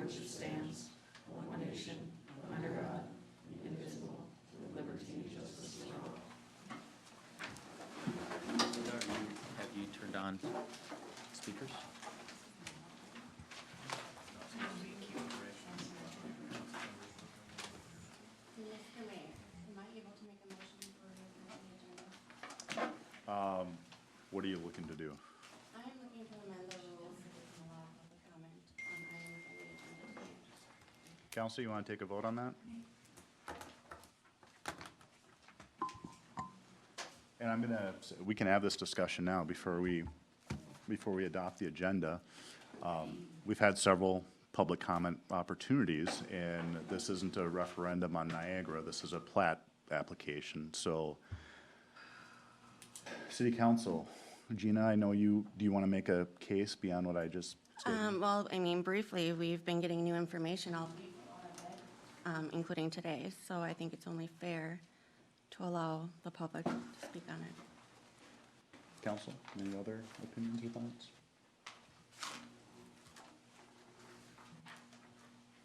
which it stands, one nation, under God, indivisible, with liberty and justice for all. Have you turned on speakers? Mr. Mayor, am I able to make a motion for the agenda? What are you looking to do? I am looking to amend the rules so we can allow public comment on items on the agenda tonight. Council, you want to take a vote on that? And I'm gonna, we can have this discussion now before we adopt the agenda. We've had several public comment opportunities, and this isn't a referendum on Niagara, this is a plat application, so. City Council, Gina, I know do you want to make a case beyond what I just stated? Well, I mean, briefly, we've been getting new information all including today, so I think it's only fair to allow the public to speak on it. Council, any other opinions or thoughts?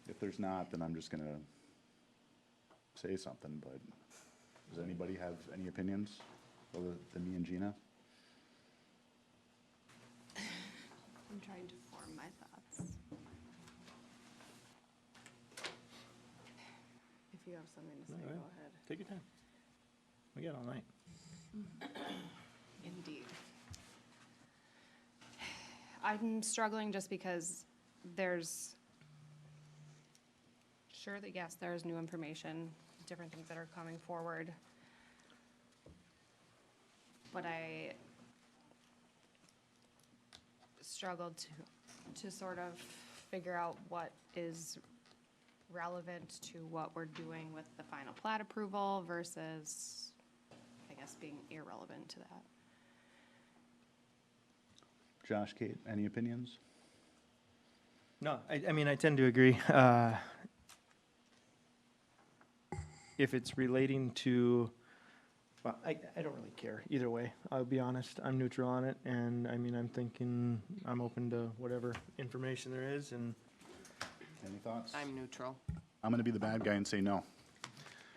If there's not, then I'm just gonna say something, but does anybody have any opinions other than me and Gina? I'm trying to form my thoughts. If you have something to say, All right. go ahead. Take your time. We got all night. Indeed. I'm struggling just because there's, sure that yes, there's new information, different things that are coming forward. But I struggled to sort of figure out what is relevant to what we're doing with the final plat approval versus, I guess, being irrelevant to that. Josh, Kate, any opinions? No, I mean, I tend to agree. If it's relating to, well, I don't really care either way. I'll be honest. I'm neutral on it, and I mean, I'm thinking I'm open to whatever information there is, and Any thoughts? I'm neutral. I'm gonna be the bad guy and say no.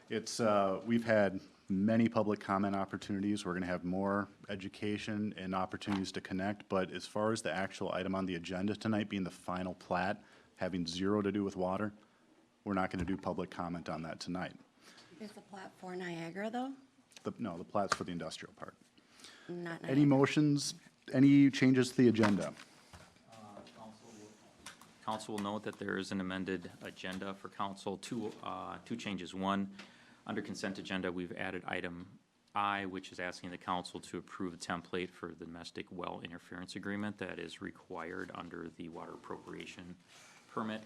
It's, we've had many public comment opportunities. We're gonna have more education and opportunities to connect, but as far as the actual item on the agenda tonight being the final plat, having zero to do with water, we're not gonna do public comment on that tonight. Is the plat for Niagara, though? No, the plat's for the industrial part. Not Any Niagara. motions, any changes to the agenda? Council will note that there is an amended agenda for council. Two changes. One, under consent agenda, we've added item I, which is asking the council to approve a template for the domestic well interference agreement that is required under the water appropriation permit.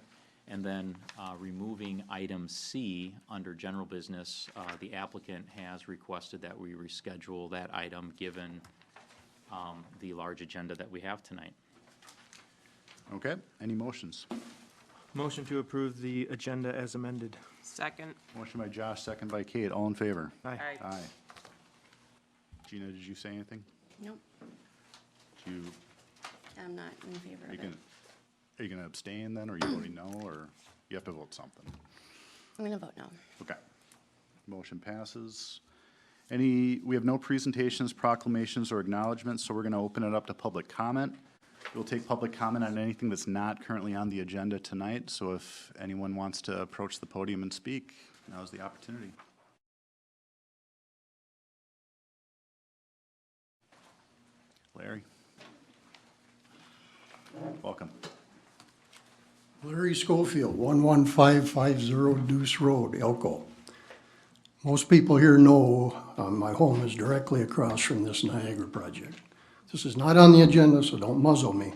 And then removing item C under general business, the applicant has requested that we reschedule that item given the large agenda that we have tonight. Okay, any motions? motion to approve the agenda as amended. Second. Motion by Josh, second by Kate, all in favor? Aye. Aye. Aye. Gina, did you say anything? Nope, You, I'm not in favor of it. are you gonna abstain then, or are you voting no, or you have to vote something? I'm gonna vote no. Okay. Motion passes. We have no presentations, proclamations, or acknowledgements, so we're gonna open it up to public comment. We'll take public comment on anything that's not currently on the agenda tonight, so if anyone wants to approach the podium and speak, now's the opportunity. Larry. Welcome. Larry Schofield, 11550 Deuce Road, Elko. Most people here know my home is directly across from this Niagara project. This is not on the agenda, so don't muzzle me.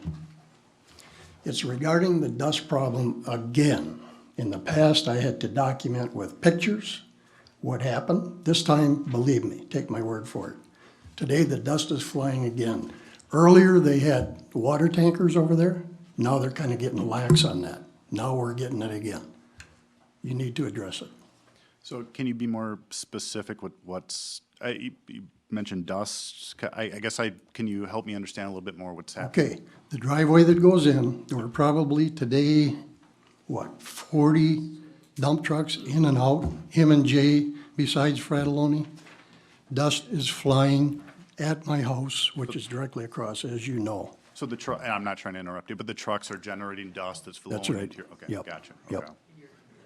It's regarding the dust problem again. In the past, I had to document with pictures what happened. This time, believe me, take my word for it. Today, the dust is flying again. Earlier, they had water tankers over there. Now they're kind of getting lax on that. Now we're getting it again. You need to address it. So can you be more specific with what's, you mentioned dust. Can you help me understand a little bit more what's happening? Okay, the driveway that goes in, there were probably today what, 40 dump trucks in and out, him and Jay, besides Fratelloni. Dust is flying at my house, which is directly across, as you know. So the truck, and I'm not trying to interrupt you, but the trucks are generating dust that's flowing That's right. into your, okay, Yep. gotcha. Yep. Okay.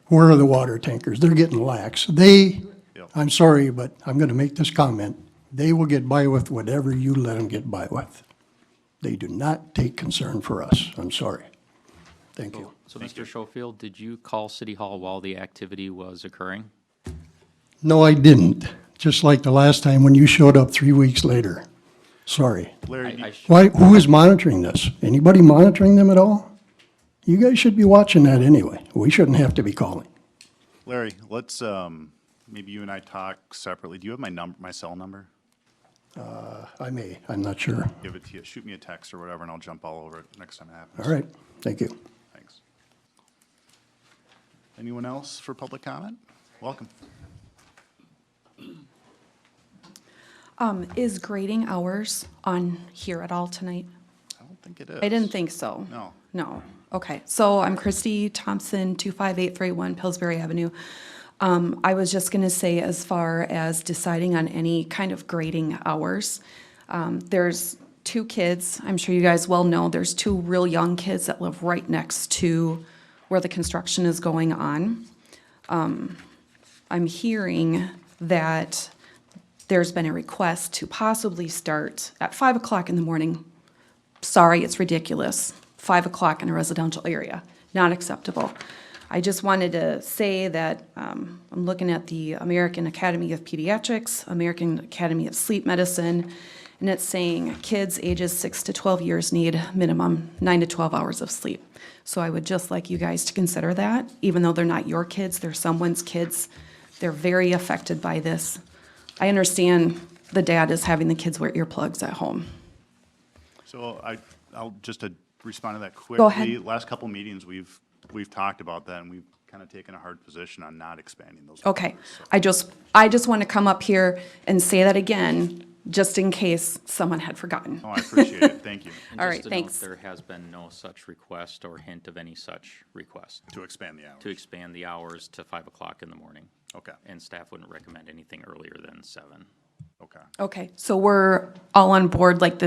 Where are the water tankers? They're getting lax. They, Yep. I'm sorry, but I'm gonna make this comment. They will get by with whatever you let them get by with. They do not take concern for us. I'm sorry. Thank you. So, Mr. Schofield, did you call City Hall while the activity was occurring? No, I didn't. Just like the last time when you showed up 3 weeks later. Sorry. Larry, I- I Why, who is monitoring this? Anybody monitoring them at all? You guys should be watching that anyway. We shouldn't have to be calling. Larry, let's, maybe you and I talk separately. Do you have my number, my cell number? I may, I'm not sure. Give it to you. Shoot me a text or whatever, and I'll jump all over it next time it happens. All right, thank you. Thanks. Anyone else for public comment? Welcome. Is grading hours on here at all tonight? I don't think it is. I didn't think so. No. No, okay. So I'm Christy Thompson, 25831 Pillsbury Avenue. I was just gonna say, as far as deciding on any kind of grading hours, there's two kids, I'm sure you guys well know, there's two real young kids that live right next to where the construction is going on. I'm hearing that there's been a request to possibly start at 5 o'clock in the morning. Sorry, it's ridiculous. 5 o'clock in a residential area, not acceptable. I just wanted to say that I'm looking at the American Academy of Pediatrics, American Academy of Sleep Medicine, and it's saying kids ages 6 to 12 years need minimum 9 to 12 hours of sleep. So I would just like you guys to consider that, even though they're not your kids, they're someone's kids. They're very affected by this. I understand the dad is having the kids wear earplugs at home. So I'll just to respond to that quickly. Go ahead. Last couple meetings, we've talked about that, and we've kind of taken a hard position on not expanding those. Okay, hours, so. I just want to come up here and say that again, just in case someone had forgotten. Oh, I appreciate it. Thank you. And All just right, to note, thanks. there has been no such request or hint of any such request To expand the hours. to expand the hours to 5 o'clock in the morning. Okay, And staff wouldn't recommend anything earlier than 7. okay. Okay, so we're all on board, like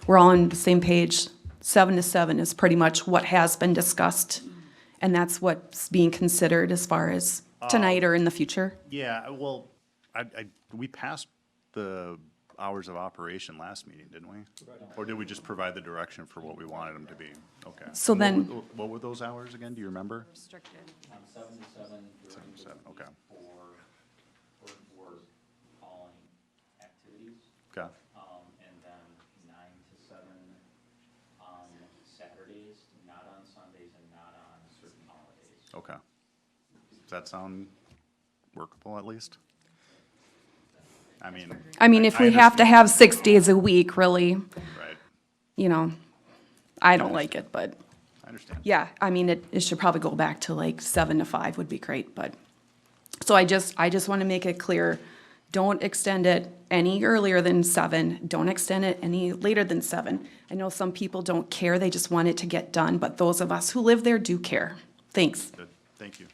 we're all on the same page. 7 to 7 is pretty much what has been discussed, and that's what's being considered as far as tonight or in the future? Yeah, well, we passed the hours of operation last meeting, didn't we? Or did we just provide the direction for what we wanted them to be? Okay. So And then- what were those hours again? Do you remember? Restricted. 7 to 7 Seven to seven, okay. for calling activities. Okay, And then 9 to 7 on Saturdays, not on Sundays and not on certain holidays. okay. Does that sound workable at least? I mean, if we have to have 6 days a week, really, Right, you know, I don't like it, but I understand. yeah, I mean, it should probably go back to like 7 to 5 would be great, but, so I just want to make it clear, don't extend it any earlier than 7, don't extend it any later than 7. I know some people don't care, they just want it to get done, but those of us who live there do care. Thanks. Good, thank you.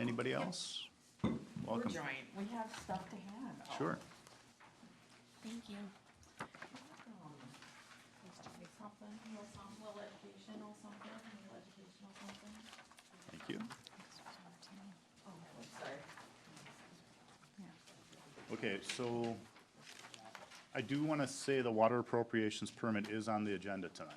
Anybody else? Welcome. We have stuff to have. Sure. Thank you. Thank you. Okay, so I do want to say the water appropriations permit is on the agenda tonight.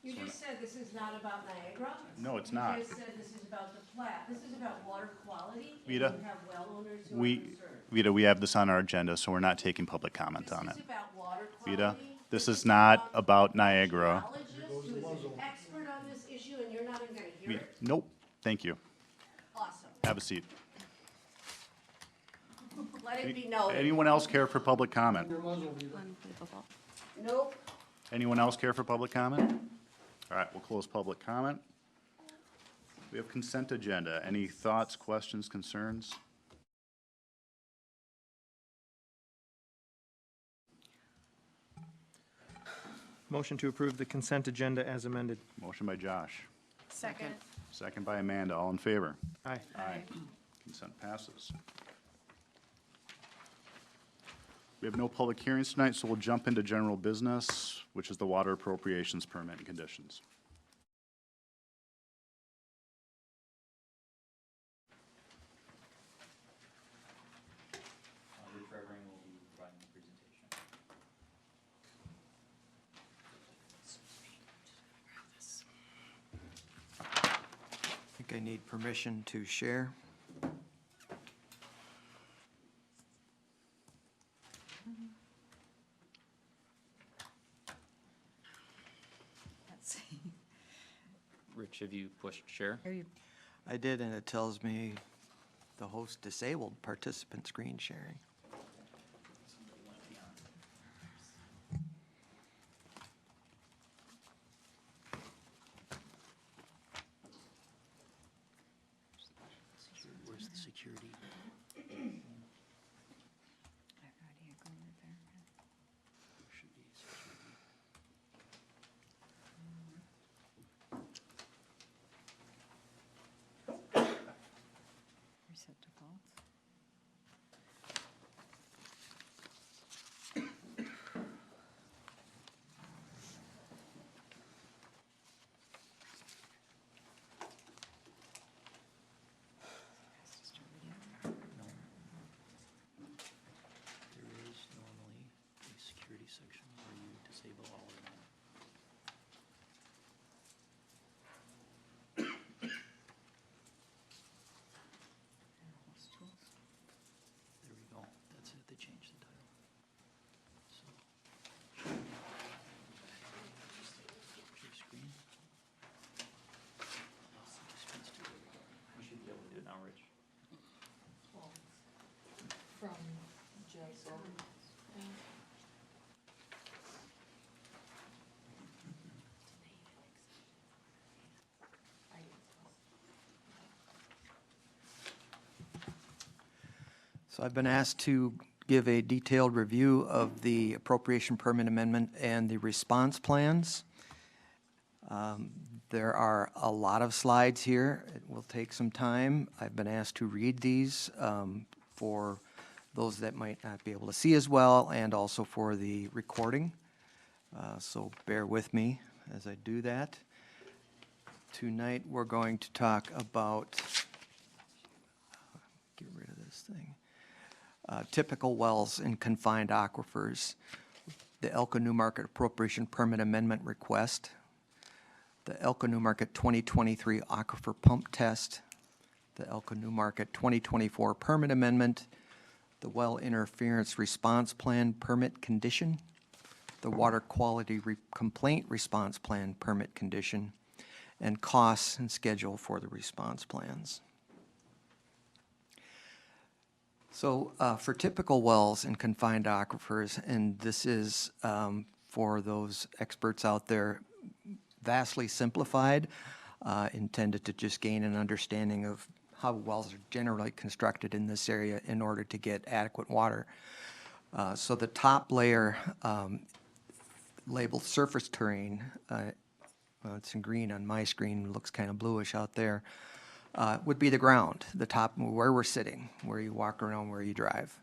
You just said this is not about Niagara? No, it's not. You just said this is about the plat. This is about water quality. And Vita, you have well owners who are We, concerned. Vita, we have this on our agenda, so we're not taking public comment This on it. is about water Vita, quality. this is not about Niagara. Geologist who is an expert on this issue and you're not even gonna hear it? Nope, thank you. Awesome. Have a seat. Let it be noted. Anyone else care for public comment? Unbelievable. Nope. Anyone else care for public comment? All right, we'll close public comment. We have consent agenda. Any thoughts, questions, concerns? Motion to approve the consent agenda as amended. Motion by Josh, Second. Second by Amanda. All in favor? Aye. Aye. Consent passes. We have no public hearings tonight, so we'll jump into general business, which is the water appropriations permit and conditions. Rich Revering will be providing the presentation. I think I need permission to share. Let's see. Rich, have you pushed share? Are you, I did, and it tells me the host disabled participant screen sharing. Where's the security? I have no idea going right there. Should be security. Reset defaults. Has to start video. No. There is normally a security section where you disable all of them. Host tools. There we go. That's it. They changed the title. So. Share screen. We should be able to do it now, Rich. From Jeff's over. So I've been asked to give a detailed review of the appropriation permit amendment and the response plans. There are a lot of slides here. It will take some time. I've been asked to read these for those that might not be able to see as well, and also for the recording. So bear with me as I do that. Tonight, we're going to talk about, get rid of this thing, typical wells in confined aquifers, the Elko New Market Appropriation Permit Amendment Request, the Elko New Market 2023 Aquifer Pump Test, the Elko New Market 2024 Permit Amendment, the Well Interference Response Plan Permit Condition, the Water Quality Complaint Response Plan Permit Condition, and costs and schedule for the response plans. So for typical wells in confined aquifers, and this is for those experts out there, vastly simplified, intended to just gain an understanding of how wells are generally constructed in this area in order to get adequate water. So the top layer labeled surface terrain, well, it's in green on my screen, looks kind of bluish out there, would be the ground, the top where we're sitting, where you walk around, where you drive.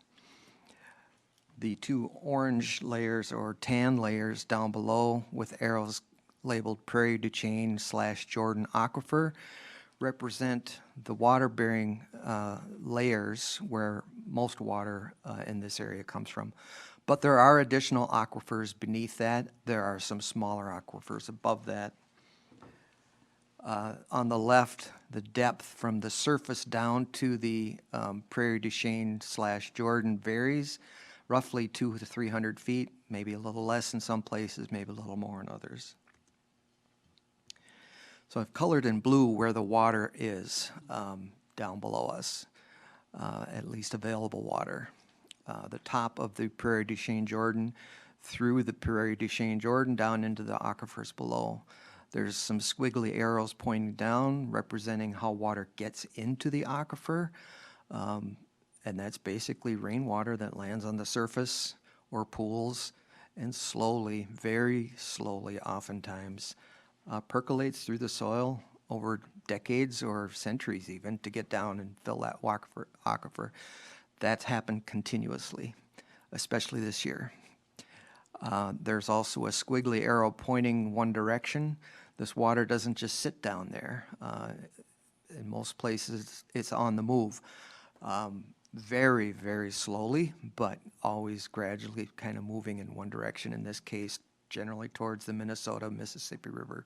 The two orange layers or tan layers down below with arrows labeled Prairie du Chien / Jordan Aquifer represent the water-bearing layers where most water in this area comes from. But there are additional aquifers beneath that. There are some smaller aquifers above that. On the left, the depth from the surface down to the Prairie du Chien / Jordan varies, roughly 200 to 300 feet, maybe a little less in some places, maybe a little more in others. So I've colored in blue where the water is down below us, at least available water. The top of the Prairie du Chien Jordan through the Prairie du Chien Jordan down into the aquifers below. There's some squiggly arrows pointing down representing how water gets into the aquifer. And that's basically rainwater that lands on the surface or pools and slowly, very slowly oftentimes, percolates through the soil over decades or centuries even to get down and fill that aquifer. That's happened continuously, especially this year. There's also a squiggly arrow pointing one direction. This water doesn't just sit down there. In most places, it's on the move. Very, very slowly, but always gradually kind of moving in one direction, in this case, generally towards the Minnesota-Mississippi River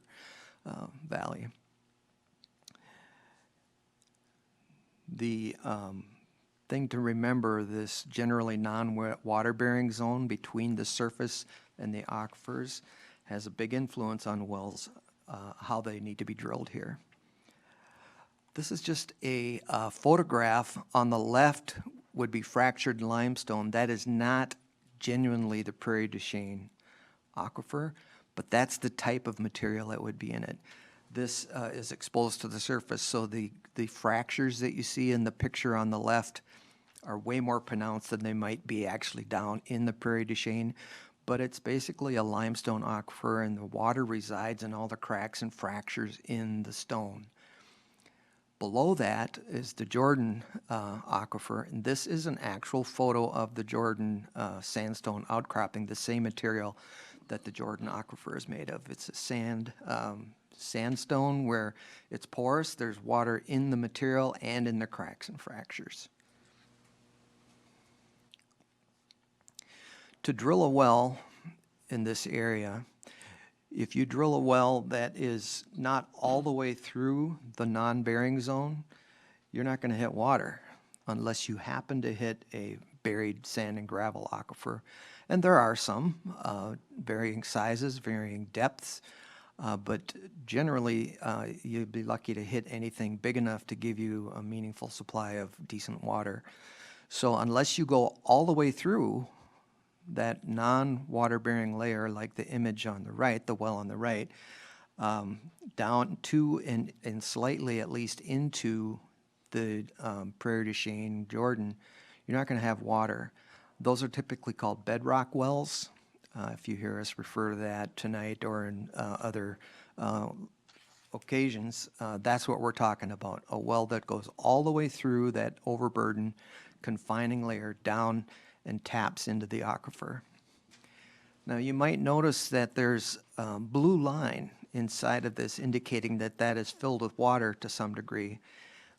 Valley. The thing to remember, this generally non-water-bearing zone between the surface and the aquifers has a big influence on wells, how they need to be drilled here. This is just a photograph. On the left would be fractured limestone. That is not genuinely the Prairie du Chien aquifer, but that's the type of material that would be in it. This is exposed to the surface, so the fractures that you see in the picture on the left are way more pronounced than they might be actually down in the Prairie du Chien, but it's basically a limestone aquifer, and the water resides in all the cracks and fractures in the stone. Below that is the Jordan aquifer, and this is an actual photo of the Jordan sandstone outcropping, the same material that the Jordan aquifer is made of. It's a sandstone where it's porous, there's water in the material and in the cracks and fractures. To drill a well in this area, if you drill a well that is not all the way through the non-bearing zone, you're not going to hit water unless you happen to hit a buried sand and gravel aquifer. And there are some varying sizes, varying depths, but generally you'd be lucky to hit anything big enough to give you a meaningful supply of decent water. So unless you go all the way through that non-water-bearing layer, like the image on the right, the well on the right, down to and slightly at least into the Prairie du Chien, Jordan, you're not going to have water. Those are typically called bedrock wells. If you hear us refer to that tonight or in other occasions, that's what we're talking about, a well that goes all the way through that overburden confining layer down and taps into the aquifer. Now you might notice that there's a blue line inside of this indicating that that is filled with water to some degree.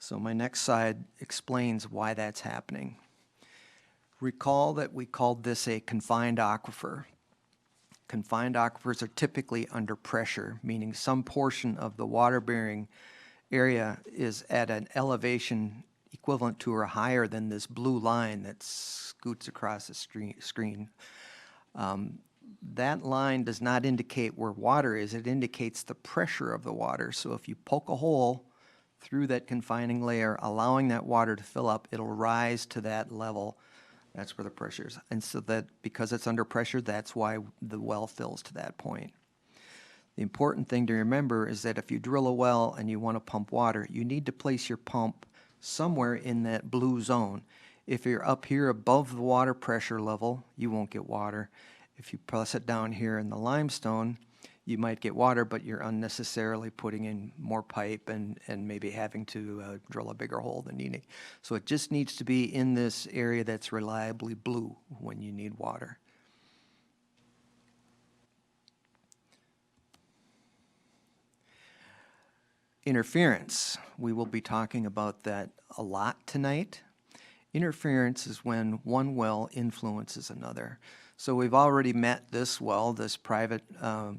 So my next slide explains why that's happening. Recall that we called this a confined aquifer. Confined aquifers are typically under pressure, meaning some portion of the water-bearing area is at an elevation equivalent to or higher than this blue line that scoots across the screen. That line does not indicate where water is, it indicates the pressure of the water. So if you poke a hole through that confining layer, allowing that water to fill up, it'll rise to that level. That's where the pressure is. And so that because it's under pressure, that's why the well fills to that point. The important thing to remember is that if you drill a well and you want to pump water, you need to place your pump somewhere in that blue zone. If you're up here above the water pressure level, you won't get water. If you press it down here in the limestone, you might get water, but you're unnecessarily putting in more pipe and maybe having to drill a bigger hole than you need. So it just needs to be in this area that's reliably blue when you need water. Interference. We will be talking about that a lot tonight. Interference is when one well influences another. So we've already met this well, this private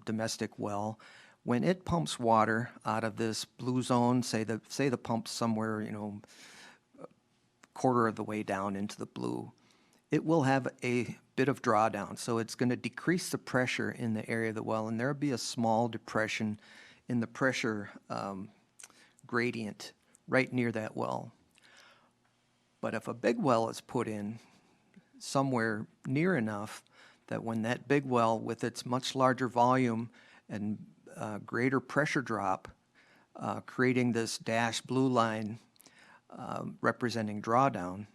domestic well. When it pumps water out of this blue zone, say the pump's somewhere, a quarter of the way down into the blue, it will have a bit of drawdown. So it's going to decrease the pressure in the area of the well, and there'll be a small depression in the pressure gradient right near that well. But if a big well is put in somewhere near enough that when that big well with its much larger volume and greater pressure drop, creating this dashed blue line representing drawdown,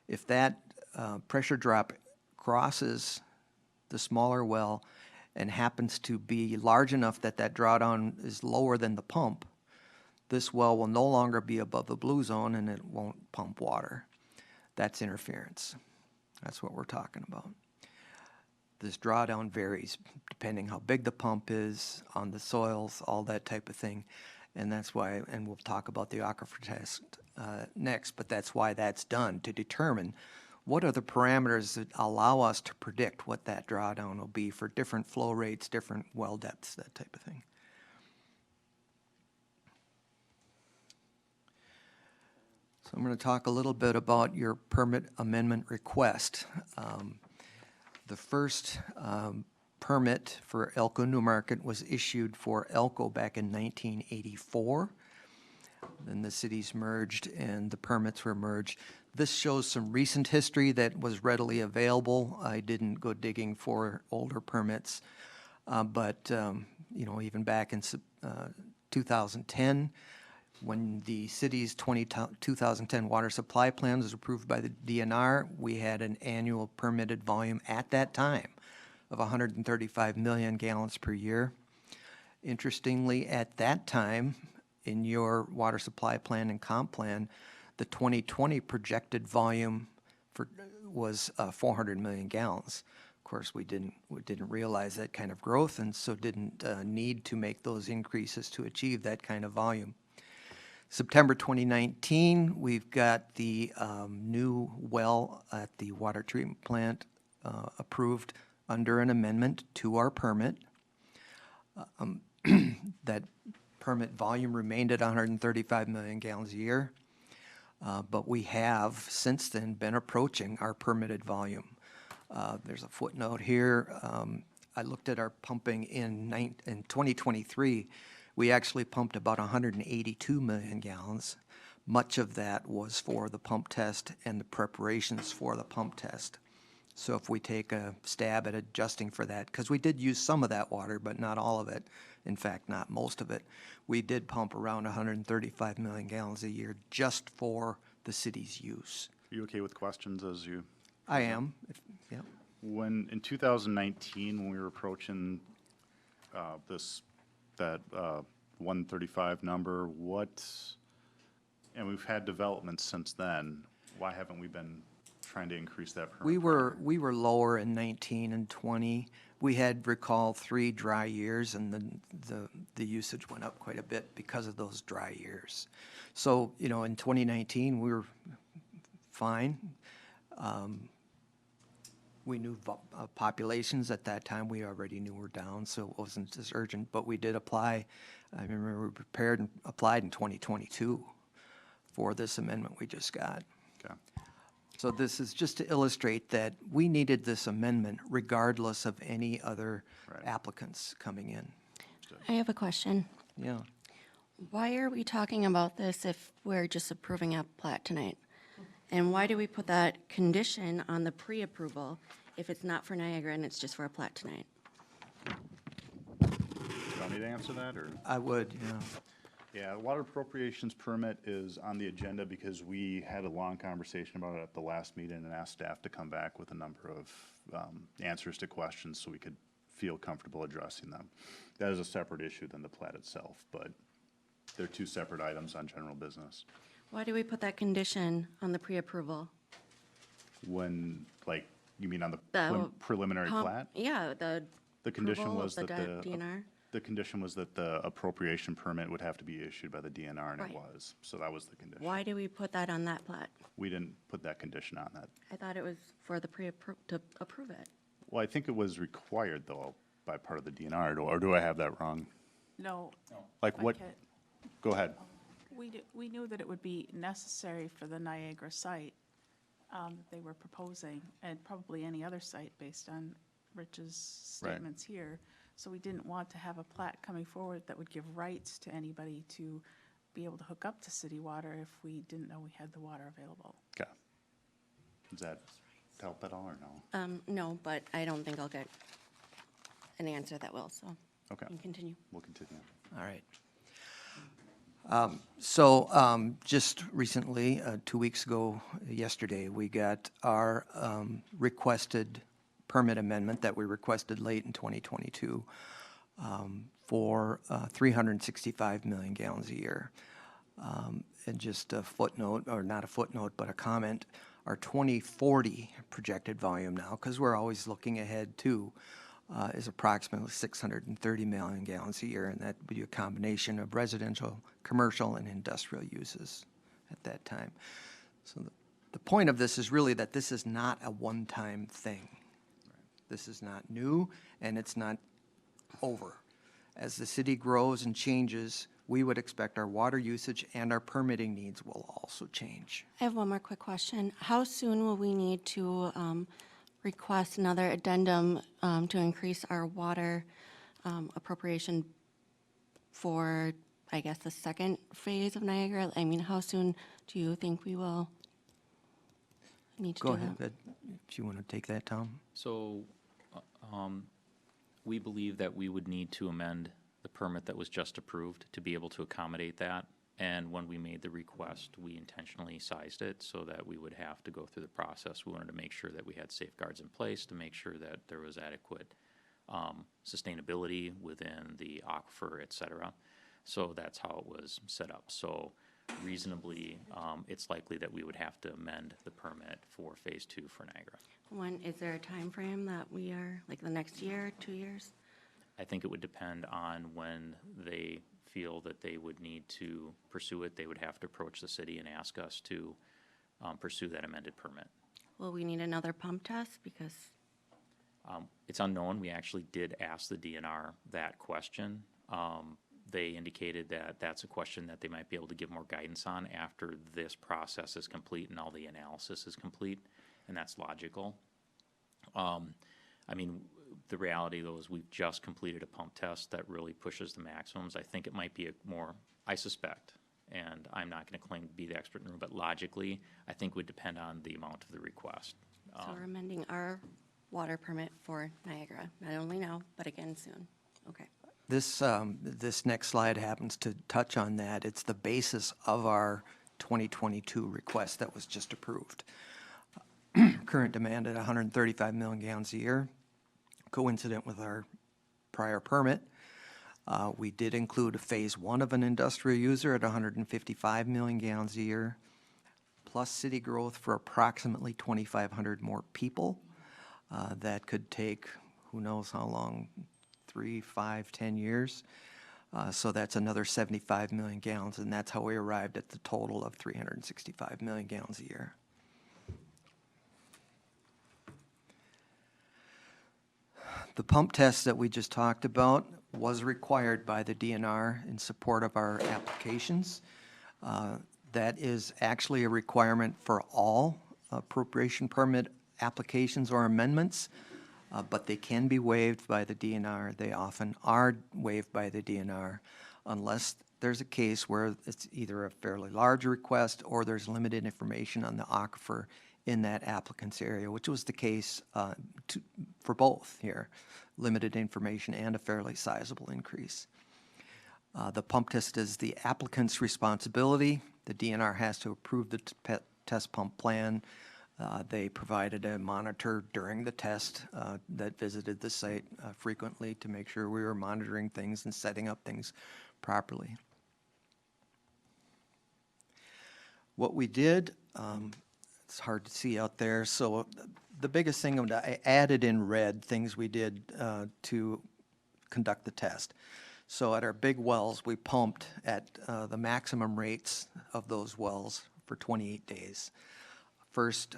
if that pressure drop crosses the smaller well and happens to be large enough that that drawdown is lower than the pump, This well will no longer be above the blue zone and it won't pump water. That's interference. That's what we're talking about. This drawdown varies depending how big the pump is, on the soils, all that type of thing. And that's why, and we'll talk about the aquifer test next, but that's why that's done, to determine what are the parameters that allow us to predict what that drawdown will be for different flow rates, different well depths, that type of thing. So I'm going to talk a little bit about your permit amendment request. The first permit for Elko New Market was issued for Elko back in 1984. Then the cities merged and the permits were merged. This shows some recent history that was readily available. I didn't go digging for older permits, but you know, even back in 2010, when the city's 2010 water supply plan was approved by the DNR, we had an annual permitted volume at that time of 135 million gallons per year. Interestingly, at that time, in your water supply plan and comp plan, the 2020 projected volume was 400 million gallons. Of course, we didn't realize that kind of growth, and so didn't need to make those increases to achieve that kind of volume. September 2019, we've got the new well at the water treatment plant approved under an amendment to our permit. That permit volume remained at 135 million gallons a year, but we have since then been approaching our permitted volume. There's a footnote here. I looked at our pumping in 2023. We actually pumped about 182 million gallons. Much of that was for the pump test and the preparations for the pump test. So if we take a stab at adjusting for that, because we did use some of that water, but not all of it, in fact, not most of it, we did pump around 135 million gallons a year just for the city's use. Are you okay with questions as you? I am, yeah. When, in 2019, when we were approaching that 135 number, and we've had developments since then, why haven't we been trying to increase that permit? We were lower in 19 and 20. We had, recall, 3 dry years, and the usage went up quite a bit because of those dry years. So, you know, in 2019, we were fine. We knew populations at that time. We already knew were down, so it wasn't as urgent. But we did apply. I remember we prepared and applied in 2022 for this amendment we just got. Okay. So this is just to illustrate that we needed this amendment regardless of any other Right. applicants coming in. I have a question. Yeah. Why are we talking about this if we're just approving a plat tonight? And why do we put that condition on the pre-approval if it's not for Niagara and it's just for a plat tonight? Do you want me to answer that, or? I would, yeah. Yeah, the water appropriations permit is on the agenda because we had a long conversation about it at the last meeting and asked staff to come back with a number of answers to questions so we could feel comfortable addressing them. That is a separate issue than the plat itself, but they're 2 separate items on general business. Why do we put that condition on the pre-approval? When, like, you mean on the The preliminary pump- plat? Yeah, the condition approval was of that the DNR. The condition was that the appropriation permit would have to be issued by the DNR, and it Right. was. So that was the condition. Why do we put that on that plat? We didn't put that condition on that. I thought it was for the to approve it. Well, I think it was required, though, by part of the DNR, or do I have that wrong? No. Like what, Okay. go ahead. We knew that it would be necessary for the Niagara site that they were proposing, and probably any other site based on Rich's Right. statements here. So we didn't want to have a plat coming forward that would give rights to anybody to be able to hook up to city water if we didn't know we had the water available. Okay. Does that help at all, or no? No, but I don't think I'll get an answer that will, so Okay, you can continue. we'll continue. All right. So just recently, 2 weeks ago, yesterday, we got our requested permit amendment that we requested late in 2022 for 365 million gallons a year. And just a footnote, or not a footnote, but a comment, our 2040 projected volume now, because we're always looking ahead too, is approximately 630 million gallons a year, and that would be a combination of residential, commercial, and industrial uses at that time. So the point of this is really that this is not a one-time thing. This is not new, and it's not over. As the city grows and changes, we would expect our water usage and our permitting needs will also change. I have one more quick question. How soon will we need to request another addendum to increase our water appropriation for, I guess, the second phase of Niagara? I mean, how soon do you think we will need to Go do ahead, that? if you want to take that, Tom. So, we believe that we would need to amend the permit that was just approved to be able to accommodate that. And when we made the request, we intentionally sized it so that we would have to go through the process. We wanted to make sure that we had safeguards in place, to make sure that there was adequate sustainability within the aquifer, et cetera. So that's how it was set up. So reasonably, it's likely that we would have to amend the permit for Phase 2 for Niagara. Is there a time frame that we are, like the next year, 2 years? I think it would depend on when they feel that they would need to pursue it. They would have to approach the city and ask us to pursue that amended permit. Will we need another pump test? Because, It's unknown. We actually did ask the DNR that question. They indicated that that's a question that they might be able to give more guidance on after this process is complete and all the analysis is complete, and that's logical. I mean, the reality, though, is we've just completed a pump test that really pushes the maximums. I think it might be I suspect, and I'm not going to claim to be the expert in the room, but logically, I think would depend on the amount of the request. so we're amending our water permit for Niagara, not only now, but again soon. Okay. This next slide happens to touch on that. It's the basis of our 2022 request that was just approved. Current demand at 135 million gallons a year, coincident with our prior permit. We did include a Phase 1 of an industrial user at 155 million gallons a year, plus city growth for approximately 2,500 more people. That could take, who knows how long, 3, 5, 10 years. So that's another 75 million gallons, and that's how we arrived at the total of 365 million gallons a year. The pump test that we just talked about was required by the DNR in support of our applications. That is actually a requirement for all appropriation permit applications or amendments, but they can be waived by the DNR. They often are waived by the DNR unless there's a case where it's either a fairly large request or there's limited information on the aquifer in that applicant's area, which was the case for both here, limited information and a fairly sizable increase. The pump test is the applicant's responsibility. The DNR has to approve the test pump plan. They provided a monitor during the test that visited the site frequently to make sure we were monitoring things and setting up things properly. What we did, it's hard to see out there, so the biggest thing, I added in red things we did to conduct the test. So at our big wells, we pumped at the maximum rates of those wells for 28 days. First,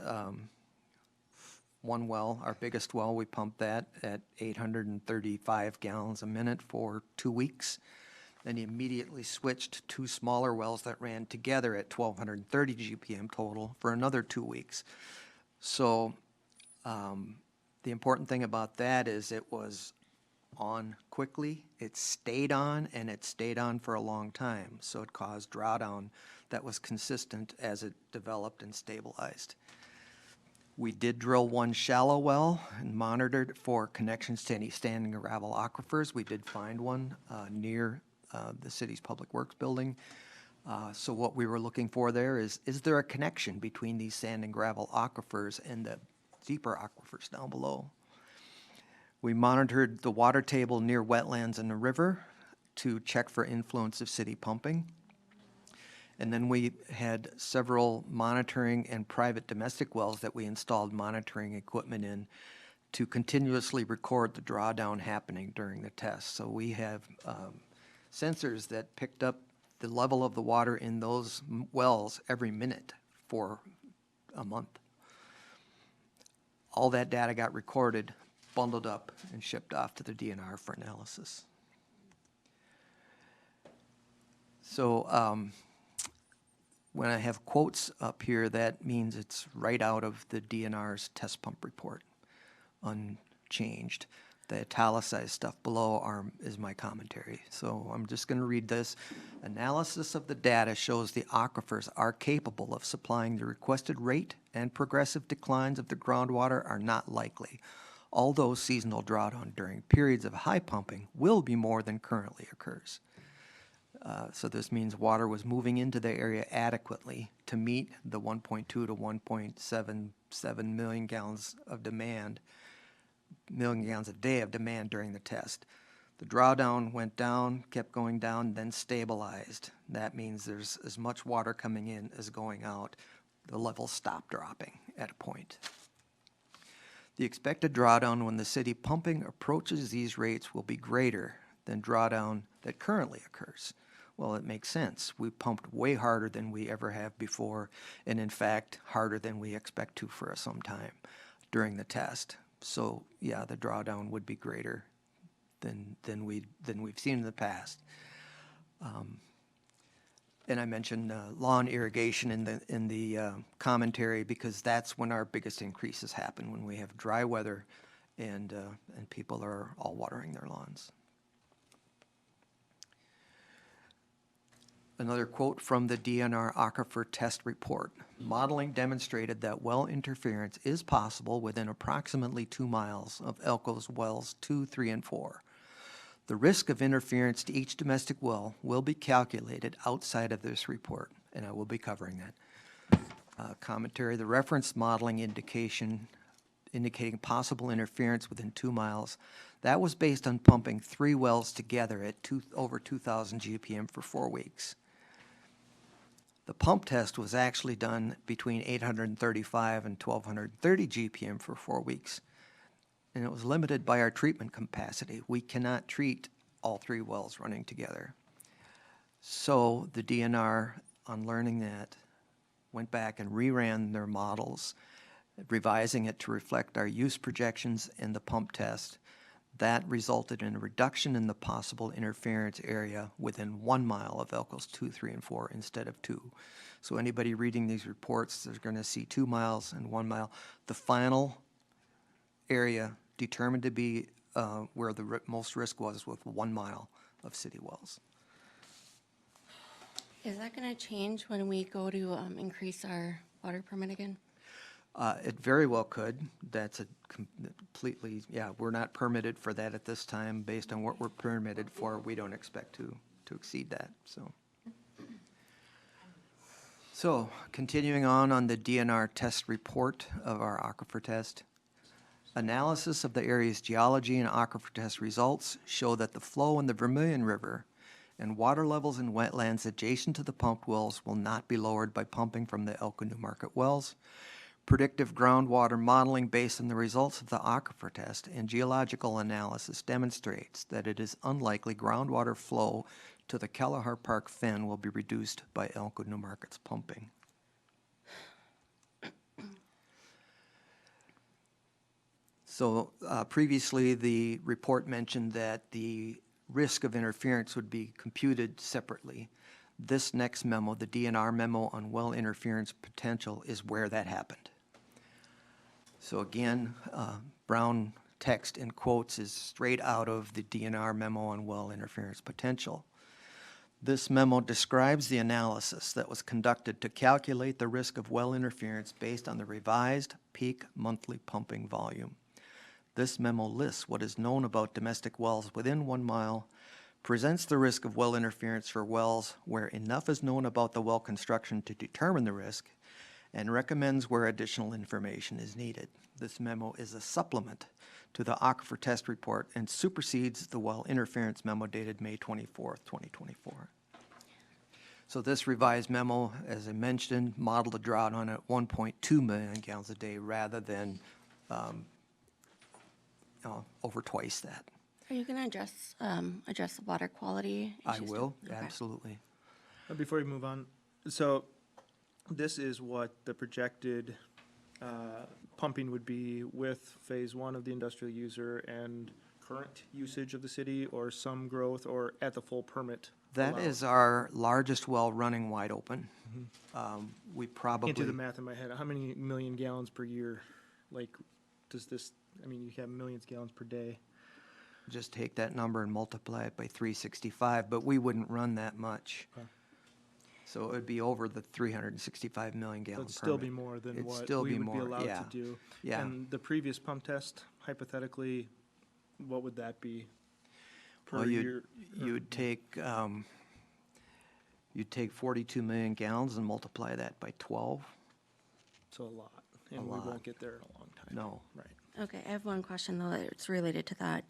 one well, our biggest well, we pumped that at 835 gallons a minute for 2 weeks. Then he immediately switched 2 smaller wells that ran together at 1,230 GPM total for another 2 weeks. So the important thing about that is it was on quickly, it stayed on, and it stayed on for a long time. So it caused drawdown that was consistent as it developed and stabilized. We did drill one shallow well and monitored for connections to any standing gravel aquifers. We did find one near the city's public works building. So what we were looking for there is there a connection between these sand and gravel aquifers and the deeper aquifers down below? We monitored the water table near wetlands and the river to check for influence of city pumping. And then we had several monitoring and private domestic wells that we installed monitoring equipment in to continuously record the drawdown happening during the test. So we have sensors that picked up the level of the water in those wells every minute for a month. All that data got recorded, bundled up, and shipped off to the DNR for analysis. So when I have quotes up here, that means it's right out of the DNR's test pump report, unchanged. The italicized stuff below is my commentary. So I'm just going to read this. Analysis of the data shows the aquifers are capable of supplying the requested rate, and progressive declines of the groundwater are not likely, although seasonal drawdown during periods of high pumping will be more than currently occurs. So this means water was moving into the area adequately to meet the 1.2 to 1.77 million gallons of demand, million gallons a day of demand during the test. The drawdown went down, kept going down, then stabilized. That means there's as much water coming in as going out. The levels stopped dropping at a point. The expected drawdown when the city pumping approaches these rates will be greater than drawdown that currently occurs. Well, it makes sense. We pumped way harder than we ever have before, and in fact, harder than we expect to for some time during the test. So, yeah, the drawdown would be greater than we've seen in the past. And I mentioned lawn irrigation in the commentary because that's when our biggest increases happen, when we have dry weather and people are all watering their lawns. Another quote from the DNR Aquifer Test Report. Modeling demonstrated that well interference is possible within approximately 2 miles of Elko's wells 2, 3, and 4. The risk of interference to each domestic well will be calculated outside of this report, and I will be covering that. Commentary, the reference modeling indicating possible interference within 2 miles, that was based on pumping 3 wells together at over 2,000 GPM for 4 weeks. The pump test was actually done between 835 and 1,230 GPM for 4 weeks, and it was limited by our treatment capacity. We cannot treat all 3 wells running together. So the DNR, on learning that, went back and reran their models, revising it to reflect our use projections in the pump test. That resulted in a reduction in the possible interference area within 1 mile of Elko's 2, 3, and 4 instead of 2. So anybody reading these reports, they're going to see 2 miles and 1 mile. The final area determined to be where the most risk was with 1 mile of city wells. Is that going to change when we go to increase our water permit again? It very well could. That's a completely, yeah, we're not permitted for that at this time. Based on what we're permitted for, we don't expect to exceed that, So continuing on the DNR test report of our aquifer test, analysis of the area's geology and aquifer test results show that the flow in the Vermilion River and water levels in wetlands adjacent to the pumped wells will not be lowered by pumping from the Elko New Market wells. Predictive groundwater modeling based on the results of the aquifer test and geological analysis demonstrates that it is unlikely groundwater flow to the Kelleher Park Fen will be reduced by Elko New Market's pumping. So previously the report mentioned that the risk of interference would be computed separately. This next memo, the DNR memo on well interference potential, is where that happened. So again, brown text in quotes is straight out of the DNR memo on well interference potential. This memo describes the analysis that was conducted to calculate the risk of well interference based on the revised peak monthly pumping volume. This memo lists what is known about domestic wells within 1 mile, presents the risk of well interference for wells where enough is known about the well construction to determine the risk, and recommends where additional information is needed. This memo is a supplement to the aquifer test report and supersedes the well interference memo dated May 24th, 2024. So this revised memo, as I mentioned, modeled a drawdown at 1.2 million gallons a day rather than over twice that. Are you going to address the water quality I issues? will, Okay. absolutely. Before we move on, so this is what the projected pumping would be with phase one of the industrial user and current usage of the city, or some growth, or at the full permit? That allowed? is our largest well running wide open. We Can't do probably, the math in my head. How many million gallons per year? Like, does this, I mean, you have millions of gallons per day. just take that number and multiply it by 365, but we wouldn't run that much. Okay. So it would be over the 365 million gallon It'd permit. still be more than It'd what still we be would be more, allowed yeah. to do. Yeah. And the previous pump test, hypothetically, what would that be per Well, year? you'd take 42 million gallons and multiply that by 12. So a lot, and A we lot. won't get there in a long time. No. Right. Okay, I have one question though that's related to that.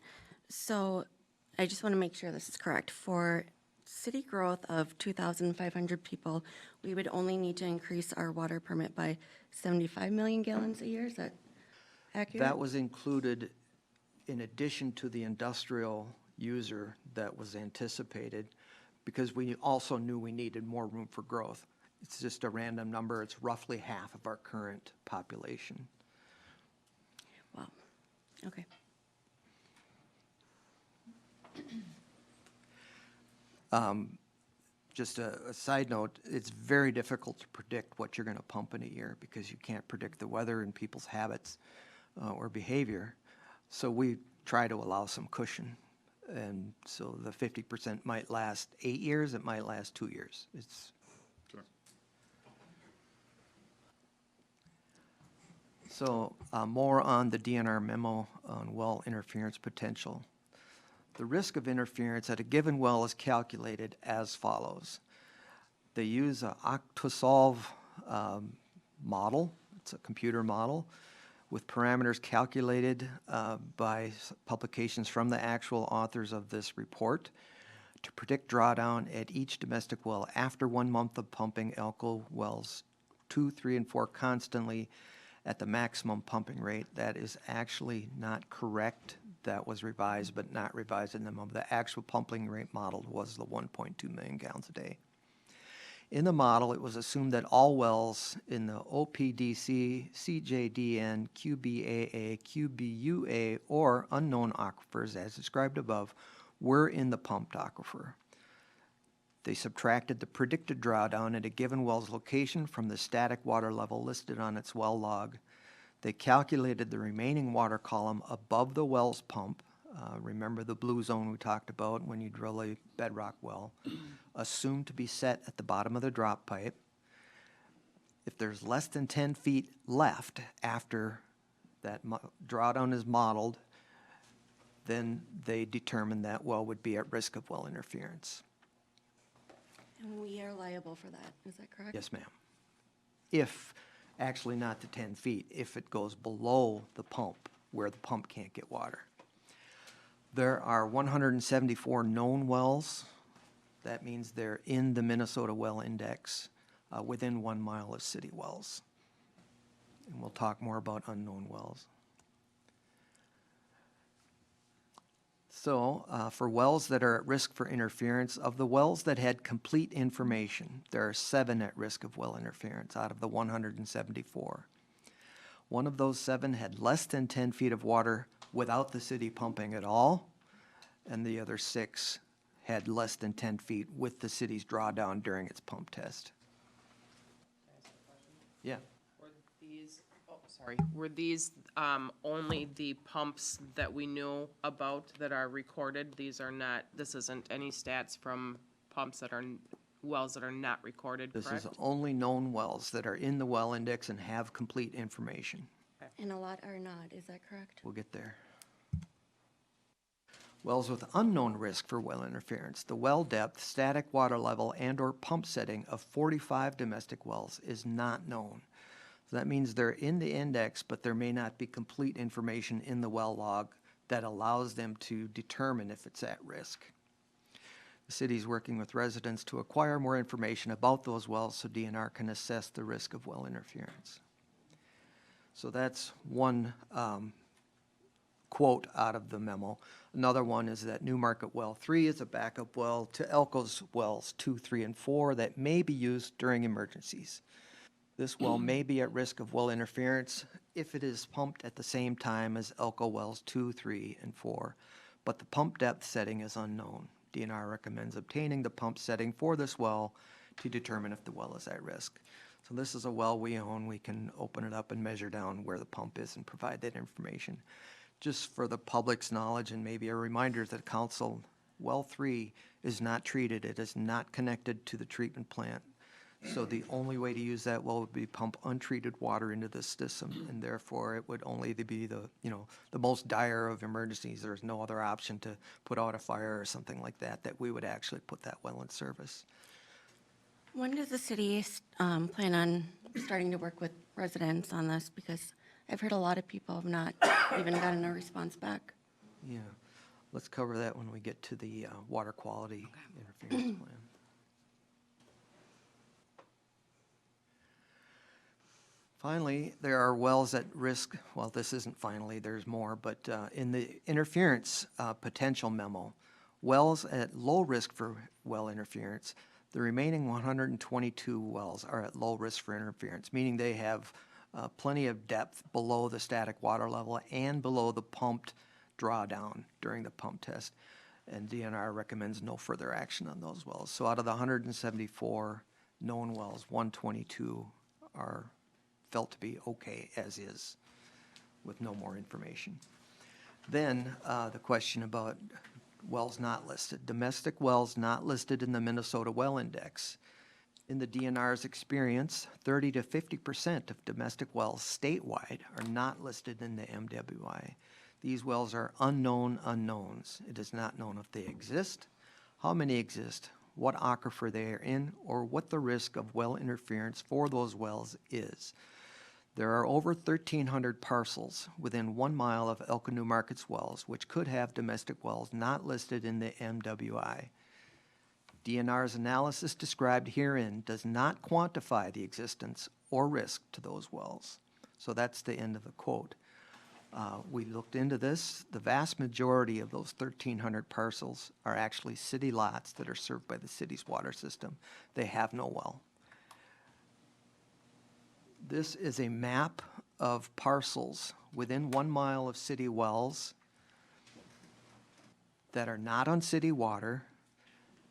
So I just want to make sure this is correct. For city growth of 2,500 people, we would only need to increase our water permit by 75 million gallons a year? Is that accurate? That was included in addition to the industrial user that was anticipated, because we also knew we needed more room for growth. It's just a random number. It's roughly half of our current population. Wow, okay. Just a side note, it's very difficult to predict what you're going to pump in a year because you can't predict the weather and people's habits or behavior. So we try to allow some cushion. And so the 50% might last 8 years, it might last 2 years. It's So more on the DNR memo on well interference potential. The risk of interference at a given well is calculated as follows. They use a Octosolve model. It's a computer model with parameters calculated by publications from the actual authors of this report to predict drawdown at each domestic well after 1 month of pumping Elko wells 2, 3, and 4 constantly at the maximum pumping rate. That is actually not correct. That was revised, but not revised in the memo. The actual pumping rate modeled was the 1.2 million gallons a day. In the model, it was assumed that all wells in the OPDC, CJDN, QBAA, QBUA, or unknown aquifers, as described above, were in the pumped aquifer. They subtracted the predicted drawdown at a given well's location from the static water level listed on its well log. They calculated the remaining water column above the well's pump. Remember the blue zone we talked about when you drill a bedrock well, assumed to be set at the bottom of the drop pipe. If there's less than 10 feet left after that drawdown is modeled, then they determined that well would be at risk of well interference. And we are liable for that, is that correct? Yes, ma'am. If, actually not to 10 feet, if it goes below the pump, where the pump can't get water. There are 174 known wells. That means they're in the Minnesota Well Index, within 1 mile of city wells. And we'll talk more about unknown wells. So, for wells that are at risk for interference, of the wells that had complete information, there are 7 at risk of well interference out of the 174. One of those 7 had less than 10 feet of water without the city pumping at all, and the other 6 had less than 10 feet with the city's drawdown during its pump test. Yeah. Were these, oh, sorry, were these only the pumps that we knew about that are recorded? These are not, this isn't any stats from pumps that are, wells that are not recorded, This correct? is only known wells that are in the well index and have complete information. And a lot are not, is that correct? We'll get there. Wells with unknown risk for well interference. The well depth, static water level, and/or pump setting of 45 domestic wells is not known. So that means they're in the index, but there may not be complete information in the well log that allows them to determine if it's at risk. The city's working with residents to acquire more information about those wells so DNR can assess the risk of well interference. So that's one quote out of the memo. Another one is that Newmarket Well 3 is a backup well to Elko's wells 2, 3, and 4 that may be used during emergencies. This well may be at risk of well interference if it is pumped at the same time as Elko wells 2, 3, and 4, but the pump depth setting is unknown. DNR recommends obtaining the pump setting for this well to determine if the well is at risk. So this is a well we own. We can open it up and measure down where the pump is and provide that information. Just for the public's knowledge and maybe a reminder that council, well 3 is not treated. It is not connected to the treatment plant. So the only way to use that well would be pump untreated water into this system, and therefore it would only be the, the most dire of emergencies. There's no other option to put out a fire or something like that, that we would actually put that well in service. When does the city plan on starting to work with residents on this? Because I've heard a lot of people have not even gotten a response back. Yeah, let's cover that when we get to the water quality interference plan. Finally, there are wells at risk. Well, this isn't finally, there's more, but in the interference potential memo, wells at low risk for well interference, the remaining 122 wells are at low risk for interference, meaning they have plenty of depth below the static water level and below the pumped drawdown during the pump test. And DNR recommends no further action on those wells. So out of the 174 known wells, 122 are felt to be okay as is, with no more information. Then the question about wells not listed. Domestic wells not listed in the Minnesota Well Index. In the DNR's experience, 30 to 50% of domestic wells statewide are not listed in the MWI. These wells are unknown unknowns. It is not known if they exist, how many exist, what aquifer they are in, or what the risk of well interference for those wells is. There are over 1,300 parcels within 1 mile of Elko Newmarket's wells, which could have domestic wells not listed in the MWI. DNR's analysis described herein does not quantify the existence or risk to those wells. So that's the end of the quote. We looked into this. The vast majority of those 1,300 parcels are actually city lots that are served by the city's water system. They have no well. This is a map of parcels within 1 mile of city wells that are not on city water,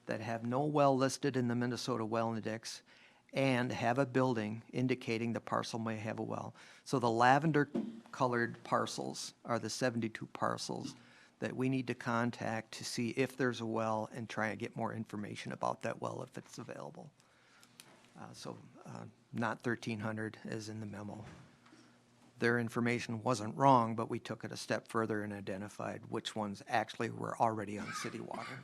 that have no well listed in the Minnesota Well Index, and have a building indicating the parcel may have a well. So the lavender colored parcels are the 72 parcels that we need to contact to see if there's a well and try and get more information about that well if it's available. Not 1,300 as in the memo. Their information wasn't wrong, but we took it a step further and identified which ones actually were already on city water.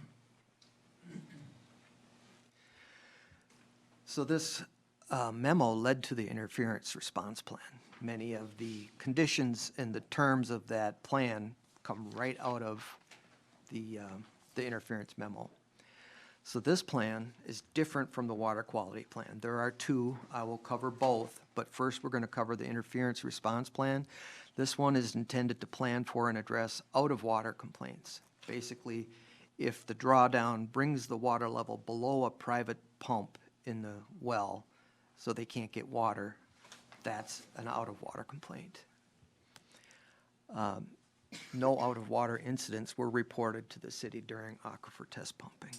So this memo led to the interference response plan. Many of the conditions and the terms of that plan come right out of the interference memo. So this plan is different from the water quality plan. There are two. I will cover both, but first we're going to cover the interference response plan. This one is intended to plan for and address out-of-water complaints. Basically, if the drawdown brings the water level below a private pump in the well so they can't get water, that's an out-of-water complaint. No out-of-water incidents were reported to the city during aquifer test pumping.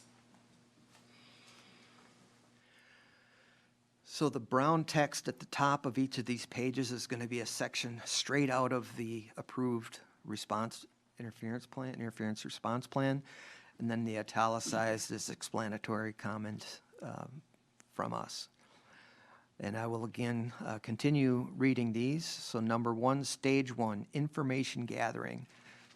So the brown text at the top of each of these pages is going to be a section straight out of the approved interference response plan, and then the italicized is explanatory comment from us. And I will again continue reading these. So number 1, stage 1, information gathering.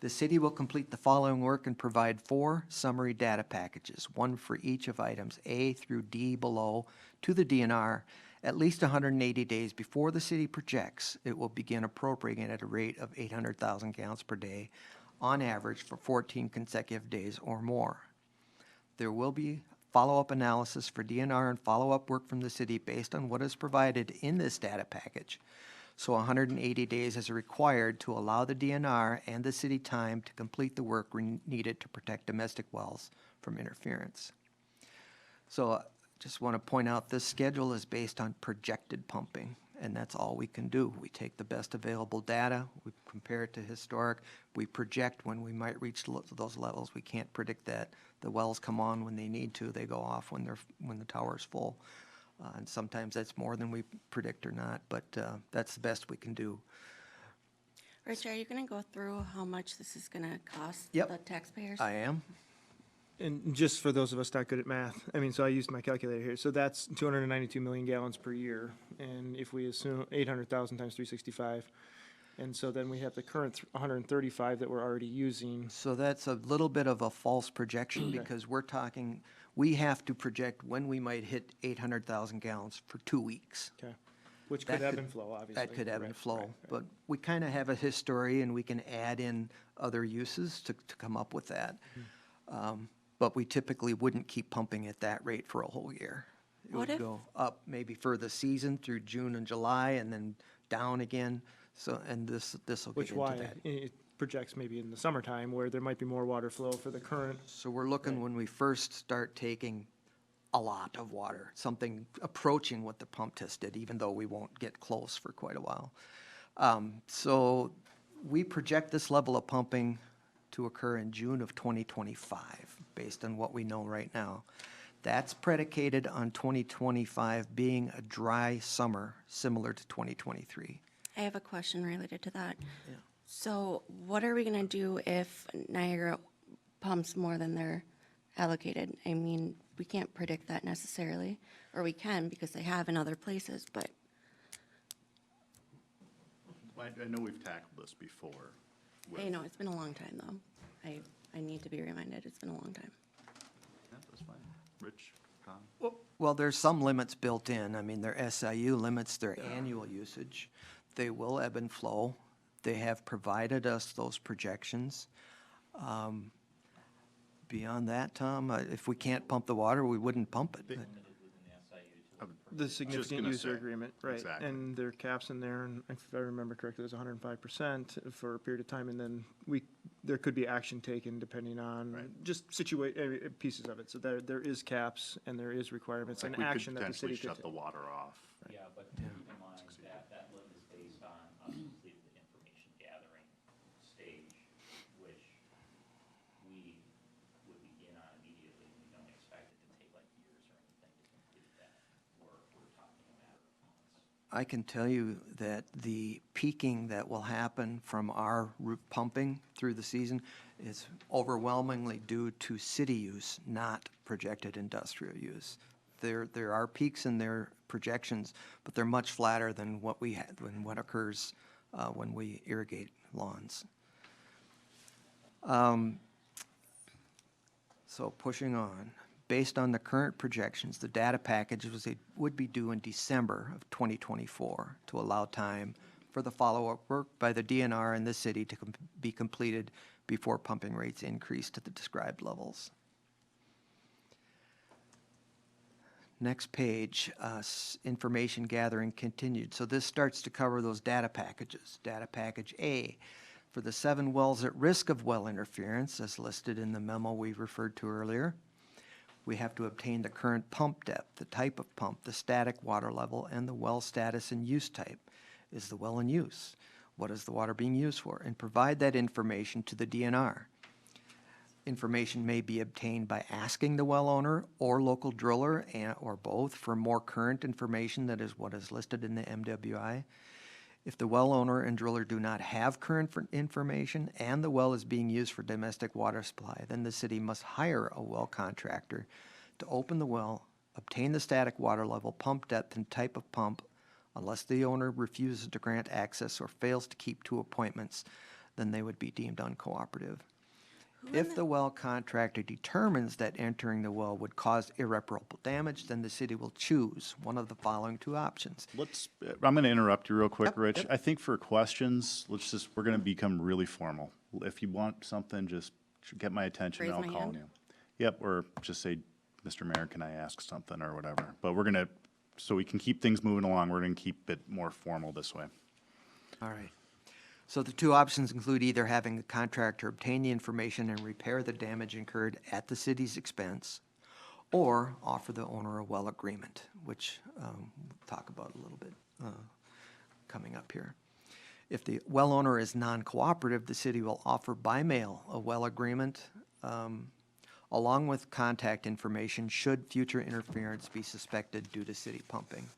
The city will complete the following work and provide 4 summary data packages, 1 for each of items A through D below, to the DNR at least 180 days before the city projects it will begin appropriating at a rate of 800,000 gallons per day on average for 14 consecutive days or more. There will be follow-up analysis for DNR and follow-up work from the city based on what is provided in this data package. So 180 days is required to allow the DNR and the city time to complete the work needed to protect domestic wells from interference. So just want to point out, this schedule is based on projected pumping, and that's all we can do. We take the best available data, we compare it to historic, we project when we might reach those levels. We can't predict that. The wells come on when they need to, they go off when the tower's full. And sometimes that's more than we predict or not, but that's the best we can do. Rich, are you going to go through how much this is going to cost Yep. the taxpayers? I am. And just for those of us not good at math, I mean, so I used my calculator here. So that's 292 million gallons per year. And if we assume 800,000 times 365, and so then we have the current 135 that we're already using. So that's a little bit of a false projection because we have to project when we might hit 800,000 gallons for 2 weeks. Okay. Which That could ebb could- and flow, obviously. That could ebb and Right, flow, right, right. but we kind of have a history and we can add in other uses to come up with that. But we typically wouldn't keep pumping at that rate for a whole year. It What would if- go up maybe for the season through June and July and then down again. So, and this will get Which into why that. it projects maybe in the summertime where there might be more water flow for the current. So we're looking when we first start taking a lot of water, something approaching what the pump test did, even though we won't get close for quite a while. So we project this level of pumping to occur in June of 2025, based on what we know right now. That's predicated on 2025 being a dry summer, similar to 2023. I have a question related to that. Yeah. So what are we going to do if Niagara pumps more than they're allocated? I mean, we can't predict that necessarily, or we can because they have in other places, but I know we've tackled this before. I know, it's been a long time, though. I need to be reminded, it's been a long time. Yeah, that's fine. Rich, Tom? Well, there's some limits built in. I mean, their SIU limits their annual usage. They will ebb and flow. They have provided us those projections. Beyond that, Tom, if we can't pump the water, we wouldn't pump it. The significant gonna user say, agreement, right, exactly. and there are caps in there, and if I remember correctly, it was 105% for a period of time, and then there could be action taken depending on Right. just pieces of it, so there is caps and there is requirements and Like we could action that the potentially city could shut the take. water off. Yeah, but keep in mind that limit is based on us completing the information gathering stage, which we would begin on immediately. We don't expect it to take like years or anything to complete that work. We're talking a matter of months. I can tell you that the peaking that will happen from our pumping through the season is overwhelmingly due to city use, not projected industrial use. There are peaks in their projections, but they're much flatter than what we had, what occurs when we irrigate lawns. So pushing on, based on the current projections, the data package would be due in December of 2024 to allow time for the follow-up work by the DNR and the city to be completed before pumping rates increase to the described levels. Next page, information gathering continued. So this starts to cover those data packages. Data package A, for the 7 wells at risk of well interference, as listed in the memo we referred to earlier. We have to obtain the current pump depth, the type of pump, the static water level, and the well status and use type. Is the well in use? What is the water being used for? And provide that information to the DNR. Information may be obtained by asking the well owner or local driller or both for more current information, that is what is listed in the MWI. If the well owner and driller do not have current information and the well is being used for domestic water supply, then the city must hire a well contractor to open the well, obtain the static water level, pump depth, and type of pump. Unless the owner refuses to grant access or fails to keep 2 appointments, then they would be deemed uncooperative. If the well contractor determines that entering the well would cause irreparable damage, then the city will choose one of the following 2 options. I'm going to interrupt you real quick, Rich. I think for questions, we're going to become really formal. If you want something, just get my attention, Raise and my I'll call hand? you. Yep, or just say, Mr. Mayor, can I ask something or whatever. But we're gonna, so we can keep things moving along, we're gonna keep it more formal this way. All right. So the two options include either having the contractor obtain the information and repair the damage incurred at the city's expense, or offer the owner a well agreement, which we'll talk about a little bit coming up here. If the well owner is non-cooperative, the city will offer by mail a well agreement along with contact information should future interference be suspected due to city pumping.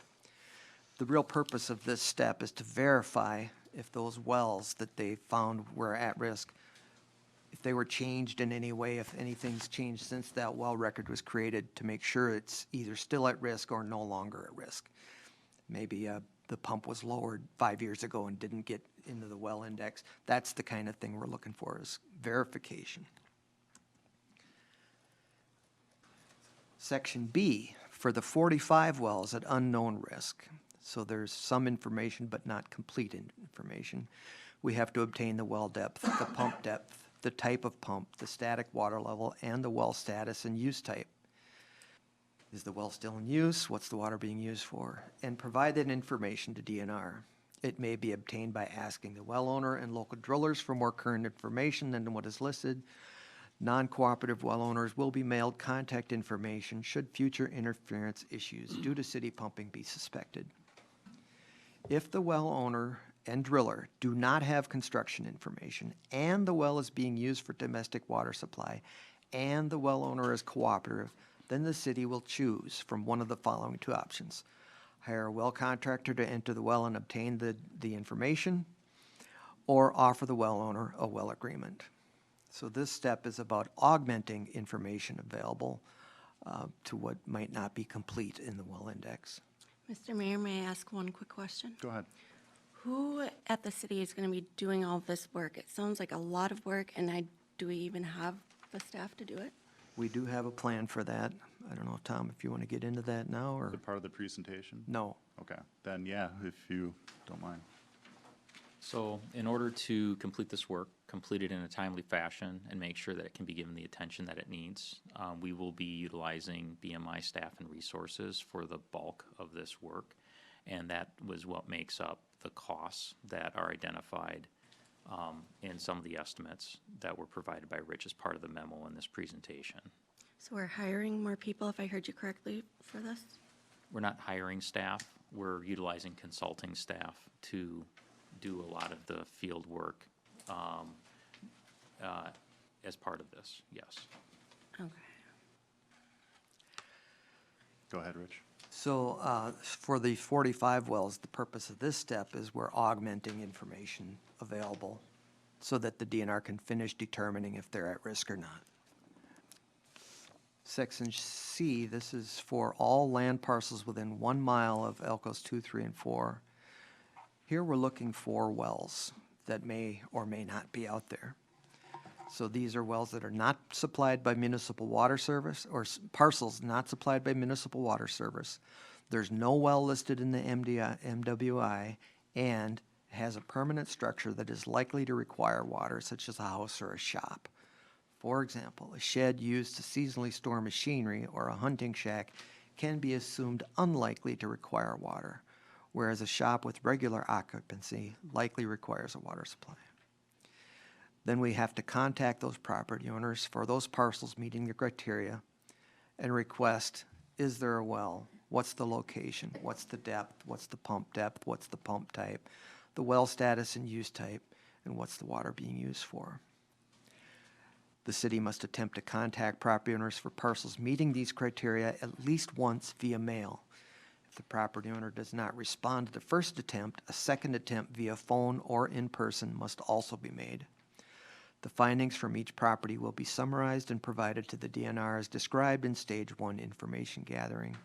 The real purpose of this step is to verify if those wells that they found were at risk, if they were changed in any way, if anything's changed since that well record was created, to make sure it's either still at risk or no longer at risk. Maybe the pump was lowered 5 years ago and didn't get into the well index. That's the kind of thing we're looking for, is verification. Section B, for the 45 wells at unknown risk. So there's some information, but not complete information. We have to obtain the well depth, the pump depth, the type of pump, the static water level, and the well status and use type. Is the well still in use? What's the water being used for? And provide that information to DNR. It may be obtained by asking the well owner and local drillers for more current information than what is listed. Non-cooperative well owners will be mailed contact information should future interference issues due to city pumping be suspected. If the well owner and driller do not have construction information and the well is being used for domestic water supply and the well owner is cooperative, then the city will choose from one of the following two options. Hire a well contractor to enter the well and obtain the information, or offer the well owner a well agreement. So this step is about augmenting information available to what might not be complete in the well index. Mr. Mayor, may I ask one quick question? Go ahead. Who at the city is going to be doing all this work? It sounds like a lot of work, and do we even have the staff to do it? We do have a plan for that. I don't know, Tom, if you want to get into that now, or? Is it part of the presentation? No. Okay, then yeah, if you don't mind. So in order to complete this work, complete it in a timely fashion, and make sure that it can be given the attention that it needs, we will be utilizing BMI staff and resources for the bulk of this work. And that was what makes up the costs that are identified in some of the estimates that were provided by Rich as part of the memo in this presentation. So we're hiring more people, if I heard you correctly, for this? We're not hiring staff, we're utilizing consulting staff to do a lot of the field work as part of this, yes. Okay. Go ahead, Rich. So for the 45 wells, the purpose of this step is we're augmenting information available so that the DNR can finish determining if they're at risk or not. Section C, this is for all land parcels within 1 mile of Elko's 2, 3, and 4. Here we're looking for wells that may or may not be out there. So these are wells that are not supplied by municipal water service, or parcels not supplied by municipal water service. There's no well listed in the MWI and has a permanent structure that is likely to require water, such as a house or a shop. For example, a shed used to seasonally store machinery or a hunting shack can be assumed unlikely to require water, whereas a shop with regular occupancy likely requires a water supply. Then we have to contact those property owners for those parcels meeting the criteria and request, is there a well? What's the location? What's the depth? What's the pump depth? What's the pump type? The well status and use type, and what's the water being used for? The city must attempt to contact property owners for parcels meeting these criteria at least once via mail. If the property owner does not respond to the first attempt, a second attempt via phone or in person must also be made. The findings from each property will be summarized and provided to the DNR as described in Stage 1 information gathering.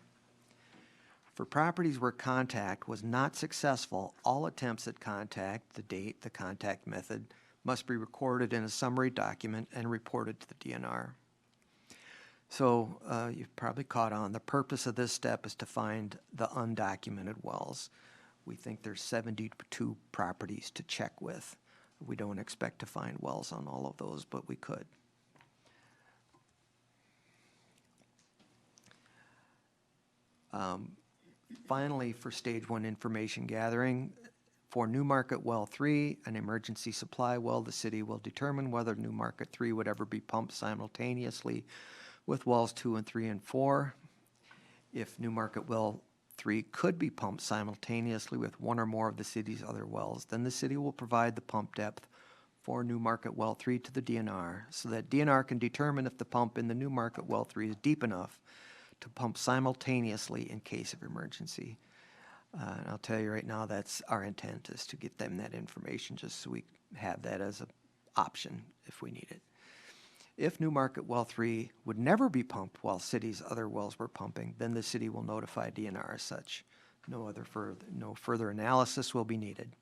For properties where contact was not successful, all attempts at contact, the date, the contact method, must be recorded in a summary document and reported to the DNR. So you've probably caught on, the purpose of this step is to find the undocumented wells. We think there's 72 properties to check with. We don't expect to find wells on all of those, but we could. Finally, for stage one information gathering, for New Market Well 3, an emergency supply well, the city will determine whether New Market 3 would ever be pumped simultaneously with wells 2 and 3 and 4. If New Market Well 3 could be pumped simultaneously with one or more of the city's other wells, then the city will provide the pump depth for New Market Well 3 to the DNR so that DNR can determine if the pump in the New Market Well 3 is deep enough to pump simultaneously in case of emergency. And I'll tell you right now, that's our intent, is to get them that information just so we have that as an option if we need it. If New Market Well 3 would never be pumped while city's other wells were pumping, then the city will notify DNR as such. No further analysis will be needed.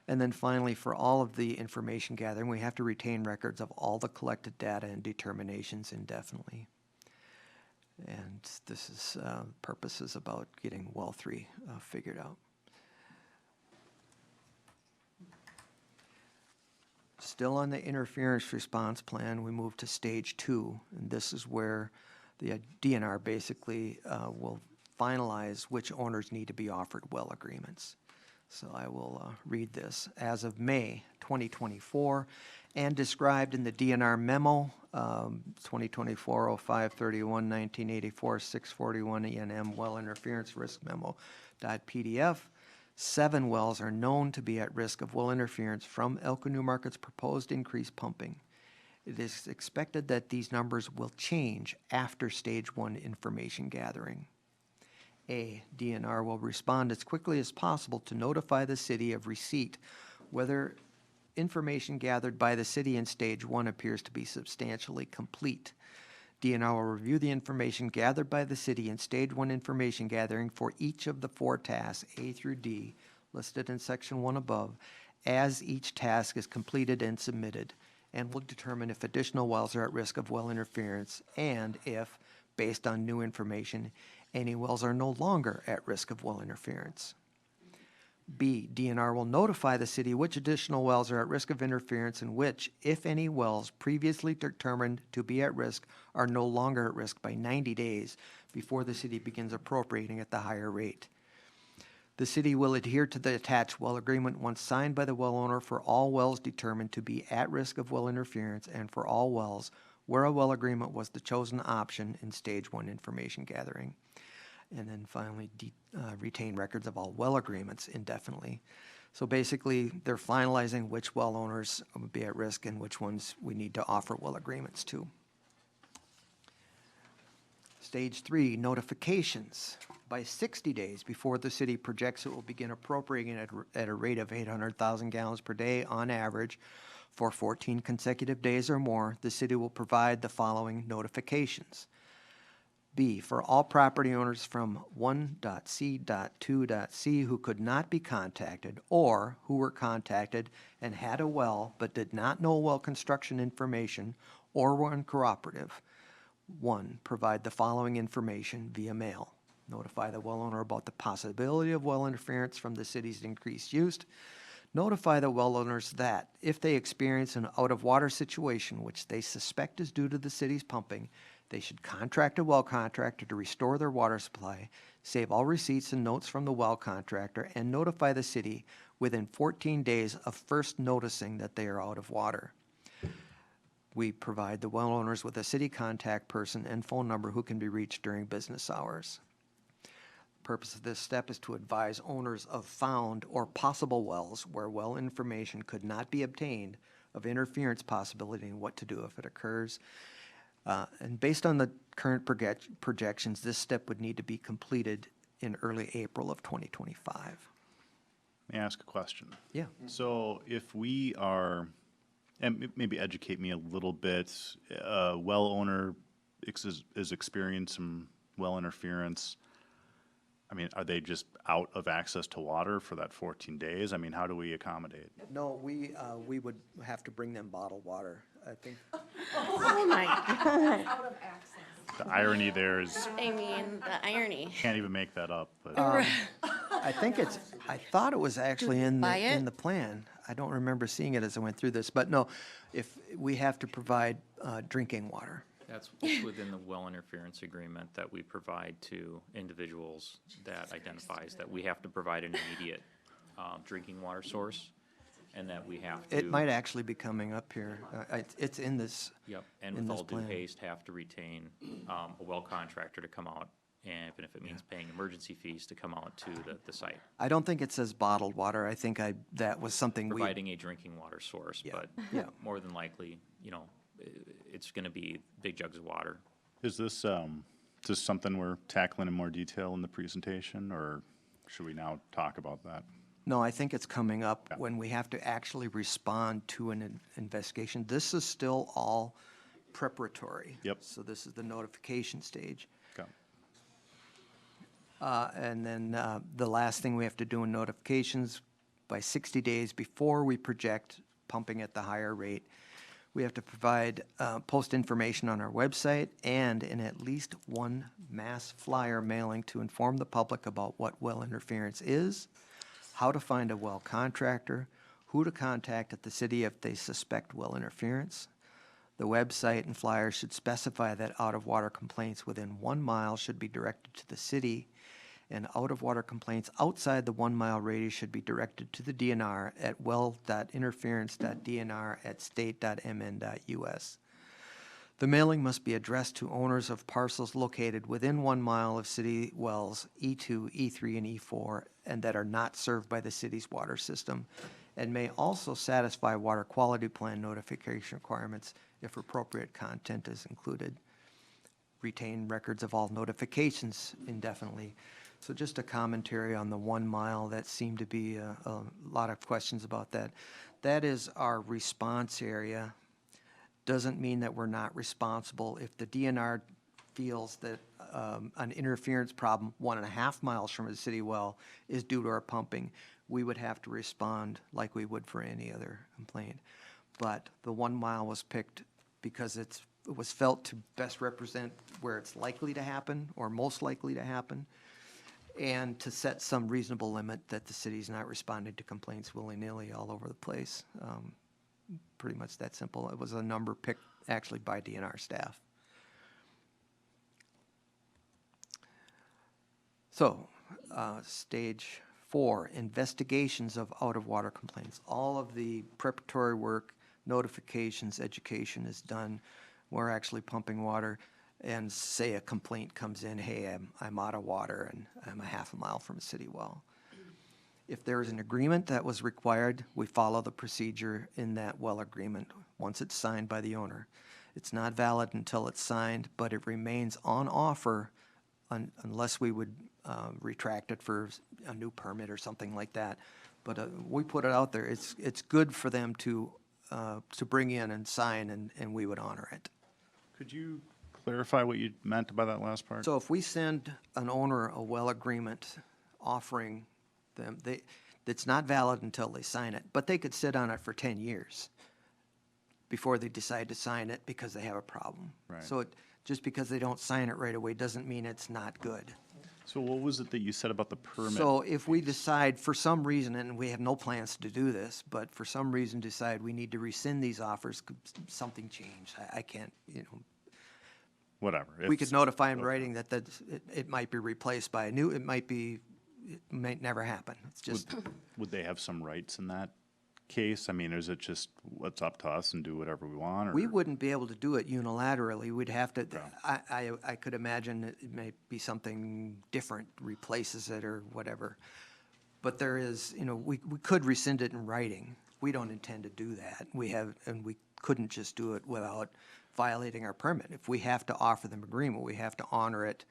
And then finally, for all of the information gathering, we have to retain records of all the collected data and determinations indefinitely. And this is purposes about getting well 3 figured out. Still on the interference response plan, we move to stage 2, and this is where the DNR basically will finalize which owners need to be offered well agreements. So I will read this. As of May 2024, and described in the DNR memo, 2024-05-31-1984-641 ENM well interference risk memo .pdf, 7 wells are known to be at risk of well interference from Elko New Market's proposed increased pumping. It is expected that these numbers will change after stage 1 information gathering. A, DNR will respond as quickly as possible to notify the city of receipt whether information gathered by the city in stage 1 appears to be substantially complete. DNR will review the information gathered by the city in stage 1 information gathering for each of the 4 tasks, A through D, listed in section 1 above, as each task is completed and submitted, and will determine if additional wells are at risk of well interference and if, based on new information, any wells are no longer at risk of well interference. B, DNR will notify the city which additional wells are at risk of interference and which, if any wells previously determined to be at risk, are no longer at risk by 90 days before the city begins appropriating at the higher rate. The city will adhere to the attached well agreement once signed by the well owner for all wells determined to be at risk of well interference and for all wells where a well agreement was the chosen option in stage 1 information gathering. And then finally, retain records of all well agreements indefinitely. So basically, they're finalizing which well owners would be at risk and which ones we need to offer well agreements to. Stage 3, notifications. By 60 days before the city projects it will begin appropriating at a rate of 800,000 gallons per day on average for 14 consecutive days or more, the city will provide the following notifications. B, for all property owners from 1.C.2.C who could not be contacted or who were contacted and had a well but did not know well construction information or were uncooperative. 1, provide the following information via mail. Notify the well owner about the possibility of well interference from the city's increased use. Notify the well owners that if they experience an out-of-water situation which they suspect is due to the city's pumping, they should contract a well contractor to restore their water supply, save all receipts and notes from the well contractor, and notify the city within 14 days of first noticing that they are out of water. We provide the well owners with a city contact person and phone number who can be reached during business hours. The purpose of this step is to advise owners of found or possible wells where well information could not be obtained of interference possibility and what to do if it occurs. And based on the current projections, this step would need to be completed in early April of 2025. May I ask a question? Yeah. So if we are, and maybe educate me a little bit, well owner is experiencing some well interference. I mean, are they just out of access to water for that 14 days? I mean, how do we accommodate? No, we would have to bring them bottled water, I think. Oh my God. The irony there is, I mean, the irony. can't even make that up, but. I think I thought it was actually in Buy it? the plan. I don't remember seeing it as I went through this, but no, if we have to provide drinking water. That's within the well interference agreement that we provide to individuals that identifies that we have to provide an immediate drinking water source, and that we have to. It might actually be coming up here. It's in this. Yep, and in with this all due plan. haste, have to retain a well contractor to come out, and even if it means paying emergency fees to come out to the site. I don't think it says bottled water. I think that was something we. Providing a drinking water source, Yeah, but yeah. more than likely, it's gonna be big jugs of water. Is this something we're tackling in more detail in the presentation, or should we now talk about that? No, I think it's coming up Yeah. when we have to actually respond to an investigation. This is still all preparatory. Yep. So this is the notification stage. Okay. And then the last thing we have to do in notifications, by 60 days before we project pumping at the higher rate, we have to provide, post information on our website and in at least one mass flyer mailing to inform the public about what well interference is, how to find a well contractor, who to contact at the city if they suspect well interference. The website and flyer should specify that out-of-water complaints within 1 mile should be directed to the city, and out-of-water complaints outside the 1 mile radius should be directed to the DNR at well.interference.dnr@state.mn.us. The mailing must be addressed to owners of parcels located within 1 mile of city wells E2, E3, and E4, and that are not served by the city's water system, and may also satisfy water quality plan notification requirements if appropriate content is included. Retain records of all notifications indefinitely. So just a commentary on the 1 mile, that seemed to be a lot of questions about that. That is our response area. Doesn't mean that we're not responsible. If the DNR feels that an interference problem 1.5 miles from a city well is due to our pumping, we would have to respond like we would for any other complaint. But the 1 mile was picked because it was felt to best represent where it's likely to happen or most likely to happen, and to set some reasonable limit that the city's not responding to complaints willy-nilly all over the place. Pretty much that simple. It was a number picked actually by DNR staff. So, stage 4, investigations of out-of-water complaints. All of the preparatory work, notifications, education is done. We're actually pumping water, and say a complaint comes in, hey, I'm out of water and I'm a 1/2 mile from a city well. If there is an agreement that was required, we follow the procedure in that well agreement once it's signed by the owner. It's not valid until it's signed, but it remains on offer unless we would retract it for a new permit or something like that. But we put it out there. It's good for them to bring in and sign, and we would honor it. Could you clarify what you meant by that last part? So if we send an owner a well agreement offering them, it's not valid until they sign it, but they could sit on it for 10 years before they decide to sign it because they have a problem. Right. So just because they don't sign it right away doesn't mean it's not good. So what was it that you said about the permit? So if we decide for some reason, and we have no plans to do this, but for some reason decide we need to rescind these offers, something changed, I can't, Whatever. we could notify in writing that it might be replaced by a new, it might never happen. It's just, Would they have some rights in that case? I mean, is it just, it's up to us and do whatever we want? Or? we wouldn't be able to do it unilaterally. We'd have to, I could imagine it may be something different, replaces it or whatever. But there is, we could rescind it in writing. We don't intend to do that. And we couldn't just do it without violating our permit. If we have to offer them agreement, we have to honor it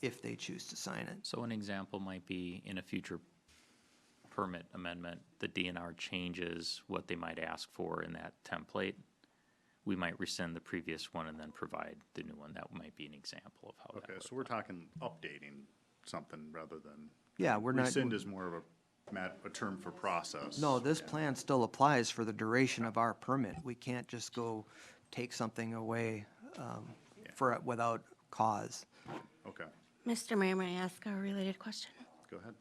if they choose to sign it. So an example might be in a future permit amendment, the DNR changes what they might ask for in that template. We might rescind the previous one and then provide the new one. That might be an example of how that Okay, would so we're talking updating something rather than. Yeah, we're not. Rescind is more of a term for process. No, this plan still applies for the duration of our permit. We can't just go take something away without cause. Okay, Mr. Mayor, may I ask a related question? go ahead.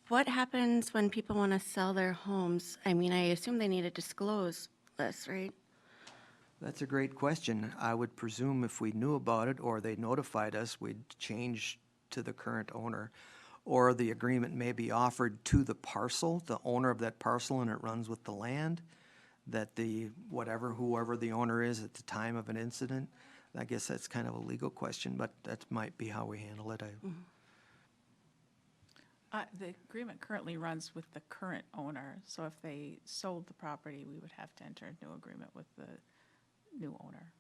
What happens when people want to sell their homes? I mean, I assume they need to disclose this, right? That's a great question. I would presume if we knew about it or they notified us, we'd change to the current owner. Or the agreement may be offered to the parcel, the owner of that parcel, and it runs with the land, that the, whoever the owner is at the time of an incident. I guess that's kind of a legal question, but that might be how we handle it. The agreement currently runs with the current owner, so if they sold the property, we would have to enter a new agreement with the new owner.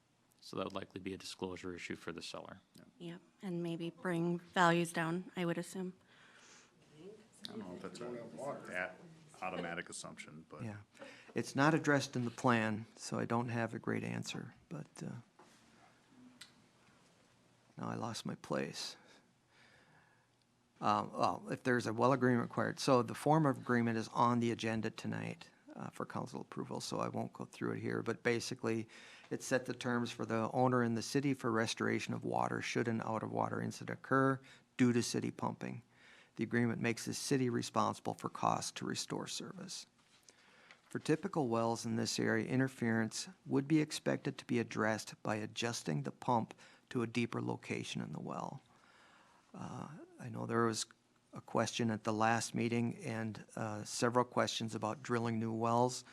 So that would likely be a disclosure issue for the seller. Yep, and maybe bring values down, I would assume. I don't know if that's that automatic assumption, but. Yeah. It's not addressed in the plan, so I don't have a great answer, but now I lost my place. Well, if there's a well agreement required, so the form of agreement is on the agenda tonight for council approval, so I won't go through it here, but basically it set the terms for the owner in the city for restoration of water should an out of water incident occur due to city pumping. The agreement makes the city responsible for costs to restore service. For typical wells in this area, interference would be expected to be addressed by adjusting the pump to a deeper location in the well. I know there was a question at the last meeting and several questions about drilling new wells.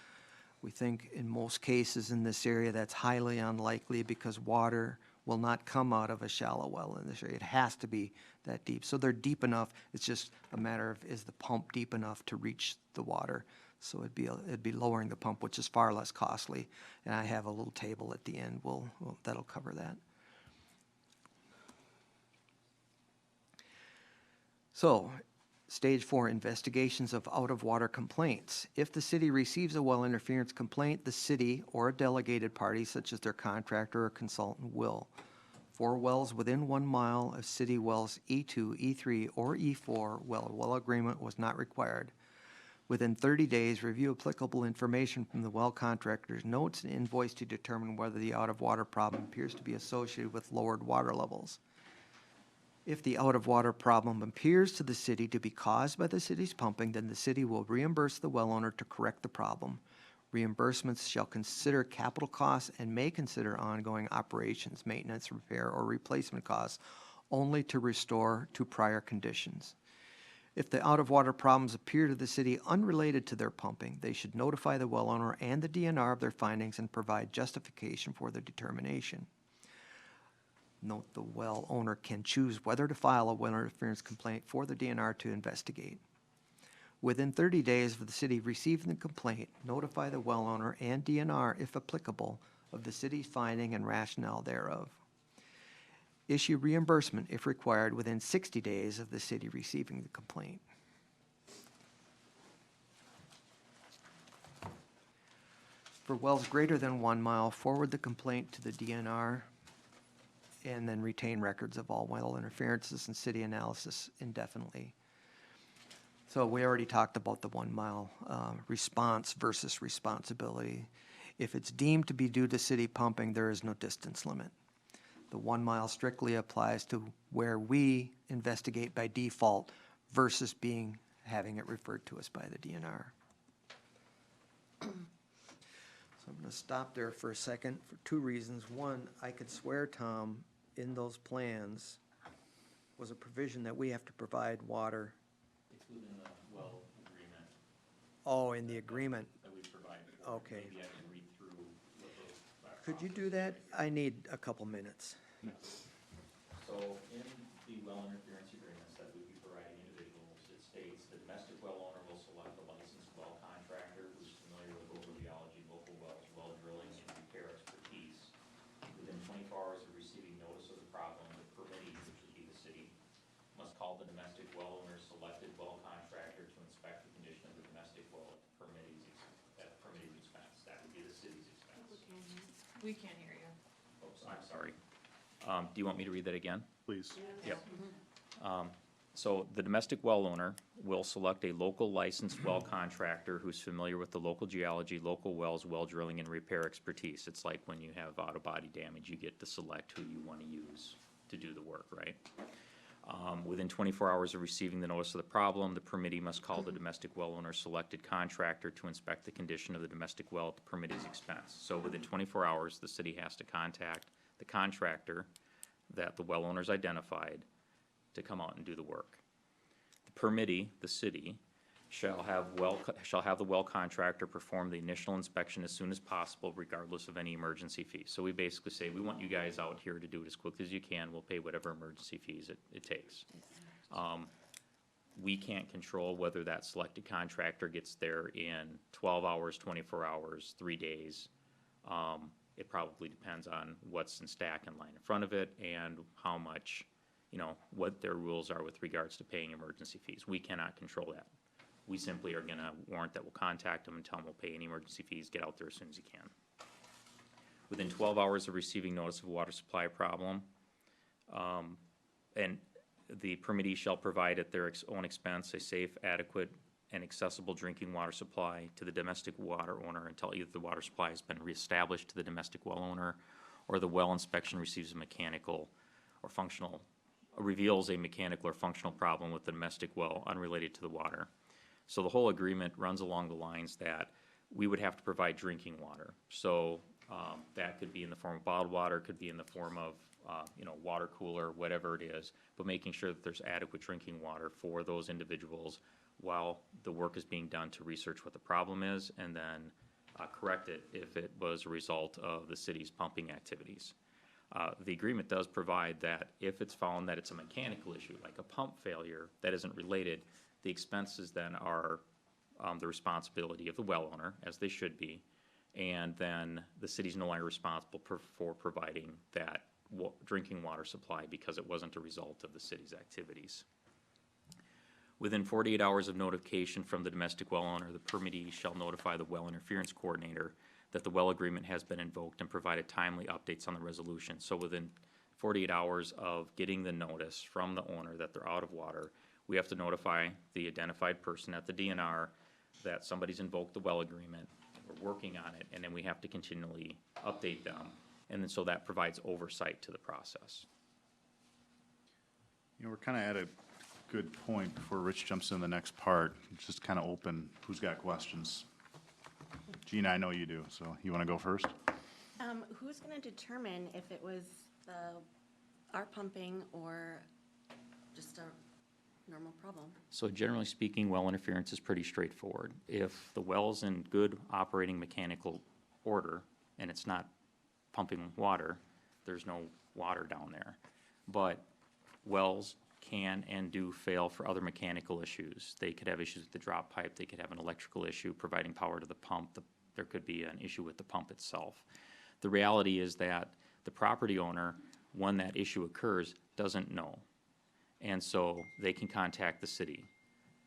We think in most cases in this area that's highly unlikely because water will not come out of a shallow well in this area. It has to be that deep. So they're deep enough. It's just a matter of is the pump deep enough to reach the water. So it'd be lowering the pump, which is far less costly. And I have a little table at the end. That'll cover that. So, stage 4, investigations of out-of-water complaints. If the city receives a well interference complaint, the city or a delegated party, such as their contractor or consultant, will. For wells within 1 mile of city wells E2, E3, or E4, well agreement was not required. Within 30 days, review applicable information from the well contractor's notes and invoice to determine whether the out-of-water problem appears to be associated with lowered water levels. If the out-of-water problem appears to the city to be caused by the city's pumping, then the city will reimburse the well owner to correct the problem. Reimbursements shall consider capital costs and may consider ongoing operations, maintenance, repair, or replacement costs only to restore to prior conditions. If the out-of-water problems appear to the city unrelated to their pumping, they should notify the well owner and the DNR of their findings and provide justification for their determination. Note the well owner can choose whether to file a well interference complaint for the DNR to investigate. Within 30 days of the city receiving the complaint, notify the well owner and DNR, if applicable, of the city's finding and rationale thereof. Issue reimbursement, if required, within 60 days of the city receiving the complaint. For wells greater than 1 mile, forward the complaint to the DNR and then retain records of all well interferences and city analysis indefinitely. So we already talked about the 1 mile response versus responsibility. If it's deemed to be due to city pumping, there is no distance limit. The 1 mile strictly applies to where we investigate by default versus having it referred to us by the DNR. So I'm going to stop there for a second for 2 reasons. One, I could swear, Tom, in those plans was a provision that we have to provide water. It's within the well agreement Oh, in the agreement. that we provided. Okay. Maybe I can read through what those. Could you do that? I need a couple minutes. So in the well interference agreements that we'd be providing individuals, it states the domestic well owner will select a licensed well contractor who's familiar with local geology, local wells, well drilling, and repair expertise. Within 24 hours of receiving notice of the problem, the permittee, which would be the city, must call the domestic well owner's selected well contractor to inspect the condition of the domestic well at the permittee's expense. That would be the city's expense. We can't hear you. Oops, I'm sorry. Do you want me to read that again? Please. Yep. So the domestic well owner will select a local licensed well contractor who's familiar with the local geology, local wells, well drilling, and repair expertise. It's like when you have out-of-body damage, you get to select who you want to use to do the work, right? Within 24 hours of receiving the notice of the problem, the permittee must call the domestic well owner's selected contractor to inspect the condition of the domestic well at the permittee's expense. So within 24 hours, the city has to contact the contractor that the well owner's identified to come out and do the work. The permittee, the city, shall have the well contractor perform the initial inspection as soon as possible, regardless of any emergency fees. So we basically say, we want you guys out here to do it as quickly as you can. We'll pay whatever emergency fees it takes. We can't control whether that selected contractor gets there in 12 hours, 24 hours, 3 days. It probably depends on what's in stack and line in front of it and how much, what their rules are with regards to paying emergency fees. We cannot control that. We simply are gonna warrant that we'll contact them and tell them we'll pay any emergency fees, get out there as soon as you can. Within 12 hours of receiving notice of a water supply problem, and the permittee shall provide at their own expense a safe, adequate, and accessible drinking water supply to the domestic water owner until either the water supply has been reestablished to the domestic well owner, or the well inspection receives a mechanical or functional, reveals a mechanical or functional problem with the domestic well unrelated to the water. So the whole agreement runs along the lines that we would have to provide drinking water. So that could be in the form of bottled water, could be in the form of water cooler, whatever it is, but making sure that there's adequate drinking water for those individuals while the work is being done to research what the problem is and then correct it if it was a result of the city's pumping activities. The agreement does provide that if it's found that it's a mechanical issue, like a pump failure that isn't related, the expenses then are the responsibility of the well owner, as they should be, and then the city's no longer responsible for providing that drinking water supply because it wasn't a result of the city's activities. Within 48 hours of notification from the domestic well owner, the permittee shall notify the well interference coordinator that the well agreement has been invoked and provided timely updates on the resolution. So within 48 hours of getting the notice from the owner that they're out of water, we have to notify the identified person at the DNR that somebody's invoked the well agreement, we're working on it, and then we have to continually update them. And then so that provides oversight to the process. We're kind of at a good point before Rich jumps in the next part. It's just kind of open, who's got questions? Gina, I know you do, so you want to go first? Who's going to determine if it was our pumping or just a normal problem? So generally speaking, well interference is pretty straightforward. If the well's in good operating mechanical order and it's not pumping water, there's no water down there. But wells can and do fail for other mechanical issues. They could have issues with the drop pipe, they could have an electrical issue providing power to the pump, there could be an issue with the pump itself. The reality is that the property owner, when that issue occurs, doesn't know. And so they can contact the city.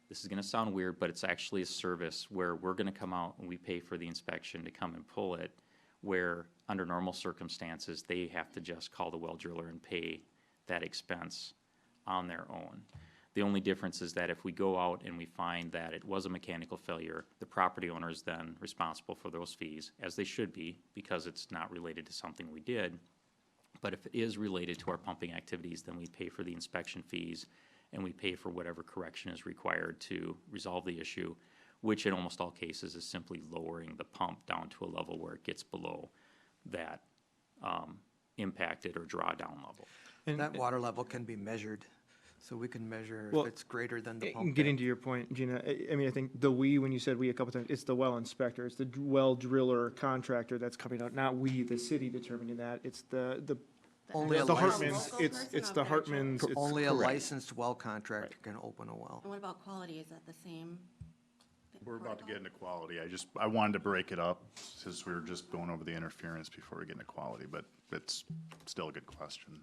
This is gonna sound weird, but it's actually a service where we're gonna come out and we pay for the inspection to come and pull it, where under normal circumstances, they have to just call the well driller and pay that expense on their own. The only difference is that if we go out and we find that it was a mechanical failure, the property owner is then responsible for those fees, as they should be, because it's not related to something we did. But if it is related to our pumping activities, then we pay for the inspection fees and we pay for whatever correction is required to resolve the issue, which in almost all cases is simply lowering the pump down to a level where it gets below that impacted or drawdown level. And That water level can be measured, so we can measure Well, if it's greater than the pump. getting depth. to your point, Gina, I mean, I think when you said we a couple times, it's the well inspector, it's the well driller contractor that's coming out, not we, the city, determining that. It's the Only a the licensed, Hartmans, it's the Hartmans. it's only a correct. licensed well contractor can open a well. And what about quality? Is that the same? We're about to get into quality. I wanted to break it up since we were just going over the interference before we get into quality, but it's still a good question.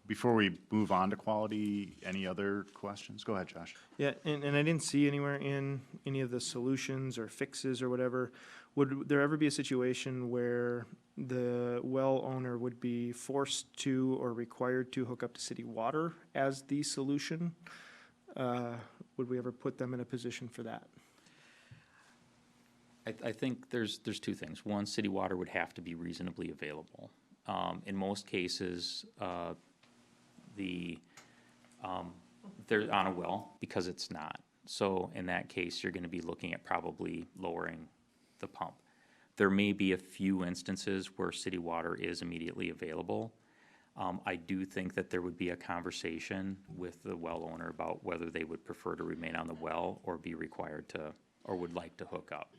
Before we move on to quality, any other questions? Go ahead, Josh. Yeah, and I didn't see anywhere in any of the solutions or fixes or whatever, would there ever be a situation where the well owner would be forced to or required to hook up to city water as the solution? Would we ever put them in a position for that? I think there's two things. One, city water would have to be reasonably available. In most cases, the they're on a well, because it's not. So in that case, you're gonna be looking at probably lowering the pump. There may be a few instances where city water is immediately available. I do think that there would be a conversation with the well owner about whether they would prefer to remain on the well or be required to, or would like to hook up.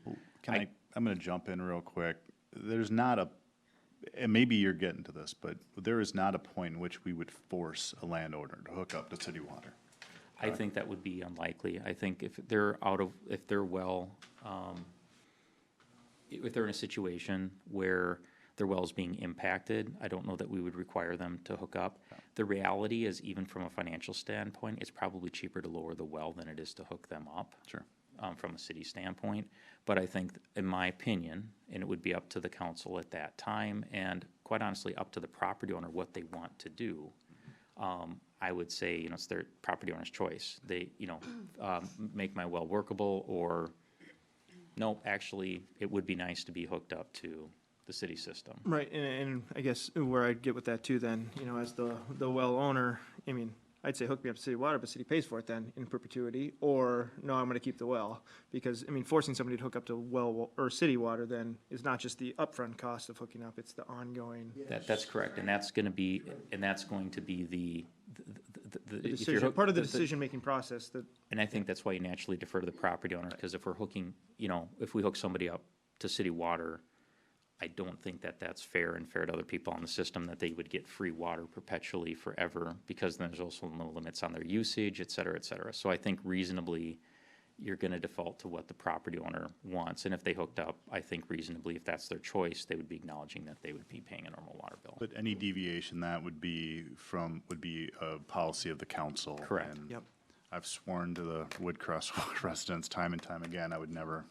I'm gonna jump in real quick. There's not a, and maybe you're getting to this, but there is not a point in which we would force a landowner to hook up to city water. I think that would be unlikely. I think if they're if they're well, if they're in a situation where their well's being impacted, I don't know that we would require them to hook up. The reality is, even from a financial standpoint, it's probably cheaper to lower the well than it is to hook them up. Sure. From a city standpoint. But I think, in my opinion, and it would be up to the council at that time, and quite honestly, up to the property owner, what they want to do. I would say, it's their property owner's choice. They, make my well workable, or, no, actually, it would be nice to be hooked up to the city system. Right, and I guess where I'd get with that too then, as the well owner, I mean, I'd say hook me up to city water, but city pays for it then in perpetuity, or no, I'm gonna keep the well. Because, forcing somebody to hook up to well or city water then is not just the upfront cost of hooking up, it's the ongoing. That's correct, and that's going to be the Decision, part of the decision-making process that, And I think that's why you naturally defer to the property owner, because if we're hooking, if we hook somebody up to city water, I don't think that that's fair to other people on the system, that they would get free water perpetually forever, because then there's also no limits on their usage, et cetera, et cetera. So I think reasonably, you're gonna default to what the property owner wants, and if they hooked up, I think reasonably, if that's their choice, they would be acknowledging that they would be paying a normal water bill. But any deviation that would be a policy of the council. Correct. And Yep. I've sworn to the Woodcrest residents time and time again, I would never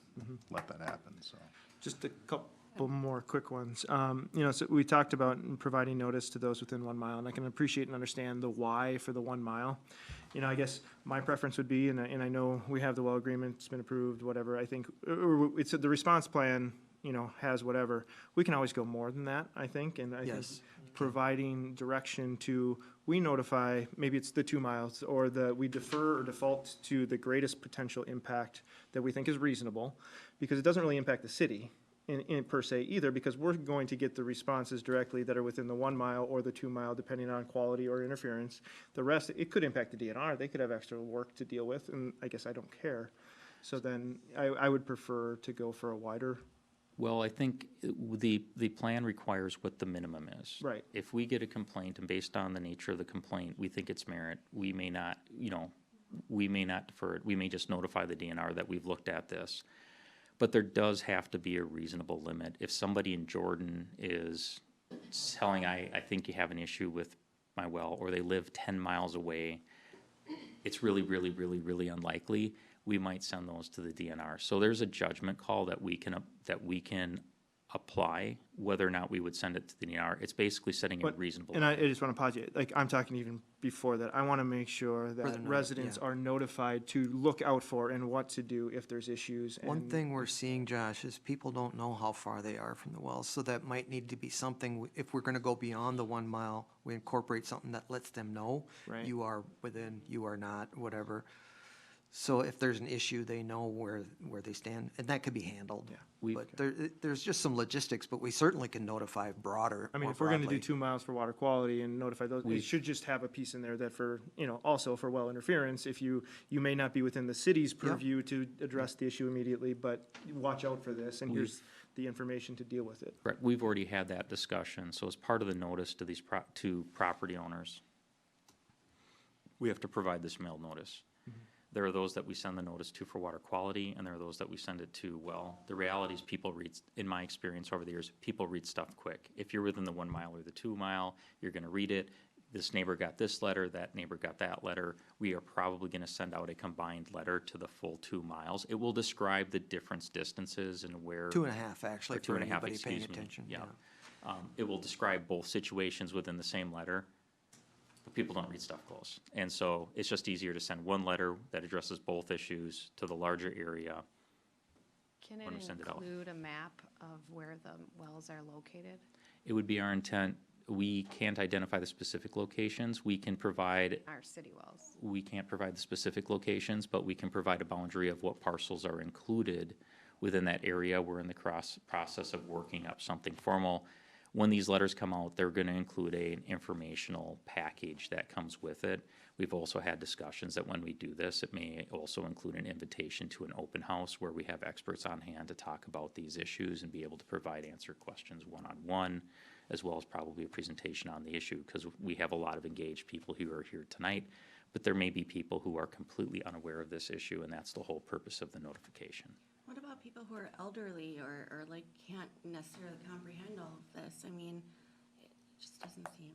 let that happen, so. just a couple more quick ones. So we talked about providing notice to those within 1 mile, and I can appreciate and understand the why for the 1 mile. I guess my preference would be, and I know we have the well agreement, it's been approved, whatever, I think, or it's, the response plan, has whatever. We can always go more than that, I think, and I think Yes. providing direction to, we notify, maybe it's the 2 miles, or we defer or default to the greatest potential impact that we think is reasonable, because it doesn't really impact the city in per se either, because we're going to get the responses directly that are within the 1 mile or the 2 mile, depending on quality or interference. The rest, it could impact the DNR, they could have extra work to deal with, and I guess I don't care. So then, I would prefer to go for a wider. Well, I think the plan requires what the minimum is. Right. If we get a complaint, and based on the nature of the complaint, we think it's merit, we may not, defer it. We may just notify the DNR that we've looked at this. But there does have to be a reasonable limit. If somebody in Jordan is telling, I think you have an issue with my well, or they live 10 miles away, it's really, really, really, really unlikely, we might send those to the DNR. So there's a judgment call that we can apply, whether or not we would send it to the DNR. It's basically setting a But- reasonable. And I just want to pause you, I'm talking even before that, I want to make sure that Further notice, residents yeah. are notified to look out for and what to do if there's issues. One and- thing we're seeing, Josh, is people don't know how far they are from the wells, so that might need to be something, if we're gonna go beyond the 1 mile, we incorporate something that lets them know. Right. You are within, you are not, whatever. So if there's an issue, they know where they stand, and that could be handled. Yeah. But there's just some logistics, but we certainly can notify broader, I mean, more if we're gonna do broadly. 2 miles for water quality and notify those, it should just have a piece in there that for, also for well interference, if you may not be within the city's purview to address the issue immediately, but watch out for this, and here's the information to deal with it. Correct. We've already had that discussion, so as part of the notice to these to property owners, we have to provide this mail notice. There are those that we send the notice to for water quality, and there are those that we send it to, well, the reality is people read, in my experience over the years, people read stuff quick. If you're within the 1 mile or the 2 mile, you're gonna read it. This neighbor got this letter, that neighbor got that letter. We are probably gonna send out a combined letter to the full 2 miles. It will describe the difference distances and where. 2.5, actually, Or 2.5, for anybody paying excuse me, attention, yeah. It will describe both situations within the same letter, but people don't read stuff close. And so it's just easier to send one letter that addresses both issues to the larger area. Can When we it send it out. include a map of where the wells are located? It would be our intent, we can't identify the specific locations. We can provide, Our city wells. we can't provide the specific locations, but we can provide a boundary of what parcels are included within that area. We're in the process of working up something formal. When these letters come out, they're gonna include an informational package that comes with it. We've also had discussions that when we do this, it may also include an invitation to an open house where we have experts on hand to talk about these issues and be able to answer questions one-on-one, as well as probably a presentation on the issue, because we have a lot of engaged people who are here tonight, but there may be people who are completely unaware of this issue, and that's the whole purpose of the notification. What about people who are elderly or like can't necessarily comprehend all of this? I mean, it just doesn't seem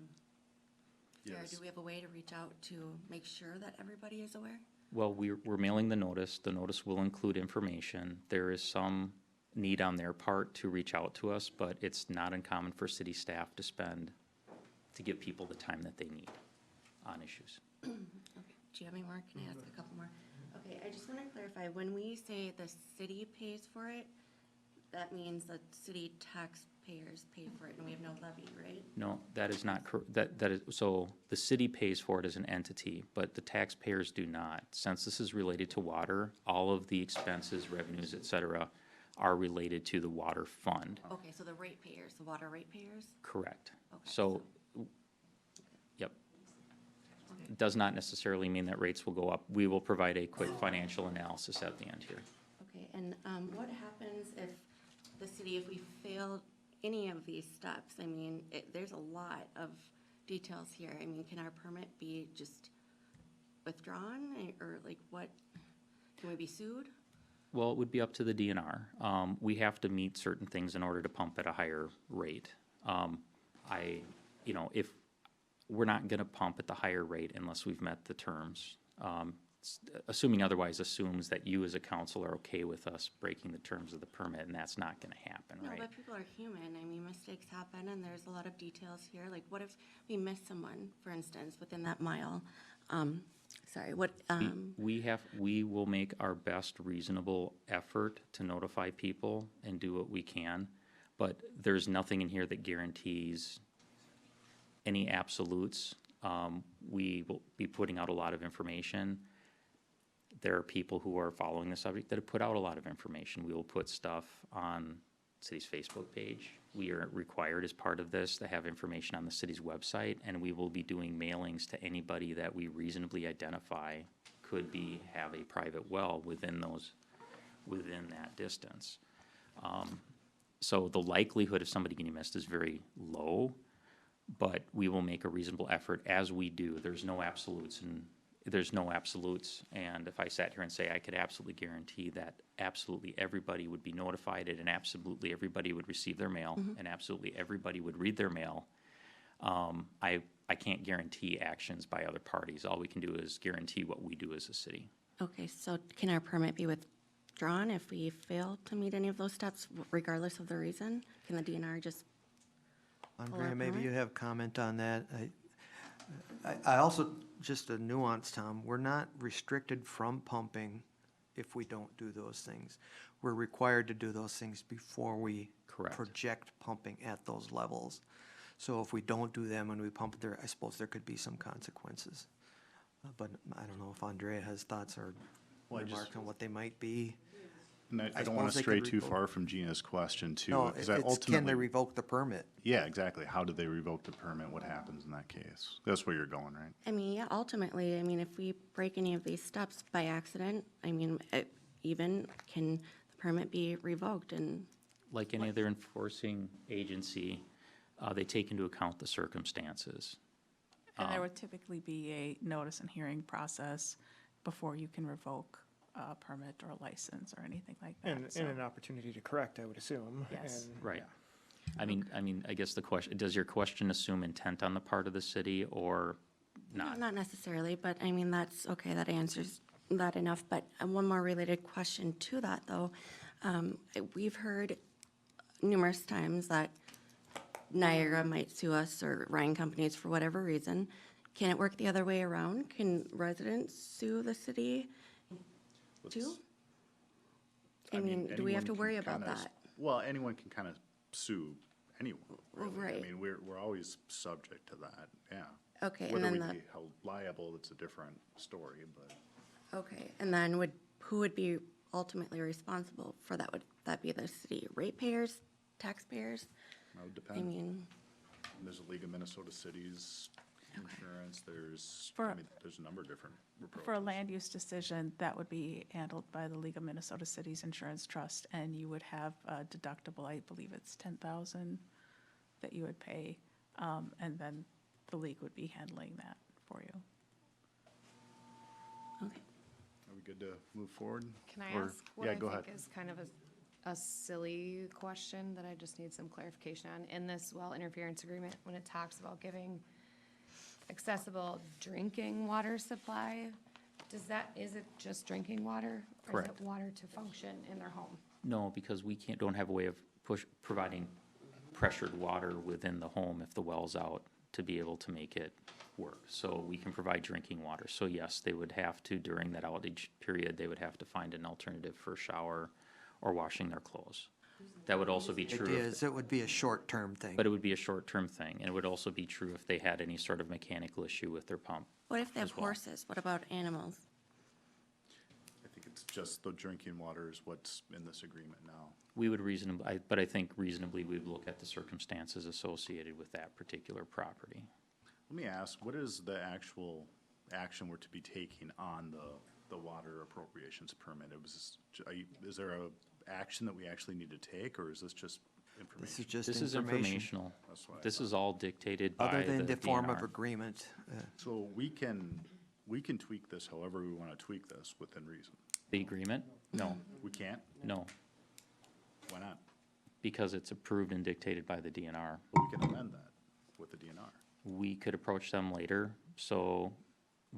fair. Yes. Do we have a way to reach out to make sure that everybody is aware? Well, we're mailing the notice. The notice will include information. There is some need on their part to reach out to us, but it's not uncommon for city staff to give people the time that they need on issues. Okay, do you have any more? Can I ask a couple more? Okay, I just want to clarify, when we say the city pays for it, that means that city taxpayers pay for it and we have no levy, right? No, that is not that is, so the city pays for it as an entity, but the taxpayers do not. Since this is related to water, all of the expenses, revenues, et cetera, are related to the water fund. Okay, so the ratepayers, the water ratepayers? Correct. Okay, So, yep. Does not necessarily mean that rates will go up. We will provide a quick financial analysis at the end here. Okay, and what happens if the city, if we fail any of these steps? I mean, there's a lot of details here. I mean, can our permit be just withdrawn or like what? Can we be sued? Well, it would be up to the DNR. We have to meet certain things in order to pump at a higher rate. If we're not gonna pump at the higher rate unless we've met the terms. Assuming otherwise assumes that you as a council are okay with us breaking the terms of the permit, and that's not gonna happen, No, right? but people are human. I mean, mistakes happen and there's a lot of details here. Like what if we miss someone, for instance, within that mile? Sorry, what, We will make our best reasonable effort to notify people and do what we can, but there's nothing in here that guarantees any absolutes. We will be putting out a lot of information. There are people who are following the subject that have put out a lot of information. We will put stuff on city's Facebook page. We are required as part of this to have information on the city's website, and we will be doing mailings to anybody that we reasonably identify could have a private well within that distance. So the likelihood of somebody getting missed is very low, but we will make a reasonable effort as we do. There's no absolutes, and if I sat here and say I could absolutely guarantee that absolutely everybody would be notified and absolutely everybody would receive their mail and absolutely everybody would read their mail, I can't guarantee actions by other parties. All we can do is guarantee what we do as a city. okay, so can our permit be withdrawn if we fail to meet any of those steps regardless of the reason? Can the DNR just Andrea, maybe permit? you have comment on that. I also, just a nuance, Tom, we're not restricted from pumping if we don't do those things. We're required to do those things before we Correct. project pumping at those levels. So if we don't do them and we pump there, I suppose there could be some consequences. But I don't know if Andrea has thoughts or Well, I just- remarks on what they might be. And I I don't want suppose to they stray could too revoke. far from Gina's question too. No, 'cause it's, I can they ultimately- revoke the permit? Yeah, exactly. How do they revoke the permit? What happens in that case? That's where you're going, right? I mean, yeah, ultimately, I mean, if we break any of these steps by accident, I mean, even can the permit be revoked and, Like any other enforcing agency, they take into account the circumstances. And there would typically be a notice and hearing process before you can revoke a permit or a license or anything like that. And so- an opportunity to correct, I would assume. Yes. and- Right. yeah. I mean, I guess the question, does your question assume intent on the part of the city or not? not necessarily, but I mean, that's, okay, that answers that enough. But one more related question to that, though. We've heard numerous times that Niagara might sue us or Ryan companies for whatever reason. Can it work the other way around? Can residents sue the city too? I mean, do we have to anyone worry can about kinda that? Well, anyone can kind of sue anyone, really. Right. I mean, we're always subject to that, yeah. Okay, and Whether then we be held liable, it's a different story, but okay, and then who would be ultimately responsible for that? Would that be the city ratepayers, taxpayers? that would I depend. mean, There's a League of Minnesota Cities insurance, there's, For- I mean, there's a number of different approaches. For a land use decision, that would be handled by the League of Minnesota Cities Insurance Trust, and you would have a deductible, I believe it's 10,000 that you would pay, and then the league would be handling that for you. okay. Are we good to move forward? Can I Or- ask what Yeah, I go think ahead. is kind of a silly question that I just need some clarification on? In this well interference agreement, when it talks about giving accessible drinking water supply, is it just drinking water? Or Correct. is it water to function in their home? No, because we don't have a way of providing pressured water within the home if the well's out to be able to make it work. So we can provide drinking water. So yes, they would have to, during that outage period, they would have to find an alternative for shower or washing their clothes. That would also be true. Idea is it would be a short-term thing. But it would be a short-term thing, and it would also be true if they had any sort of mechanical issue with their pump. What if they have as well. horses? What about animals? I think it's just the drinking water is what's in this agreement now. We would reasonably, but I think reasonably, we'd look at the circumstances associated with that particular property. Let me ask, what is the actual action we're to be taking on the water appropriations permit? Is there a action that we actually need to take, or is this just This is information? just This is information. informational. That's what I This thought. is all dictated by Other than the form of DNR. agreement. So we can tweak this however we want to tweak this within reason. The agreement? No, We can't? no, Why not? because it's approved and dictated by the DNR. But we can amend that with the DNR. We could approach them later, so,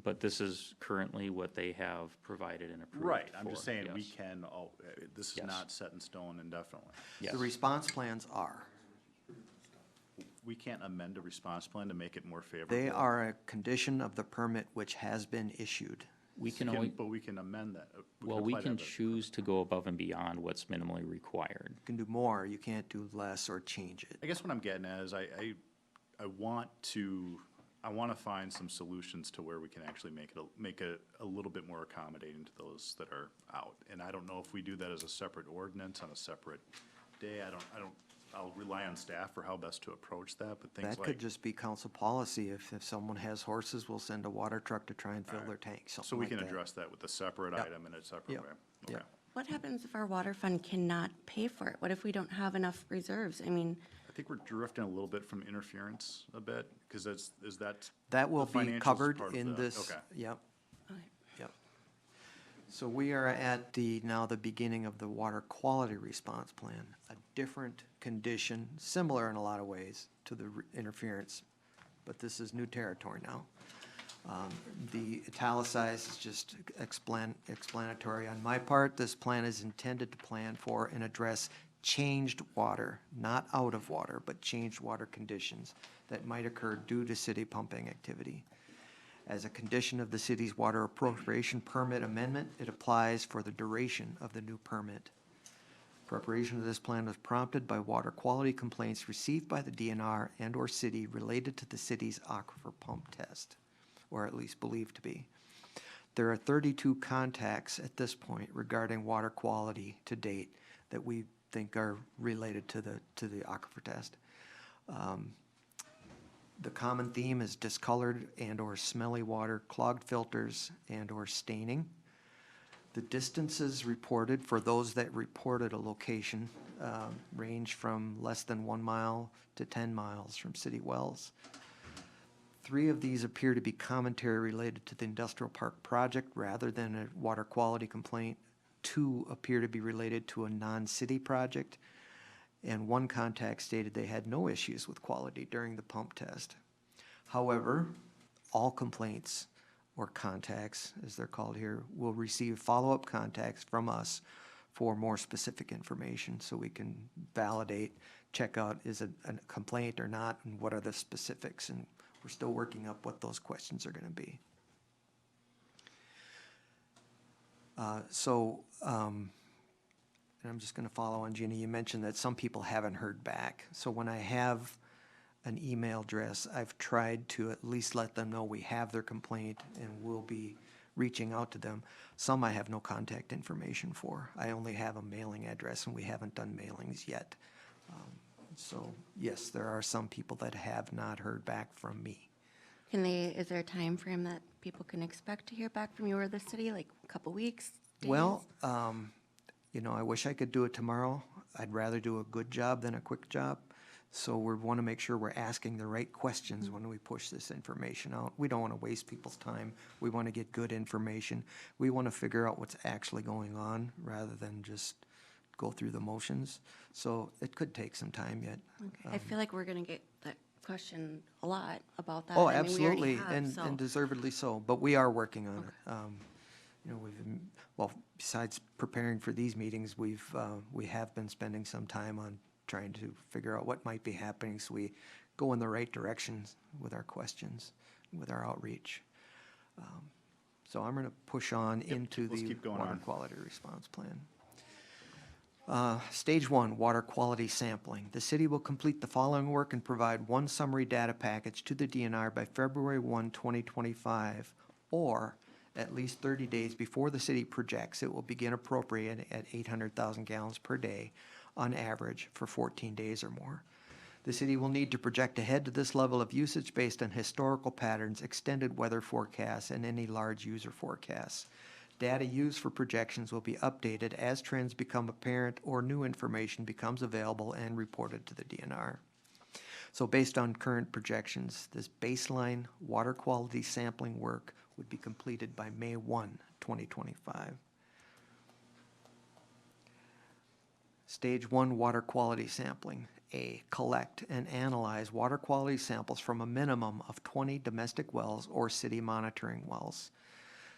but this is currently what they have provided and approved Right, I'm just for, saying, we yes. can, this is Yes. not set in stone indefinitely. Yes. The response plans are. We can't amend a response plan to make it more favorable. They are a condition of the permit which has been issued. We can always, But we can amend that. well, we apply can that to- choose to go above and beyond what's minimally required. You can do more, you can't do less or change it. I guess what I'm getting at is I want to find some solutions to where we can actually make it a little bit more accommodating to those that are out. And I don't know if we do that as a separate ordinance on a separate day. I'll rely on staff for how best to approach that, but things That like. could just be council policy. If someone has horses, we'll send a water truck to try and fill their tank, So something we like can that. address that with a separate Yep. item in a separate Yep. way. Yep. Okay. What happens if our water fund cannot pay for it? What if we don't have enough reserves? I mean, I think we're drifting a little bit from interference a bit, because that. That will the be financials covered part of in the- this, Okay. yep, okay. yep. So we are at now the beginning of the water quality response plan, a different condition, similar in a lot of ways to the interference, but this is new territory now. The italicized is just explanatory on my part. This plan is intended to plan for and address changed water, not out of water, but changed water conditions that might occur due to city pumping activity. As a condition of the city's water appropriation permit amendment, it applies for the duration of the new permit. Preparation of this plan was prompted by water quality complaints received by the DNR and/or city related to the city's aquifer pump test, or at least believed to be. There are 32 contacts at this point regarding water quality to date that we think are related to the aquifer test. The common theme is discolored and/or smelly water, clogged filters, and/or staining. The distances reported for those that reported a location range from less than 1 mile to 10 miles from city wells. 3 of these appear to be commentary related to the industrial park project rather than a water quality complaint. 2 appear to be related to a non-city project. And 1 contact stated they had no issues with quality during the pump test. However, all complaints or contacts, as they're called here, will receive follow-up contacts from us for more specific information so we can validate, check out is it a complaint or not, and what are the specifics. And we're still working up what those questions are going to be. and I'm just gonna follow on Gina, you mentioned that some people haven't heard back. So when I have an email address, I've tried to at least let them know we have their complaint and we'll be reaching out to them. Some I have no contact information for. I only have a mailing address and we haven't done mailings yet. So yes, there are some people that have not heard back from me. Is there a time frame that people can expect to hear back from you or the city, like a couple weeks? Well, you know, I wish I could do it tomorrow. I'd rather do a good job than a quick job. So we want to make sure we're asking the right questions when we push this information out. We don't want to waste people's time. We want to get good information. We want to figure out what's actually going on rather than just go through the motions. So it could take some time yet. Okay. I feel like we're gonna get that question a lot about that. Oh, I mean, we already absolutely, have, and so- deservedly so, but we are working on it. You know, well, besides preparing for these meetings, we have been spending some time on trying to figure out what might be happening, so we go in the right directions with our questions, with our outreach. So I'm gonna push on into let's the keep going water on. quality response plan. Stage 1, water quality sampling. The city will complete the following work and provide one summary data package to the DNR by February 1, 2025, or at least 30 days before the city projects it will begin appropriating at 800,000 gallons per day on average for 14 days or more. The city will need to project ahead to this level of usage based on historical patterns, extended weather forecasts, and any large user forecasts. Data used for projections will be updated as trends become apparent or new information becomes available and reported to the DNR. So based on current projections, this baseline water quality sampling work would be completed by May 1, 2025. Stage 1 water quality sampling. A, collect and analyze water quality samples from a minimum of 20 domestic wells or city monitoring wells.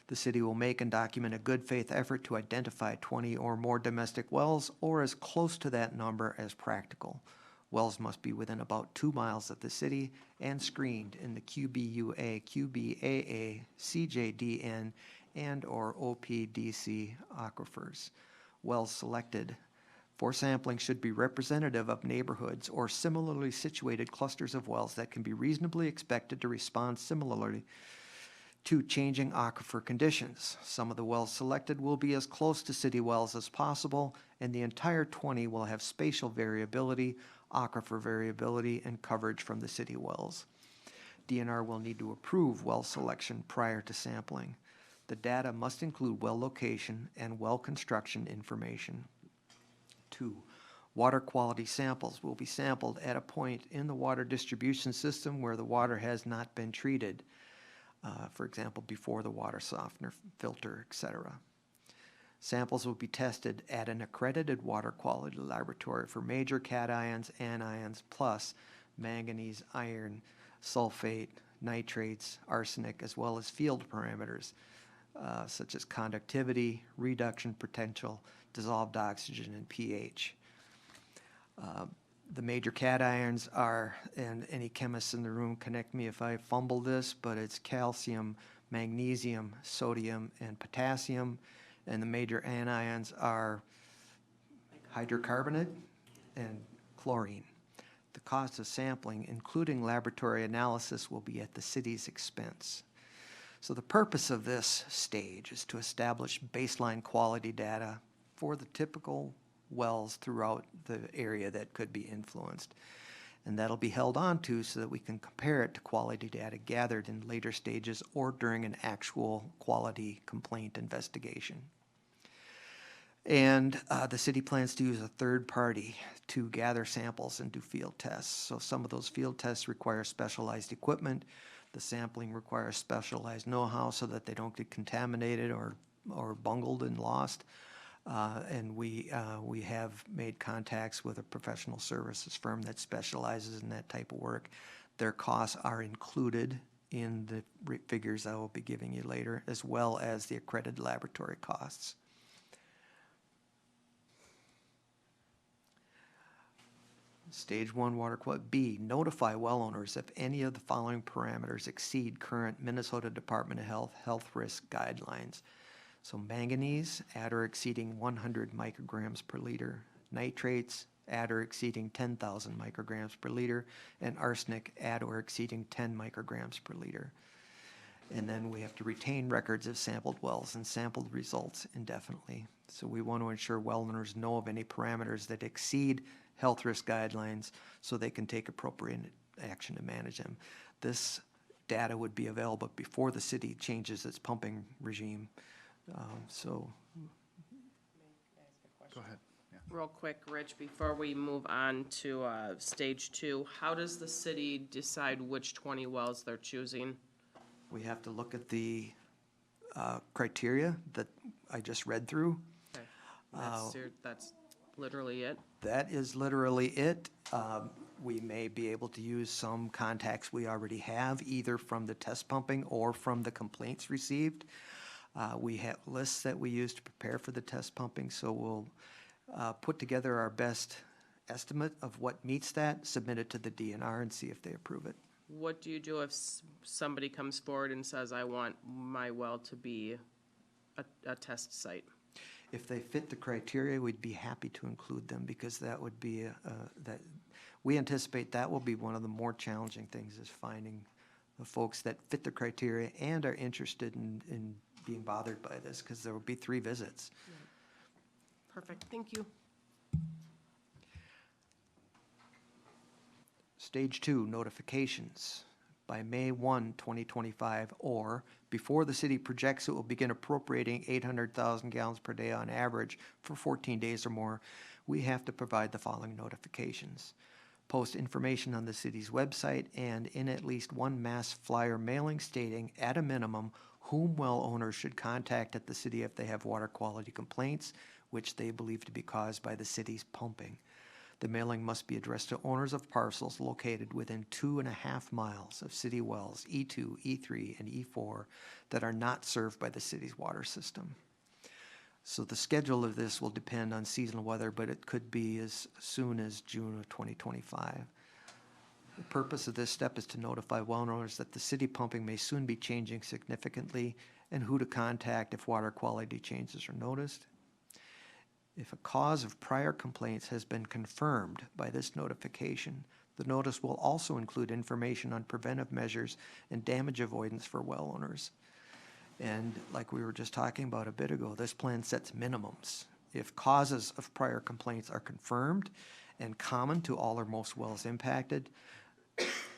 The city will make and document a good faith effort to identify 20 or more domestic wells or as close to that number as practical. Wells must be within about 2 miles of the city and screened in the QBUA, QBAA, CJDN, and/or OPDC aquifers. Wells selected for sampling should be representative of neighborhoods or similarly situated clusters of wells that can be reasonably expected to respond similarly to changing aquifer conditions. Some of the wells selected will be as close to city wells as possible, and the entire 20 will have spatial variability, aquifer variability, and coverage from the city wells. DNR will need to approve well selection prior to sampling. The data must include well location and well construction information. 2, water quality samples will be sampled at a point in the water distribution system where the water has not been treated. For example, before the water softener, filter, etc. Samples will be tested at an accredited water quality laboratory for major cations, anions, plus manganese, iron, sulfate, nitrates, arsenic, as well as field parameters such as conductivity, reduction potential, dissolved oxygen, and pH. The major cations are, and any chemists in the room connect me if I fumble this, but it's calcium, magnesium, sodium, and potassium. And the major anions are hydrocarbonate and chlorine. The cost of sampling, including laboratory analysis, will be at the city's expense. So the purpose of this stage is to establish baseline quality data for the typical wells throughout the area that could be influenced. And that'll be held on to so that we can compare it to quality data gathered in later stages or during an actual quality complaint investigation. And the city plans to use a third party to gather samples and do field tests. So some of those field tests require specialized equipment. The sampling requires specialized know-how so that they don't get contaminated or bungled and lost. And we have made contacts with a professional services firm that specializes in that type of work. Their costs are included in the figures I will be giving you later, as well as the accredited laboratory costs. Stage 1 water quality. B, notify well owners if any of the following parameters exceed current Minnesota Department of Health risk guidelines. So manganese at or exceeding 100 micrograms per liter, nitrates at or exceeding 10,000 micrograms per liter, and arsenic at or exceeding 10 micrograms per liter. And then we have to retain records of sampled wells and sampled results indefinitely. So we want to ensure well owners know of any parameters that exceed health risk guidelines so they can take appropriate action to manage them. This data would be available before the city changes its pumping regime. So Go ahead. Yeah. Real quick, Rich, before we move on to stage 2, how does the city decide which 20 wells they're choosing? we have to look at the criteria that I just read through. Okay. That's literally it? That is literally it. We may be able to use some contacts we already have, either from the test pumping or from the complaints received. We have lists that we use to prepare for the test pumping, so we'll put together our best estimate of what meets that, submit it to the DNR, and see if they approve it. What do you do if somebody comes forward and says, I want my well to be a test site? If they fit the criteria, we'd be happy to include them, because that would be, that, we anticipate that will be one of the more challenging things, is finding the folks that fit the criteria and are interested in being bothered by this, because there will be 3 visits. Perfect, thank you. Stage 2, notifications. By May 1, 2025, or before the city projects it will begin appropriating 800,000 gallons per day on average for 14 days or more, we have to provide the following notifications. Post information on the city's website and in at least one mass flyer mailing stating, at a minimum, whom well owners should contact at the city if they have water quality complaints, which they believe to be caused by the city's pumping. The mailing must be addressed to owners of parcels located within 2.5 miles of city wells E2, E3, and E4 that are not served by the city's water system. So the schedule of this will depend on seasonal weather, but it could be as soon as June of 2025. The purpose of this step is to notify well owners that the city pumping may soon be changing significantly and who to contact if water quality changes are noticed. If a cause of prior complaints has been confirmed by this notification, the notice will also include information on preventive measures and damage avoidance for well owners. And like we were just talking about a bit ago, this plan sets minimums. If causes of prior complaints are confirmed and common to all or most wells impacted,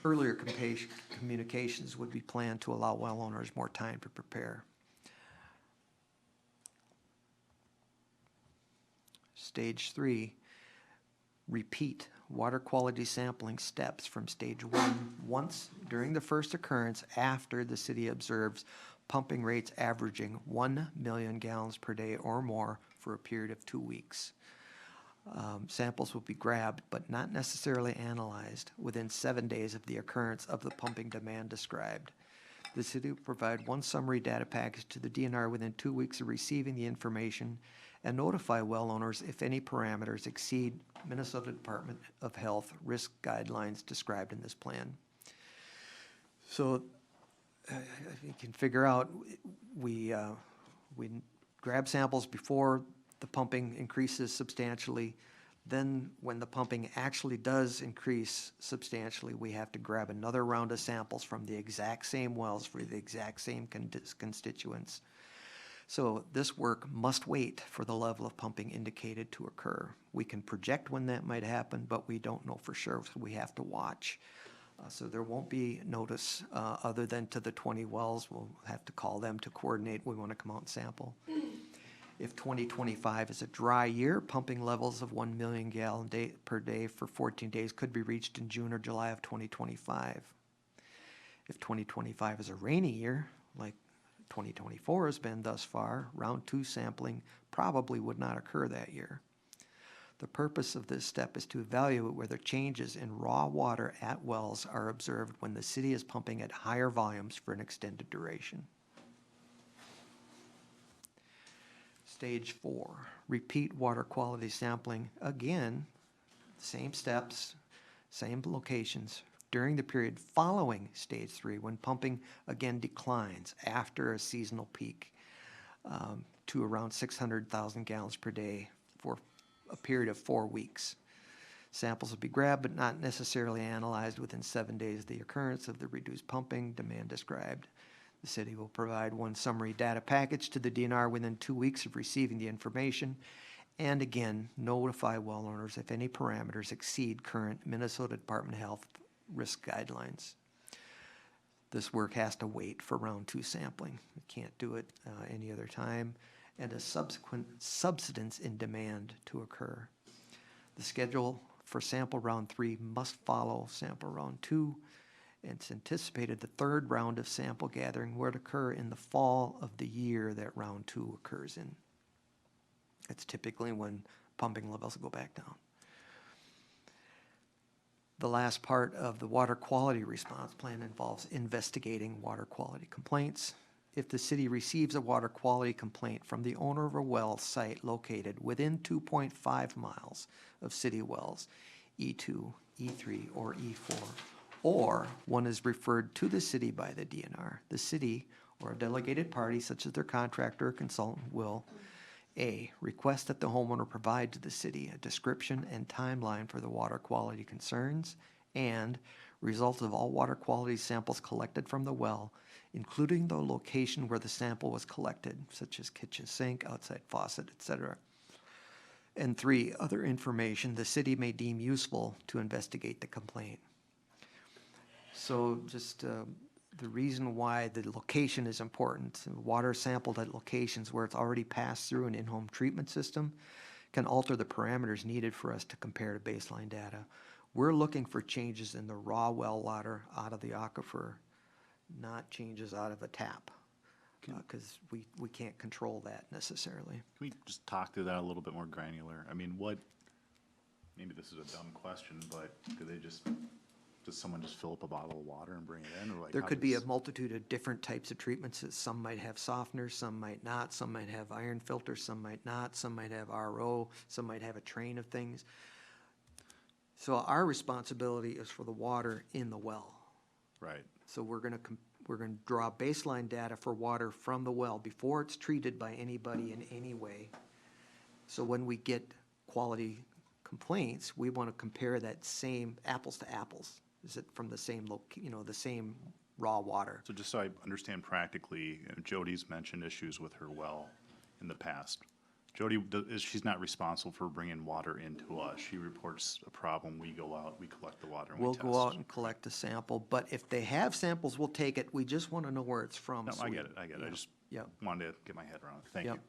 earlier communications would be planned to allow well owners more time to prepare. Stage 3, repeat water quality sampling steps from stage 1 once during the first occurrence after the city observes pumping rates averaging 1 million gallons per day or more for a period of 2 weeks. Samples will be grabbed but not necessarily analyzed within 7 days of the occurrence of the pumping demand described. The city will provide one summary data package to the DNR within 2 weeks of receiving the information and notify well owners if any parameters exceed Minnesota Department of Health risk guidelines described in this plan. So you can figure out, we grab samples before the pumping increases substantially. Then when the pumping actually does increase substantially, we have to grab another round of samples from the exact same wells for the exact same constituents. So this work must wait for the level of pumping indicated to occur. We can project when that might happen, but we don't know for sure, so we have to watch. So there won't be notice other than to the 20 wells. We'll have to call them to coordinate. We want to come out and sample. If 2025 is a dry year, pumping levels of 1 million gallon per day for 14 days could be reached in June or July of 2025. If 2025 is a rainy year, like 2024 has been thus far, round 2 sampling probably would not occur that year. The purpose of this step is to evaluate whether changes in raw water at wells are observed when the city is pumping at higher volumes for an extended duration. Stage 4, repeat water quality sampling. Again, same steps, same locations, during the period following stage 3 when pumping again declines after a seasonal peak. to around 600,000 gallons per day for a period of 4 weeks. Samples will be grabbed but not necessarily analyzed within 7 days of the occurrence of the reduced pumping demand described. The city will provide one summary data package to the DNR within 2 weeks of receiving the information, and again, notify well owners if any parameters exceed current Minnesota Department of Health risk guidelines. This work has to wait for round 2 sampling. We can't do it any other time, and a subsequent subsidence in demand to occur. The schedule for sample round 3 must follow sample round 2. It's anticipated the 3rd round of sample gathering would occur in the fall of the year that round 2 occurs in. It's typically when pumping levels go back down. The last part of the water quality response plan involves investigating water quality complaints. If the city receives a water quality complaint from the owner of a well site located within 2.5 miles of city wells, E2, E3, or E4, or one is referred to the city by the DNR, the city or a delegated party such as their contractor or consultant will A, request that the homeowner provide to the city a description and timeline for the water quality concerns, and results of all water quality samples collected from the well, including the location where the sample was collected, such as kitchen sink, outside faucet, etc. And 3, other information the city may deem useful to investigate the complaint. So just the reason why the location is important, water sampled at locations where it's already passed through an in-home treatment system can alter the parameters needed for us to compare to baseline data. We're looking for changes in the raw well water out of the aquifer, not changes out of a tap, because we can't control that necessarily. Can we just talk through that a little bit more granular? I mean, maybe this is a dumb question, but does someone just fill up a bottle of water and bring it in? Or like There how could be a does- multitude of different types of treatments. Some might have softeners, some might not, some might have iron filters, some might not, some might have RO, some might have a train of things. So our responsibility is for the water in the well. Right. So we're gonna draw baseline data for water from the well before it's treated by anybody in any way. So when we get quality complaints, we want to compare that same apples to apples. Is it from the same the same raw water? So just so I understand practically, Jody's mentioned issues with her well in the past. Jody, she's not responsible for bringing water into us. She reports a problem, we go out, we collect the water, and we We'll test. go out and collect a sample, but if they have samples, we'll take it. We just want to know where it's from. No, so I we- get it. I just Yep. wanted to get my head around it. Thank you. Yep.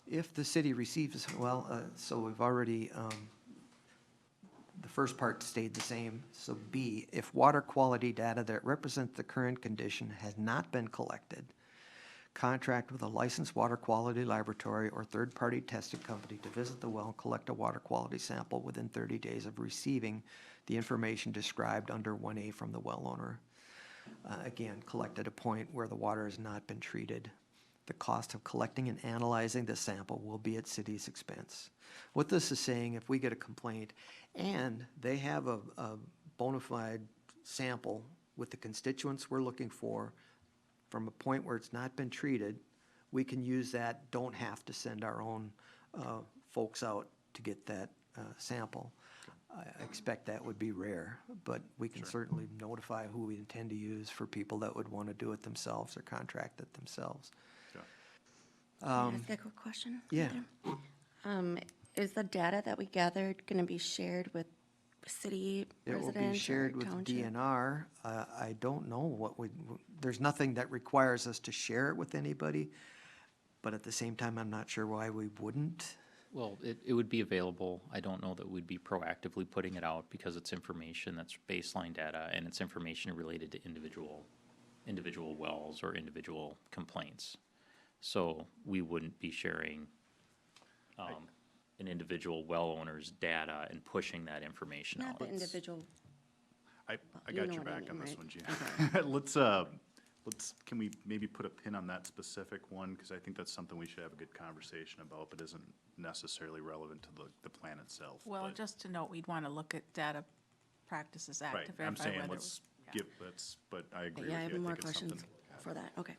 If the city receives, so we've already, the first part stayed the same. So B, if water quality data that represents the current condition has not been collected, contract with a licensed water quality laboratory or third-party testing company to visit the well and collect a water quality sample within 30 days of receiving the information described under 1A from the well owner. Again, collect at a point where the water has not been treated. The cost of collecting and analyzing the sample will be at city's expense. What this is saying, if we get a complaint and they have a bona fide sample with the constituents we're looking for from a point where it's not been treated, we can use that, don't have to send our own folks out to get that sample. I expect that would be rare, but we can certainly notify who we intend to use for people that would want to do it themselves or contract it themselves. Can I ask a quick question? Yeah. Is the data that we gathered going to be shared with city It will residents be shared or with township? DNR. I don't know there's nothing that requires us to share it with anybody, but at the same time, I'm not sure why we wouldn't. Well, it would be available. I don't know that we'd be proactively putting it out because it's information that's baseline data and it's information related to individual wells or individual complaints. So we wouldn't be sharing an individual well owner's data and pushing that information out. Not the individual. I You got know your what I back on mean, this right? one, Gina. Can we maybe put a pin on that specific one? Because I think that's something we should have a good conversation about, but isn't necessarily relevant to the plan itself. Well, but- just to note, we'd want to look at Data Practices Act Right, to I'm verify saying whether. let's give, but I agree with you. Yeah, I have more think it's questions something- for that, okay.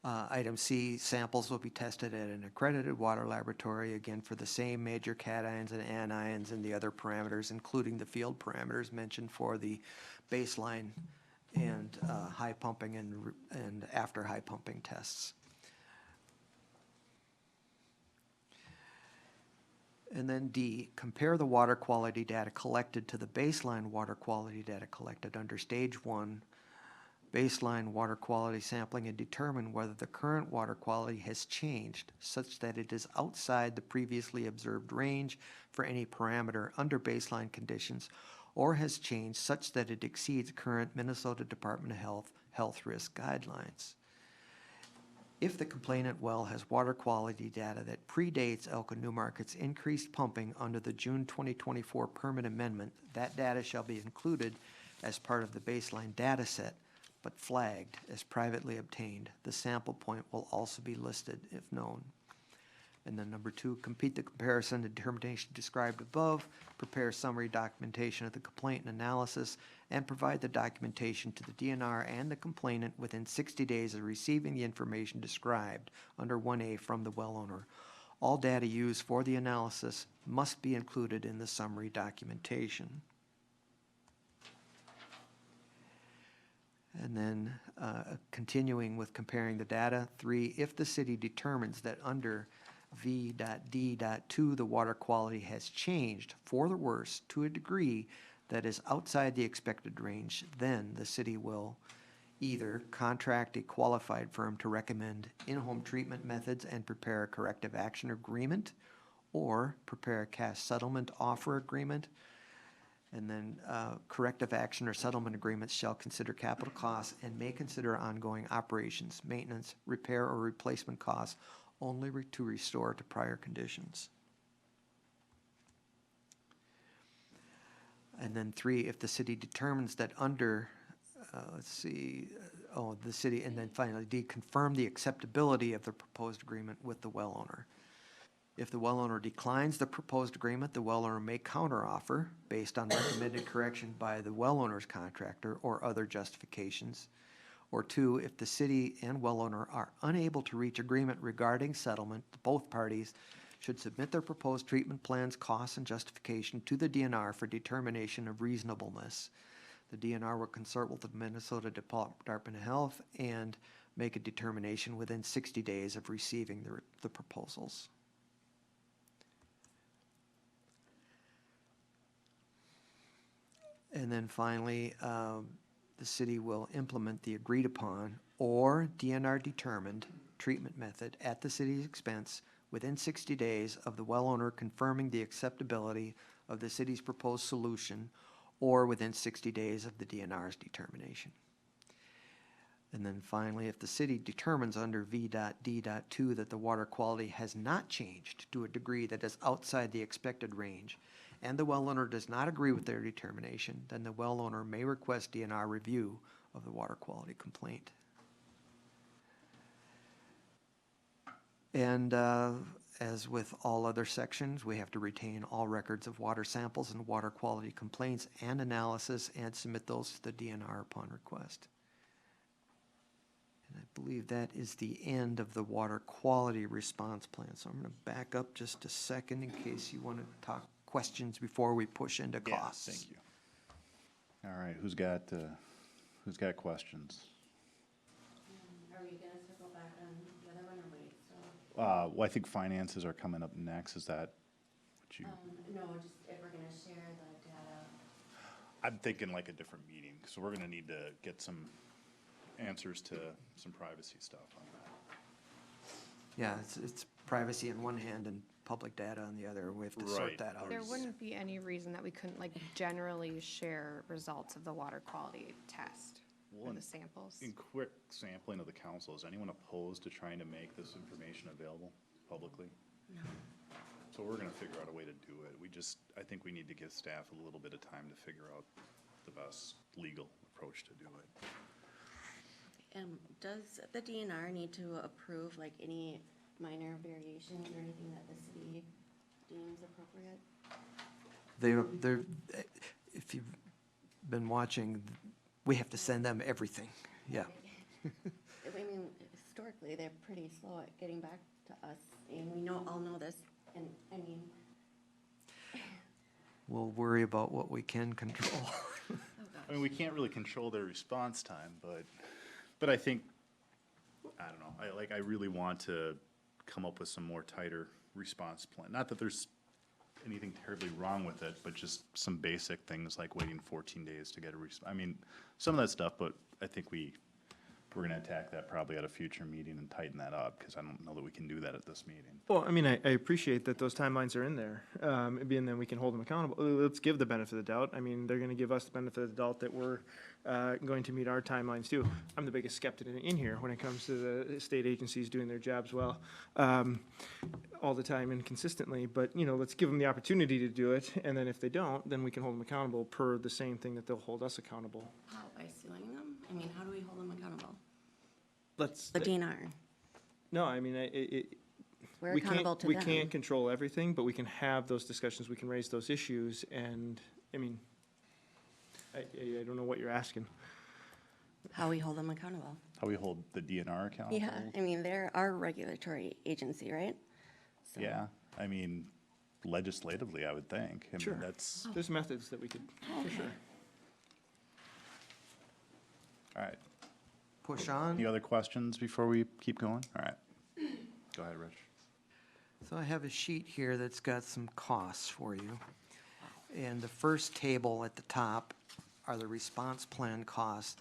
Item C, samples will be tested at an accredited water laboratory, again, for the same major cations and anions and the other parameters, including the field parameters mentioned for the baseline and high pumping and after high pumping tests. And then D, compare the water quality data collected to the baseline water quality data collected under Stage 1 baseline water quality sampling and determine whether the current water quality has changed such that it is outside the previously observed range for any parameter under baseline conditions, or has changed such that it exceeds current Minnesota Department of health risk guidelines. If the complainant well has water quality data that predates Elko New Market's increased pumping under the June 2024 permit amendment, that data shall be included as part of the baseline data set, but flagged as privately obtained. The sample point will also be listed if known. And then number 2, complete the comparison and determination described above, prepare summary documentation of the complaint and analysis, and provide the documentation to the DNR and the complainant within 60 days of receiving the information described under 1A from the well owner. All data used for the analysis must be included in the summary documentation. And then continuing with comparing the data, 3, if the city determines that under V.D.2 the water quality has changed for the worse to a degree that is outside the expected range, then the city will either contract a qualified firm to recommend in-home treatment methods and prepare a corrective action agreement, or prepare a cash settlement offer agreement. And then corrective action or settlement agreements shall consider capital costs and may consider ongoing operations, maintenance, repair, or replacement costs only to restore to prior conditions. And then 3, if the city determines that under, the city, and then finally D, confirm the acceptability of the proposed agreement with the well owner. If the well owner declines the proposed agreement, the well owner may counteroffer based on recommended correction by the well owner's contractor or other justifications. Or 2, if the city and well owner are unable to reach agreement regarding settlement, both parties should submit their proposed treatment plans, costs, and justification to the DNR for determination of reasonableness. The DNR will consult with the Minnesota Department of Health and make a determination within 60 days of receiving the proposals. And then finally, the city will implement the agreed upon or DNR determined treatment method at the city's expense within 60 days of the well owner confirming the acceptability of the city's proposed solution, or within 60 days of the DNR's determination. And then finally, if the city determines under V.D.2 that the water quality has not changed to a degree that is outside the expected range, and the well owner does not agree with their determination, then the well owner may request DNR review of the water quality complaint. And as with all other sections, we have to retain all records of water samples and water quality complaints and analysis and submit those to the DNR upon request. And I believe that is the end of the water quality response plan. So I'm going to back up just a second in case you want to talk questions before we push into costs. Yeah, thank you. All right, who's got questions? Are we gonna circle back on the other one or wait? Well, I think finances are coming up next. Is that what you? No, just if we're gonna share the data. I'm thinking like a different meeting, so we're gonna need to get some answers to some privacy stuff on that. Yeah, it's privacy on one hand and public data on the other. We have to sort Right. that out. There wouldn't be any reason that we couldn't like generally share results of the water quality test Well, or the samples. In quick sampling of the council, is anyone opposed to trying to make this information available publicly? No. So we're gonna figure out a way to do it. I think we need to give staff a little bit of time to figure out the best legal approach to do it. Does the DNR need to approve like any minor variations or anything that the city deems appropriate? If you've been watching, We have to send them everything, yeah. I mean, historically, they're pretty slow at getting back to us, and we all know this, and, I mean, We'll worry about what we can control. I mean, we can't really control their response time, but I think, I don't know, I really want to come up with some more tighter response plan. Not that there's anything terribly wrong with it, but just some basic things like waiting 14 days to get a I mean, some of that stuff, but I think we're gonna attack that probably at a future meeting and tighten that up, because I don't know that we can do that at this meeting. Well, I mean, I appreciate that those timelines are in there, and then we can hold them accountable. Let's give the benefit of the doubt. I mean, they're gonna give us the benefit of the doubt that we're going to meet our timelines too. I'm the biggest skeptic in here when it comes to the state agencies doing their jobs well, all the time and consistently, but, let's give them the opportunity to do it, and then if they don't, then we can hold them accountable per the same thing that they'll hold us accountable. how, by suing them? I mean, how do we hold them accountable? Let's, The DNR, no, I mean, we're we accountable to we them. can't control everything, but we can have those discussions, we can raise those issues, and, I mean, I don't know what you're asking. How we hold them accountable. How we hold the DNR accountable? Yeah, I mean, they're our regulatory agency, right? So- Yeah, I mean, legislatively, I would think. I mean, Sure. that's, There's methods that we could, for sure. all right. Push on. Any other questions before we keep going? All right. Go ahead, Rich. So I have a sheet here that's got some costs for you. And the first table at the top are the response plan costs.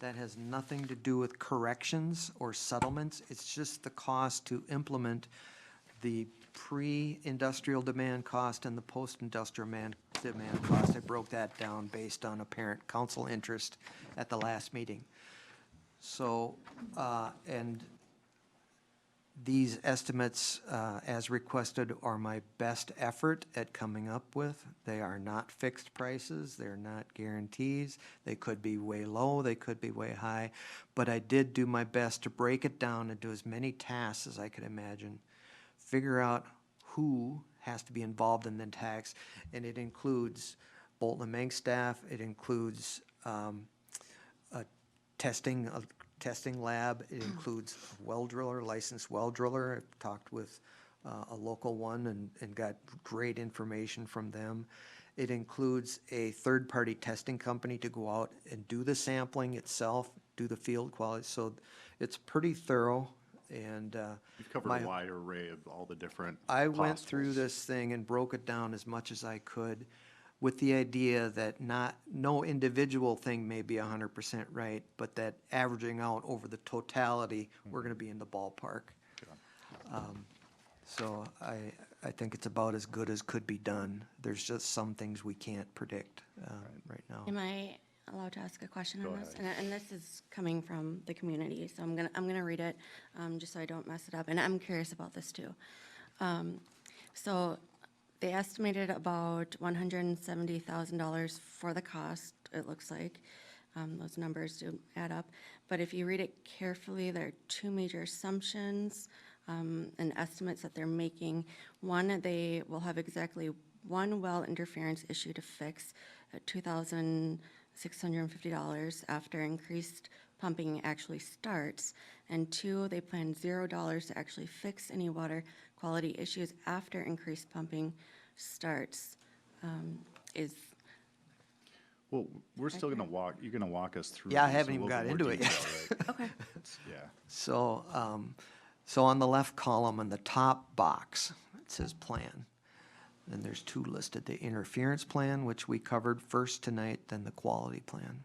That has nothing to do with corrections or settlements. It's just the cost to implement the pre-industrial demand cost and the post-industrial demand cost. I broke that down based on apparent council interest at the last meeting. So, and these estimates, as requested, are my best effort at coming up with. They are not fixed prices, they're not guarantees. They could be way low, they could be way high, but I did do my best to break it down into as many tasks as I could imagine. Figure out who has to be involved in the tax, and it includes Bolton and Mank staff, it includes a testing lab, it includes a well driller, licensed well driller. I've talked with a local one and got great information from them. It includes a third-party testing company to go out and do the sampling itself, do the field quality, so it's pretty thorough, and You've covered a wide array of all the different I went through possibles. this thing and broke it down as much as I could with the idea that no individual thing may be 100% right, but that averaging out over the totality, we're gonna be in the ballpark. So I think it's about as good as could be done. There's just some things we can't predict right now. Am I allowed to ask a question Go on this? ahead. And this is coming from the community, so I'm gonna read it, just so I don't mess it up, and I'm curious about this too. So they estimated about $170,000 for the cost, it looks like. Those numbers do add up. But if you read it carefully, there are two major assumptions and estimates that they're making. One, they will have exactly one well interference issue to fix at $2,650 after increased pumping actually starts. And two, they plan $0 to actually fix any water quality issues after increased pumping starts. Is, Well, we're still gonna you're gonna walk us through. Yeah, I these haven't in a even little got bit more into it yet. detail, right? okay, Yeah. So, so on the left column, in the top box, it says plan. Then there's two listed, the interference plan, which we covered first tonight, then the quality plan.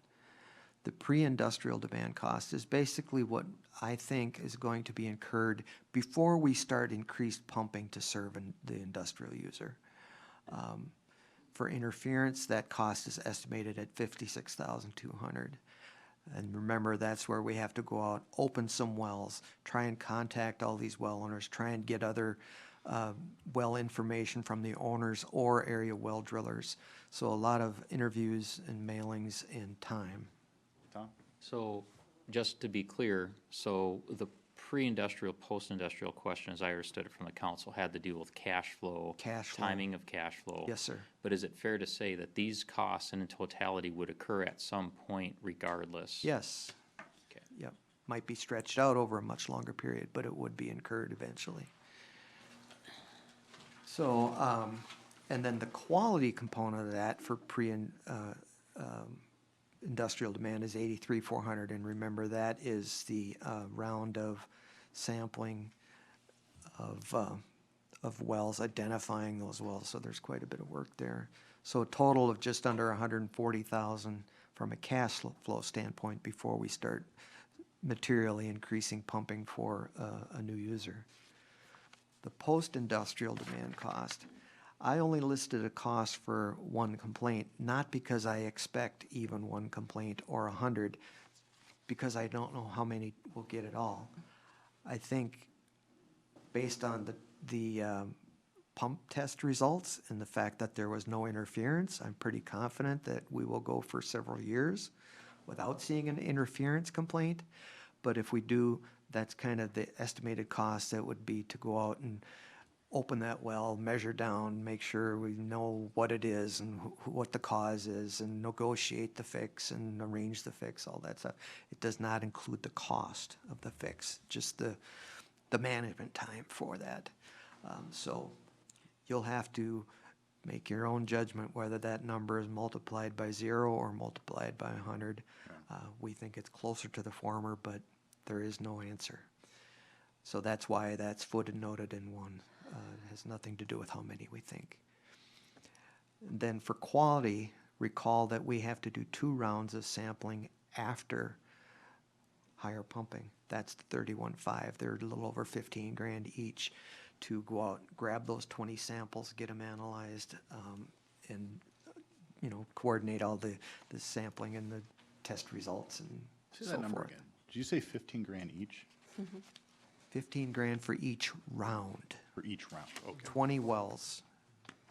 The pre-industrial demand cost is basically what I think is going to be incurred before we start increased pumping to serve the industrial user. For interference, that cost is estimated at $56,200. And remember, that's where we have to go out, open some wells, try and contact all these well owners, try and get other well information from the owners or area well drillers. So a lot of interviews and mailings and time. Tom? So, just to be clear, so the pre-industrial, post-industrial question, as I understood it from the council, had to do with cash flow. Cash flow. Timing of cash flow. Yes, sir. But is it fair to say that these costs in totality would occur at some point regardless? Yes. Okay. Yep. Might be stretched out over a much longer period, but it would be incurred eventually. So, and then the quality component of that for industrial demand is 83,400, and remember that is the round of sampling of wells, identifying those wells. So there's quite a bit of work there. So a total of just under 140,000 from a cash flow standpoint before we start materially increasing pumping for a new user. The post-industrial demand cost, I only listed a cost for one complaint, not because I expect even one complaint or 100, because I don't know how many will get it all. I think based on the pump test results and the fact that there was no interference, I'm pretty confident that we will go for several years without seeing an interference complaint. But if we do, that's kind of the estimated cost that would be to go out and open that well, measure down, make sure we know what it is and what the cause is, and negotiate the fix and arrange the fix, all that stuff. It does not include the cost of the fix, just the management time for that. So you'll have to make your own judgment whether that number is multiplied by 0 or multiplied by 100. We think it's closer to the former, but there is no answer. So that's why that's footnoted in one. It has nothing to do with how many we think. And then for quality, recall that we have to do 2 rounds of sampling after higher pumping. That's the 31.5. They're a little over 15 grand each to go out, grab those 20 samples, get them analyzed, and coordinate all the sampling and the test results and Say so that number forth. again. Did you say 15 grand each 15 grand for each round. for each round? Okay. 20 wells,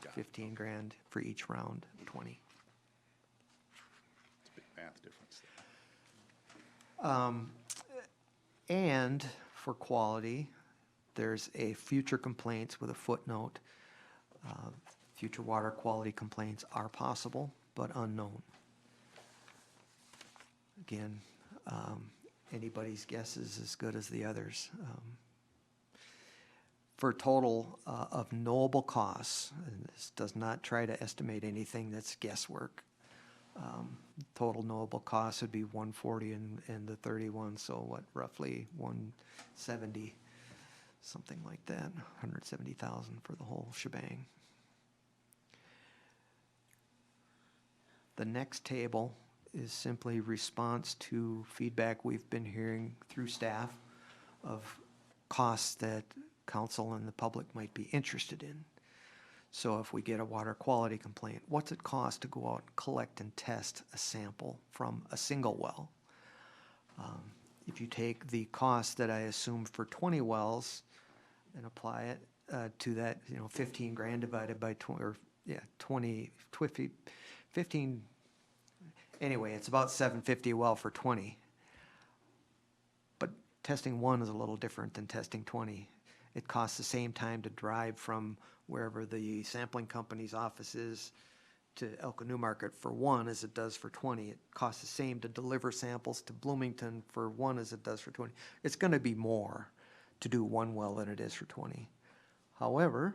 Got it. 15 grand for each round, 20. It's a big math difference there. And for quality, there's a future complaints with a footnote. Future water quality complaints are possible, but unknown. Again, anybody's guess is as good as the others. For a total of knowable costs, and this does not try to estimate anything that's guesswork. Total knowable costs would be 140 and the 31, so what, roughly 170, something like that, 170,000 for the whole shebang. The next table is simply response to feedback we've been hearing through staff of costs that council and the public might be interested in. So if we get a water quality complaint, what's it cost to go out and collect and test a sample from a single well? If you take the cost that I assumed for 20 wells and apply it to that, 15 grand divided by 15, anyway, it's about 750 a well for 20. But testing 1 is a little different than testing 20. It costs the same time to drive from wherever the sampling company's office is to Elko New Market for 1 as it does for 20. It costs the same to deliver samples to Bloomington for 1 as it does for 20. It's going to be more to do 1 well than it is for 20. However,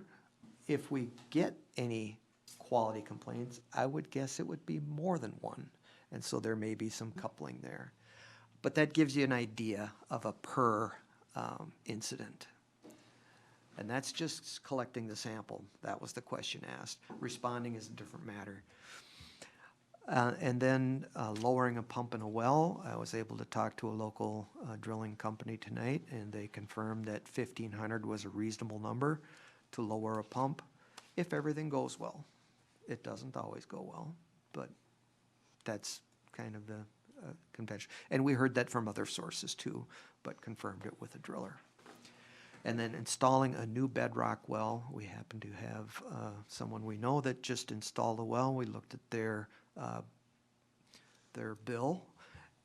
if we get any quality complaints, I would guess it would be more than 1. And so there may be some coupling there. But that gives you an idea of a per incident. And that's just collecting the sample. That was the question asked. Responding is a different matter. And then lowering a pump in a well, I was able to talk to a local drilling company tonight, and they confirmed that 1,500 was a reasonable number to lower a pump if everything goes well. It doesn't always go well, but that's kind of the convention. And we heard that from other sources too, but confirmed it with a driller. And then installing a new bedrock well, we happen to have someone we know that just installed a well. We looked at their bill,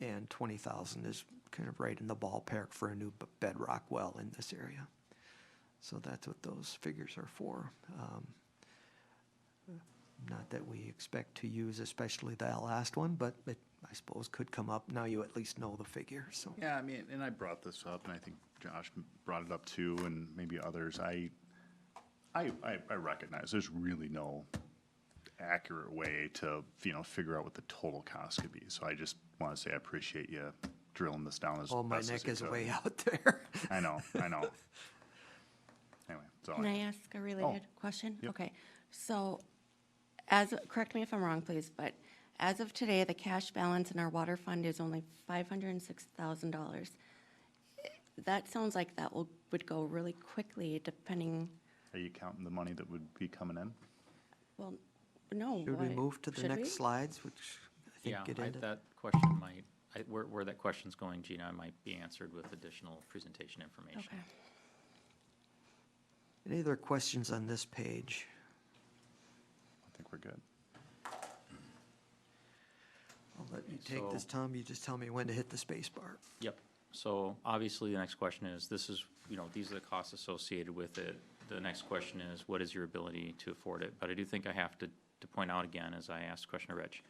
and 20,000 is kind of right in the ballpark for a new bedrock well in this area. So that's what those figures are for. Not that we expect to use especially that last one, but it, I suppose, could come up. Now you at least know the figure, so. Yeah, I mean, and I brought this up, and I think Josh brought it up too, and maybe others. I recognize there's really no accurate way to, figure out what the total cost could be. So I just want to say I appreciate you drilling this down as Oh, my best as neck you is could. way out there. I know. Anyway, so. Can I ask a related question? Yep. Okay, so correct me if I'm wrong, please, but as of today, the cash balance in our water fund is only $506,000. That sounds like that would go really quickly depending, Are you counting the money that would be coming in? well, no. Should we why- move to the should we? next slides, which I think Yeah, get into? that question might, where that question's going, Gina, might be answered with additional presentation information. Okay. Any other questions on this page? I think we're good. I'll let you take this, So- Tom. You just tell me when to hit the space bar. Yep. So obviously, the next question is, these are the costs associated with it. The next question is, what is your ability to afford it? But I do think I have to point out again, as I asked the question to Rich,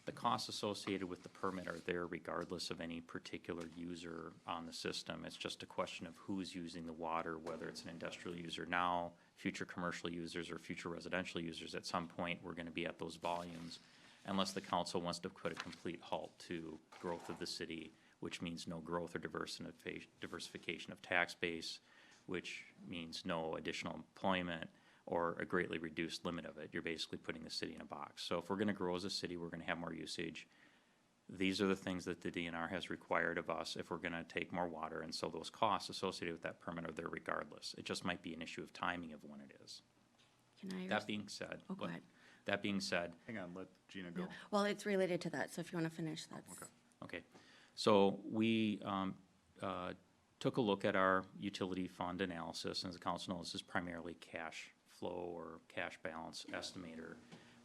the costs associated with the permit are there regardless of any particular user on the system. It's just a question of who's using the water, whether it's an industrial user now, future commercial users, or future residential users. At some point, we're gonna be at those volumes, unless the council wants to put a complete halt to growth of the city, which means no growth or diversification of tax base, which means no additional employment or a greatly reduced limit of it. You're basically putting the city in a box. So if we're gonna grow as a city, we're gonna have more usage. These are the things that the DNR has required of us if we're gonna take more water, and so those costs associated with that permit are there regardless. It just might be an issue of timing of when it is. Can I? That being said, Oh, go ahead. that being said, Hang on, let Gina go. Well, it's related to that, so if you want to finish, that's. okay, so we took a look at our utility fund analysis, and as the council knows, this is primarily cash flow or cash balance estimator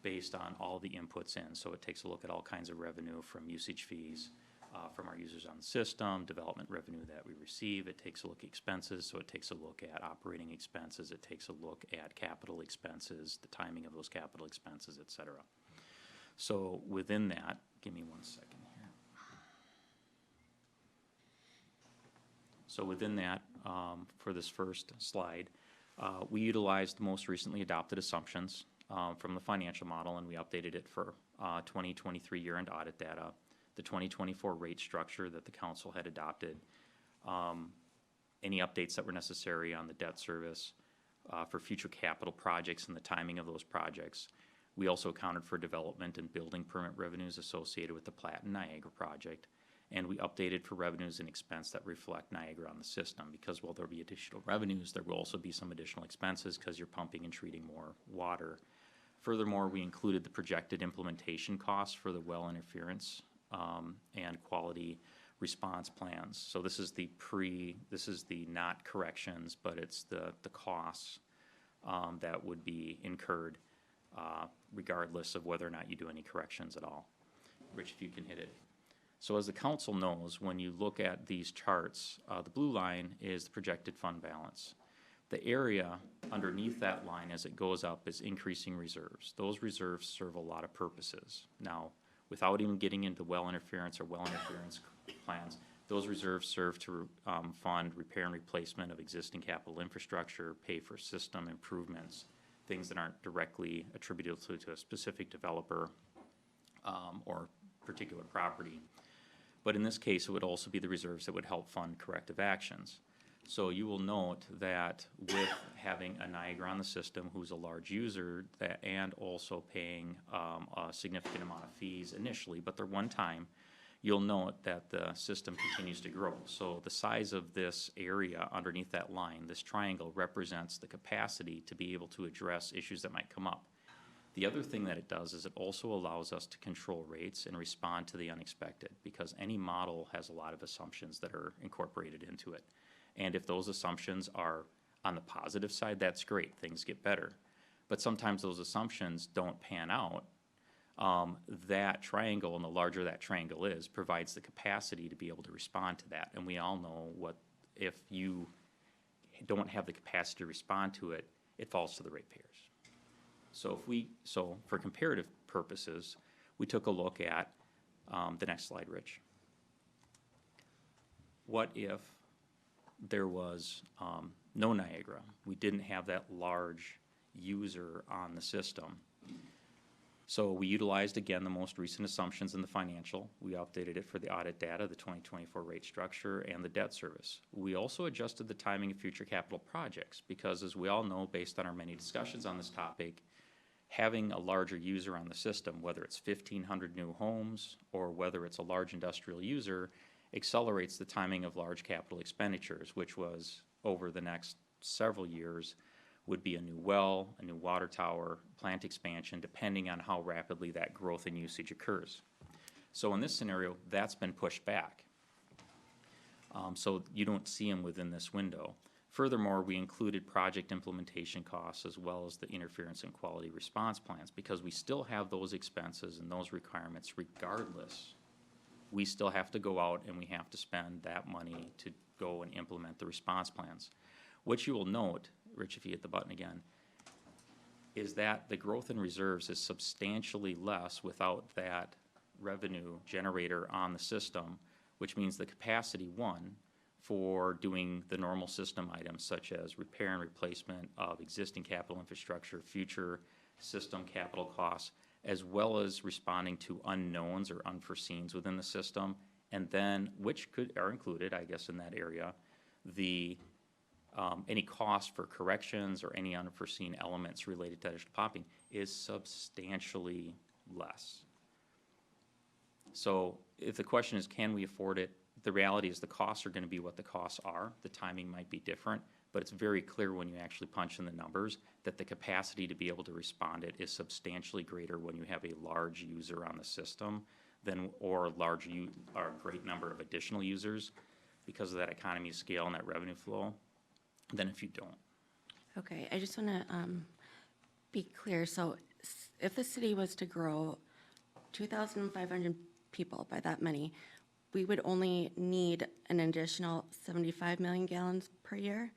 based on all the inputs in. So it takes a look at all kinds of revenue from usage fees from our users on the system, development revenue that we receive. It takes a look at expenses, so it takes a look at operating expenses. It takes a look at capital expenses, the timing of those capital expenses, et cetera. So within that, give me 1 second here. So within that, for this first slide, we utilized the most recently adopted assumptions from the financial model, and we updated it for 2023 year-end audit data, the 2024 rate structure that the council had adopted, any updates that were necessary on the debt service for future capital projects and the timing of those projects. We also accounted for development and building permit revenues associated with the Platte and Niagara project. And we updated for revenues and expense that reflect Niagara on the system, because while there'll be additional revenues, there will also be some additional expenses because you're pumping and treating more water. Furthermore, we included the projected implementation costs for the well interference and quality response plans. So this is the not corrections, but it's the costs that would be incurred regardless of whether or not you do any corrections at all. Rich, if you can hit it. So as the council knows, when you look at these charts, the blue line is the projected fund balance. The area underneath that line as it goes up is increasing reserves. Those reserves serve a lot of purposes. Now, without even getting into well interference or well interference plans, those reserves serve to fund repair and replacement of existing capital infrastructure, pay for system improvements, things that aren't directly attributable to a specific developer or particular property. But in this case, it would also be the reserves that would help fund corrective actions. So you will note that with having a Niagara on the system who's a large user and also paying a significant amount of fees initially, but they're one time, you'll note that the system continues to grow. So the size of this area underneath that line, this triangle, represents the capacity to be able to address issues that might come up. The other thing that it does is it also allows us to control rates and respond to the unexpected, because any model has a lot of assumptions that are incorporated into it. And if those assumptions are on the positive side, that's great, things get better. But sometimes those assumptions don't pan out That triangle, and the larger that triangle is, provides the capacity to be able to respond to that. And we all know what, if you don't have the capacity to respond to it, it falls to the ratepayers. So for comparative purposes, we took a look at, the next slide, Rich. What if there was, no Niagara? We didn't have that large user on the system. So we utilized, again, the most recent assumptions in the financial. We updated it for the audit data, the 2024 rate structure, and the debt service. We also adjusted the timing of future capital projects because, as we all know, based on our many discussions on this topic, having a larger user on the system, whether it's 1,500 new homes or whether it's a large industrial user, accelerates the timing of large capital expenditures, which was, over the next several years, would be a new well, a new water tower, plant expansion, depending on how rapidly that growth in usage occurs. So in this scenario, that's been pushed back. So you don't see them within this window. Furthermore, we included project implementation costs as well as the interference and quality response plans because we still have those expenses and those requirements regardless. We still have to go out and we have to spend that money to go and implement the response plans. What you will note, Rich, if you hit the button again, is that the growth in reserves is substantially less without that revenue generator on the system, which means the capacity, one, for doing the normal system items such as repair and replacement of existing capital infrastructure, future system capital costs, as well as responding to unknowns or unforeseens within the system, and then, which are included, I guess, in that area, the any cost for corrections or any unforeseen elements related to additional popping is substantially less. So if the question is, can we afford it? The reality is the costs are going to be what the costs are. The timing might be different, but it's very clear when you actually punch in the numbers that the capacity to be able to respond it is substantially greater when you have a large user on the system than, or a great number of additional users because of that economy of scale and that revenue flow, than if you don't. Okay, I just want to be clear. So if the city was to grow 2,500 people by that many, we would only need an additional 75 million gallons per year?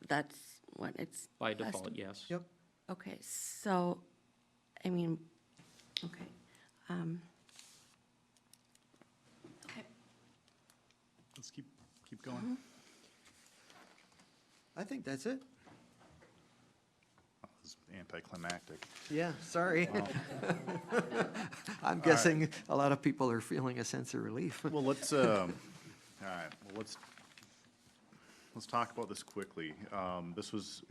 That's what it's? By default, yes. Yep. Okay, so, I mean, okay. Okay. Let's keep going. I think that's it. Oh, this is anticlimactic. Yeah, sorry. I'm guessing a lot of people are feeling a sense of relief. Well, let's, all right, well, let's talk about this quickly. This was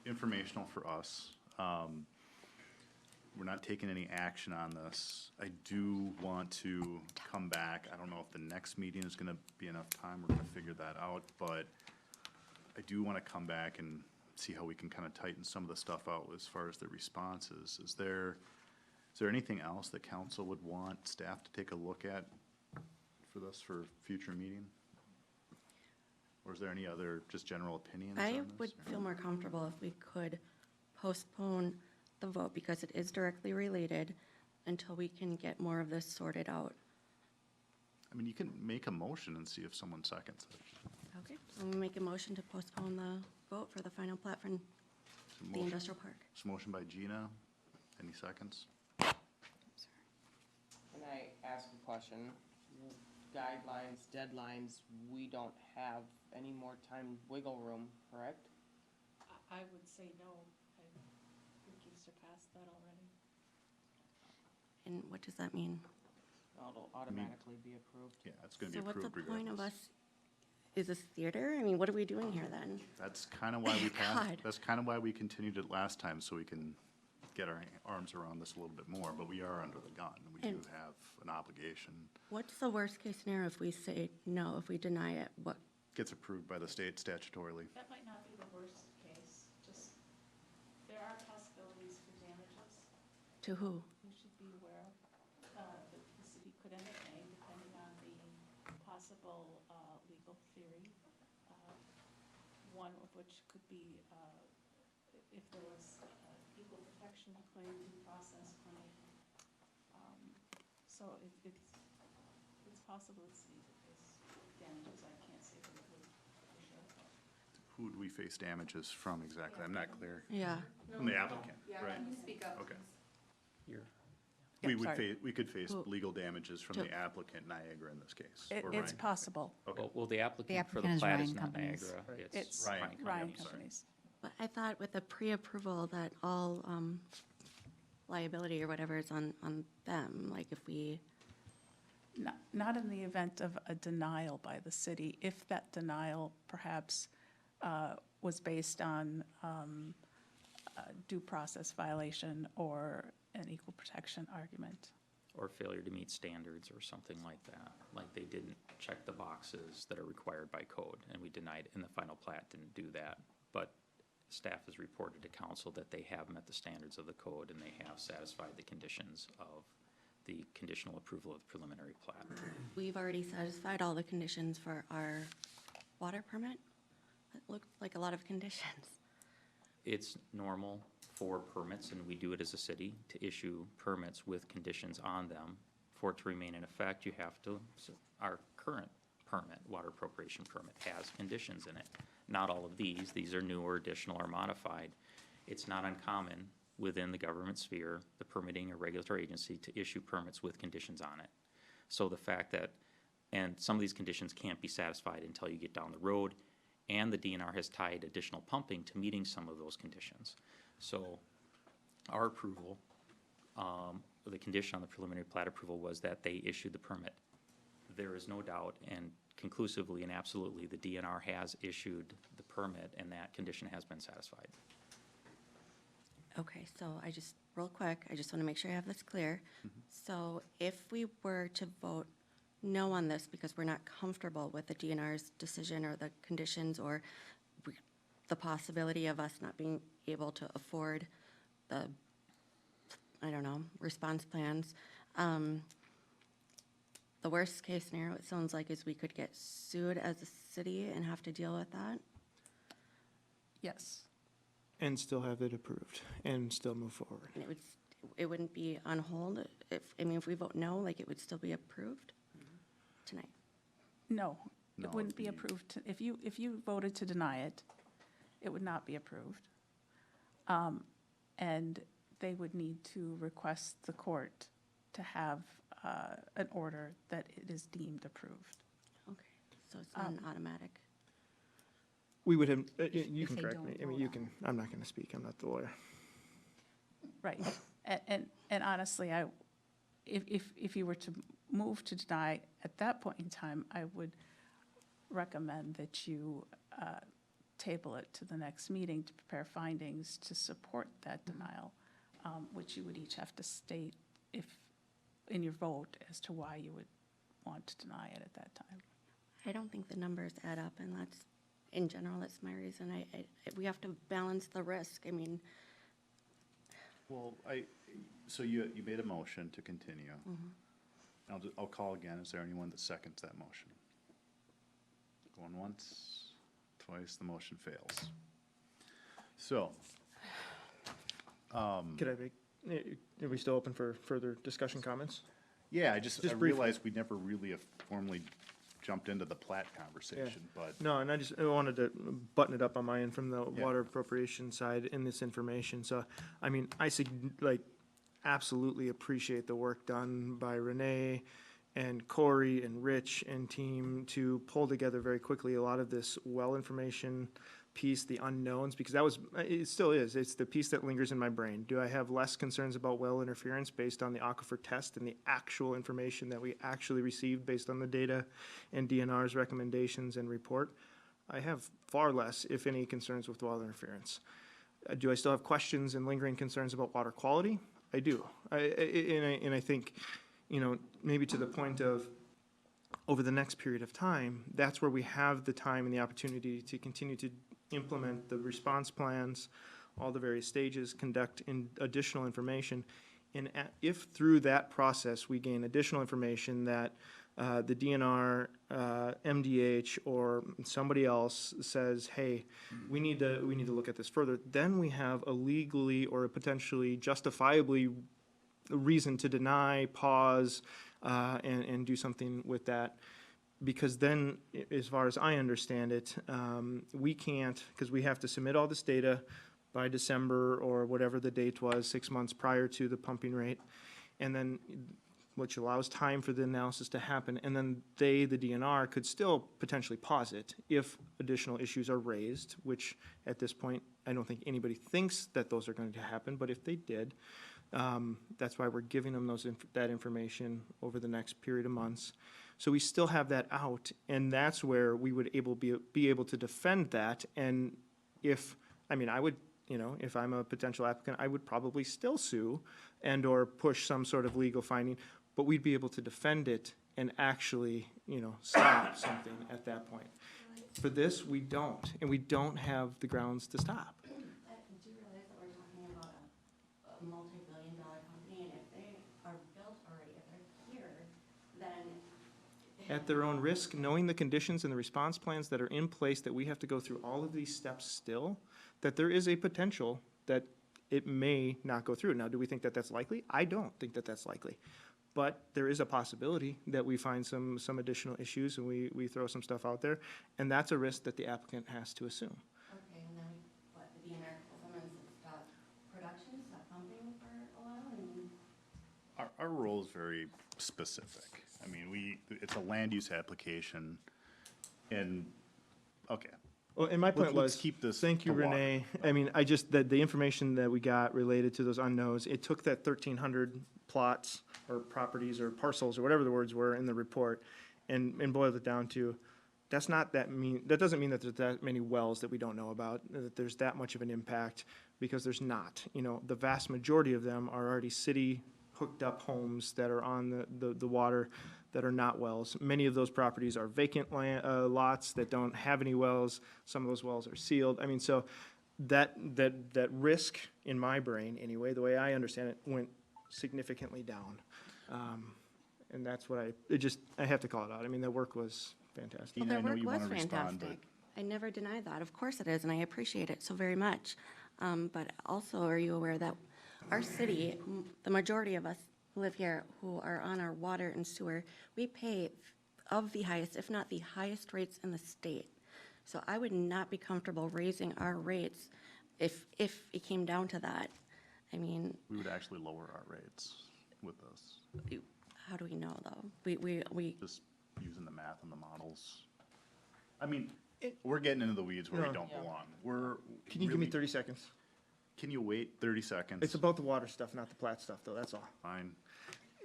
informational for us. We're not taking any action on this. I do want to come back. I don't know if the next meeting is gonna be enough time. We're gonna figure that out, but I do want to come back and see how we can kind of tighten some of the stuff out as far as the responses. Is there anything else that council would want staff to take a look at for this for future meeting? Or is there any other just general opinions on I this? would feel more comfortable if we could postpone the vote because it is directly related until we can get more of this sorted out. I mean, you can make a motion and see if someone seconds it. Okay, so we make a motion to postpone the vote for the final plat for So the motion- industrial park. it's a motion by Gina. Any seconds? Can I ask a question? Guidelines, deadlines, we don't have any more time wiggle room, correct? I would say no. I think you surpassed that already. And what does that mean? It'll automatically be approved. Yeah, it's going to So be what's the approved point of regardless. us, is this theater? I mean, what are we doing here then? That's kind of why we passed, God. that's kind of why we continued it last time, so we can get our arms around this a little bit more, but we are under the gun. We do And- have an obligation. What's the worst case scenario if we say no, if we deny it? What, Gets approved by the state statutorily. That might not be the worst case, just, there are possibilities for damages to who? you should be aware of, that the city could end up paying depending on the possible, legal theory. One of which could be, if there was equal protection claim, due process claim, So it's possible it's damages, I can't say for sure. Who would we face damages from exactly? I'm not clear. Yeah. From the applicant, right? Speak up. Okay. Here. We Yeah, would sorry. we could face Who- legal damages from To- the applicant, Niagara in this case. It, or it's Ryan. possible. Okay. Well, the applicant for the applicant is plat is Ryan not Companies. Niagara. It's Ryan Ryan Companies, sorry. Companies. But I thought with the pre-approval that all liability or whatever is on them, like if we, Not in the event of a denial by the city, if that denial perhaps was based on a due process violation or an equal protection argument. Or failure to meet standards or something like that. Like they didn't check the boxes that are required by code, and we denied, and the final plat didn't do that. But staff has reported to council that they have met the standards of the code and they have satisfied the conditions of the conditional approval of the preliminary plat. we've already satisfied all the conditions for our water permit. It looked like a lot of conditions. It's normal for permits, and we do it as a city, to issue permits with conditions on them. For it to remain in effect, you have to, so our current permit, water appropriation permit, has conditions in it. Not all of these are new or additional or modified. It's not uncommon within the government sphere, the permitting or regulatory agency, to issue permits with conditions on it. So the fact that, and some of these conditions can't be satisfied until you get down the road, and the DNR has tied additional pumping to meeting some of those conditions. So our approval, the condition on the preliminary plat approval was that they issued the permit. There is no doubt, and conclusively and absolutely, the DNR has issued the permit, and that condition has been satisfied. Okay, so real quick, I just want to make sure I have this clear. So if we were to vote no on this because we're not comfortable with the DNR's decision or the conditions or the possibility of us not being able to afford the, I don't know, response plans, the worst case scenario, it sounds like, is we could get sued as a city and have to deal with that. Yes. And still have it approved and still move forward. And it wouldn't be on hold if we vote no, like it would still be approved tonight. No, No, it wouldn't be you- approved. If you voted to deny it, it would not be approved. And they would need to request the court to have an order that it is deemed approved. Okay, so it's not an automatic. We would have, you if can they correct don't me, I mean, vote you on can, I'm not gonna speak, I'm not the lawyer. Right. And honestly, if you were to move to deny at that point in time, I would recommend that you table it to the next meeting to prepare findings to support that denial, which you would each have to state in your vote as to why you would want to deny it at that time. I don't think the numbers add up, and in general, that's my reason. We have to balance the risk. I mean, Well, so you made a motion to continue. I'll call again. Is there anyone that seconds that motion? Going once, twice, the motion fails. So, Could I make, are we still open for further discussion comments? yeah, I Just briefly briefly. realized we never really have formally jumped into the plat conversation, but No, and I wanted to button it up on my end from the Yeah. water appropriation side in this information. So, I mean, absolutely appreciate the work done by Renee and Corey and Rich and team to pull together very quickly a lot of this well information piece, the unknowns, because it still is, it's the piece that lingers in my brain. Do I have less concerns about well interference based on the aquifer test and the actual information that we actually received based on the data and DNR's recommendations and report? I have far less, if any, concerns with well interference. Do I still have questions and lingering concerns about water quality? I do. And I think, maybe to the point of, over the next period of time, that's where we have the time and the opportunity to continue to implement the response plans, all the various stages, conduct additional information. And if through that process, we gain additional information that the DNR, MDH, or somebody else says, hey, we need to look at this further, then we have a legally or a potentially justifiably reason to deny, pause, and do something with that. Because then, as far as I understand it, we can't, because we have to submit all this data by December or whatever the date was, 6 months prior to the pumping rate. And then, which allows time for the analysis to happen. And then the DNR, could still potentially pause it if additional issues are raised, which at this point, I don't think anybody thinks that those are going to happen, but if they did, that's why we're giving them that information over the next period of months. So we still have that out, and that's where we would be able to defend that. And if, I would, if I'm a potential applicant, I would probably still sue and/or push some sort of legal finding, but we'd be able to defend it and actually, stop something at that point. For this, we don't, and we don't have the grounds to stop. Do you realize that we're talking about a multi-billion-dollar company, and if they are built already, if they're here, then At their own risk, knowing the conditions and the response plans that are in place, that we have to go through all of these steps still, that there is a potential that it may not go through. Now, do we think that that's likely? I don't think that that's likely. But there is a possibility that we find some additional issues and we throw some stuff out there, and that's a risk that the applicant has to assume. okay, and then what, the DNR someone stop production, stop pumping for a while, and Our role is very specific. It's a land use application, and, okay. Well, and my point Let's was, keep this thank you, to water. Renee. the information that we got related to those unknowns, it took that 1,300 plots or properties or parcels or whatever the words were in the report and boiled it down to, that doesn't mean that there's that many wells that we don't know about, that there's that much of an impact, because there's not. The vast majority of them are already city hooked up homes that are on the water that are not wells. Many of those properties are vacant lots that don't have any wells. Some of those wells are sealed. So that risk, in my brain anyway, the way I understand it, went significantly down. And that's what I have to call it out. The work was fantastic. Tina, their I know work you was wanna respond, but- fantastic. I never denied that. Of course it is, and I appreciate it so very much. But also, are you aware that our city, the majority of us who live here, who are on our water and sewer, we pay of the highest, if not the highest rates in the state. So I would not be comfortable raising our rates if it came down to that. We would actually lower our rates with this, How do we know, though? We just using the math and the models. We're getting into the weeds where we No. don't belong. Can you give me really- 30 seconds? Can you wait 30 seconds? It's about the water stuff, not the plat stuff, though, that's all. Fine.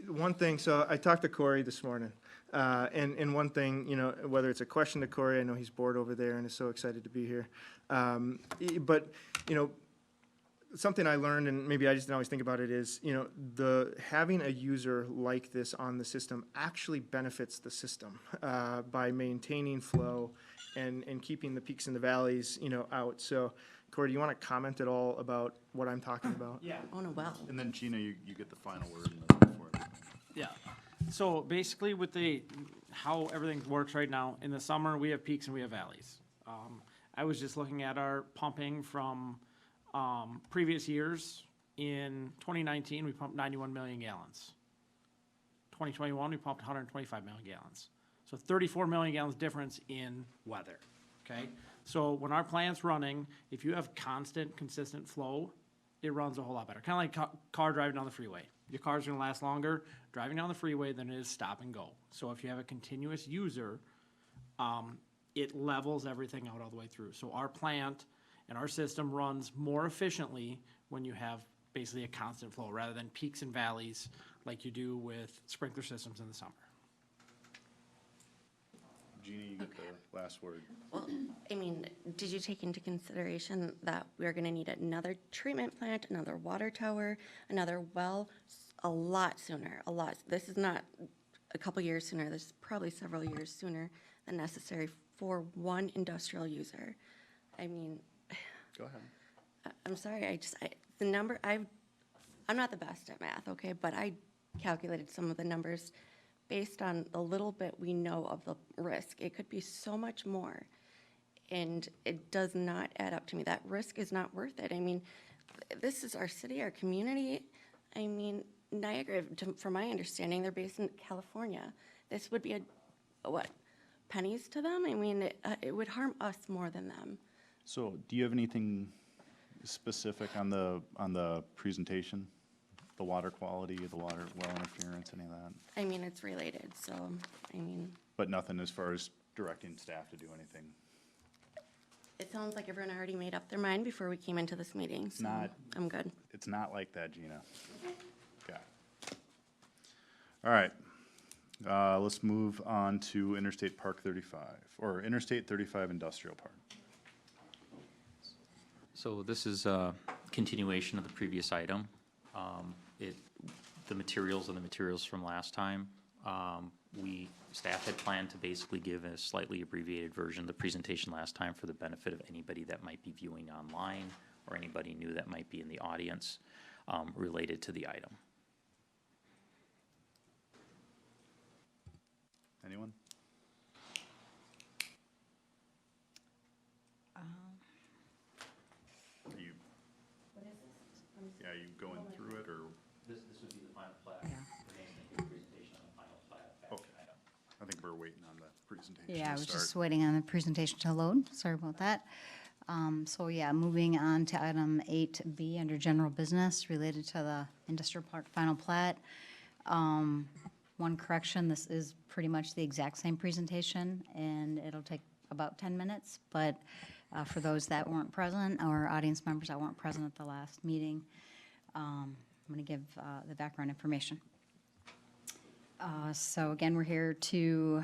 One thing, so I talked to Corey this morning, and one thing, whether it's a question to Corey, I know he's bored over there and is so excited to be here. But, something I learned, and maybe I just didn't always think about it, is, having a user like this on the system actually benefits the system, by maintaining flow and keeping the peaks and the valleys, out. So, Corey, do you want to comment at all about what I'm talking about? Yeah, own a well. And then Gina, you get the final word in the for it. yeah. So basically with how everything works right now, in the summer, we have peaks and we have valleys. I was just looking at our pumping from, previous years. In 2019, we pumped 91 million gallons. 2021, we pumped 125 million gallons. So 34 million gallons difference in weather, okay? So when our plant's running, if you have constant, consistent flow, it runs a whole lot better. Kind of like car driving down the freeway. Your car's gonna last longer driving down the freeway than it is stop and go. So if you have a continuous user, it levels everything out all the way through. So our plant and our system runs more efficiently when you have basically a constant flow rather than peaks and valleys like you do with sprinkler systems in the summer. Gina, you get the last word. Well, did you take into consideration that we're gonna need another treatment plant, another water tower, another well, a lot sooner, a lot? This is not a couple years sooner, this is probably several years sooner than necessary for one industrial user. Go ahead. I'm sorry, the number, I'm not the best at math, okay, but I calculated some of the numbers based on the little bit we know of the risk. It could be so much more, and it does not add up to me. That risk is not worth it. This is our city, our community. Niagara, from my understanding, they're based in California. This would be what, pennies to them? I mean, it would harm us more than them. So do you have anything specific on the presentation? The water quality, the water well interference, any of that? I mean, it's related, so, I mean, But nothing as far as directing staff to do anything? it sounds like everyone already made up their mind before we came into this meeting, so not. I'm good. It's not like that, Gina. Okay. All right. Let's move on to Interstate Park 35, or Interstate 35 Industrial Park. So this is a continuation of the previous item. The materials are the materials from last time. Staff had planned to basically give a slightly abbreviated version of the presentation last time for the benefit of anybody that might be viewing online or anybody new that might be in the audience related to the item. Anyone? Are you? Yeah, are you going through it, or? This would be the final plat. Presentation on the final plat. Okay. I think we're waiting on the presentation Yeah, I to was start. just waiting on the presentation to load. Sorry about that. So yeah, moving on to item 8B under general business related to the industrial park final plat. One correction, this is pretty much the exact same presentation, and it'll take about 10 minutes. But for those that weren't present, or audience members that weren't present at the last meeting, I'm going to give the background information. So again, we're here to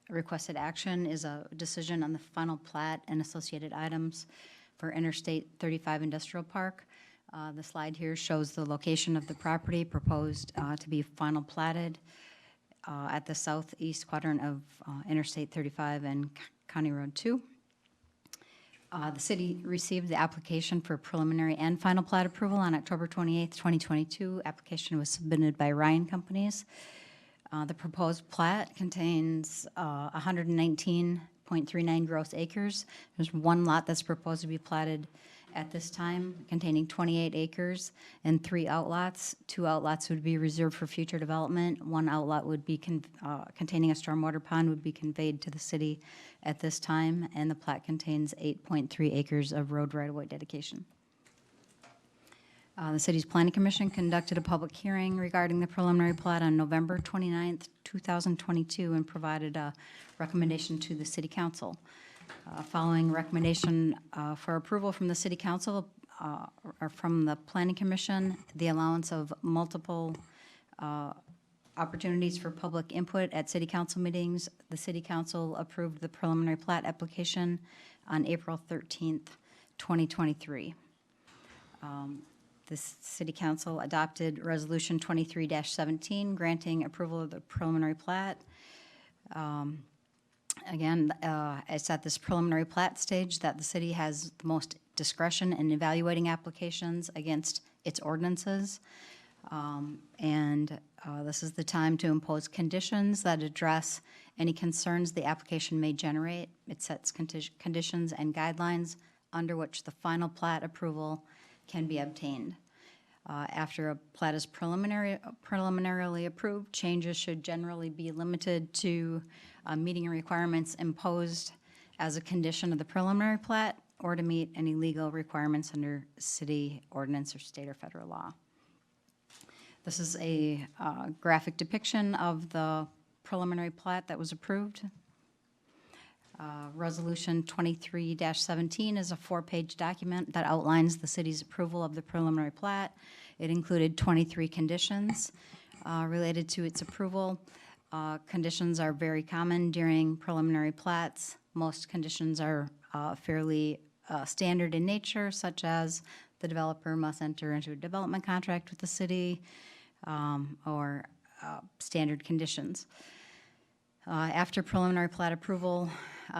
requested action is a decision on the final plat and associated items for Interstate 35 Industrial Park. The slide here shows the location of the property proposed to be final platted at the southeast quadrant of Interstate 35 and County Road 2. The city received the application for preliminary and final plat approval on October 28th, 2022. Application was submitted by Ryan Companies. The proposed plat contains 119.39 gross acres. There's one lot that's proposed to be platted at this time, containing 28 acres and 3 outlots. 2 outlots would be reserved for future development. 1 outlot would be containing a stormwater pond would be conveyed to the city at this time, and the plat contains 8.3 acres of road right-of-way dedication. The city's planning commission conducted a public hearing regarding the preliminary plat on November 29th, 2022, and provided a recommendation to the city council. Following recommendation for approval from the city council or from the planning commission, the allowance of multiple opportunities for public input at city council meetings, the city council approved the preliminary plat application on April 13th, 2023. The city council adopted resolution 23-17 granting approval of the preliminary plat. Again, it's at this preliminary plat stage that the city has the most discretion in evaluating applications against its ordinances. This is the time to impose conditions that address any concerns the application may generate. It sets conditions and guidelines under which the final plat approval can be obtained. After a plat is preliminarily approved, changes should generally be limited to meeting requirements imposed as a condition of the preliminary plat or to meet any legal requirements under city ordinance or state or federal law. This is a graphic depiction of the preliminary plat that was approved. Resolution 23-17 is a 4-page document that outlines the city's approval of the preliminary plat. It included 23 conditions related to its approval. Conditions are very common during preliminary plats. Most conditions are fairly standard in nature, such as the developer must enter into a development contract with the city or standard conditions. After preliminary plat approval,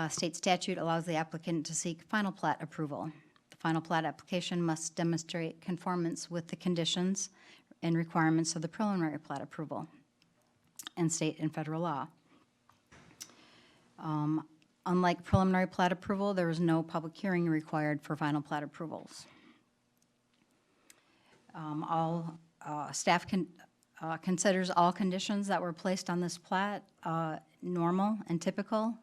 state statute allows the applicant to seek final plat approval. The final plat application must demonstrate conformance with the conditions and requirements of the preliminary plat approval and state and federal law. Unlike preliminary plat approval, there is no public hearing required for final plat approvals. Staff considers all conditions that were placed on this plat normal and typical,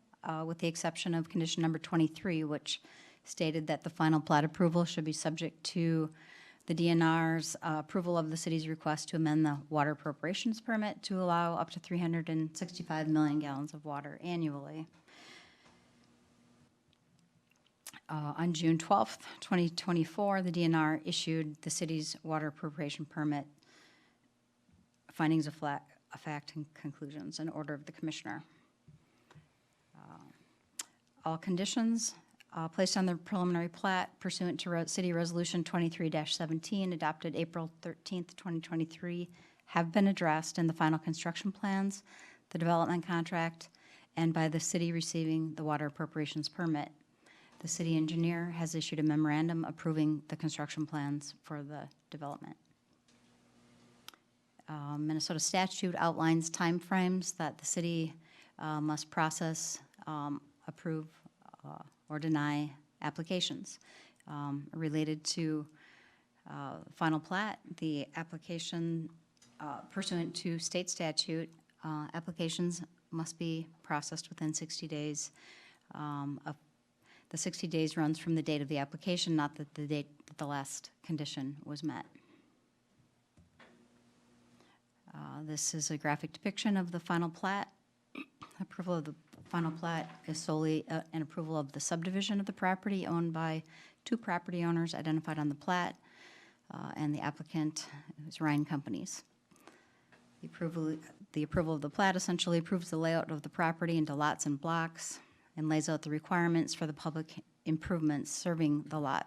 with the exception of condition number 23, which stated that the final plat approval should be subject to the DNR's approval of the city's request to amend the water appropriations permit to allow up to 365 million gallons of water annually. On June 12th, 2024, the DNR issued the city's water appropriation permit findings of fact and conclusions in order of the commissioner. All conditions placed on the preliminary plat pursuant to City Resolution 23-17 adopted April 13th, 2023 have been addressed in the final construction plans, the development contract, and by the city receiving the water appropriations permit. The city engineer has issued a memorandum approving the construction plans for the development. Minnesota statute outlines timeframes that the city must process, approve, or deny applications. Related to final plat, the application pursuant to state statute, applications must be processed within 60 days. The 60 days runs from the date of the application, not that the date that the last condition was met. This is a graphic depiction of the final plat. Approval of the final plat is solely an approval of the subdivision of the property owned by two property owners identified on the plat, and the applicant is Ryan Companies. The approval of the plat essentially approves the layout of the property into lots and blocks and lays out the requirements for the public improvements serving the lot.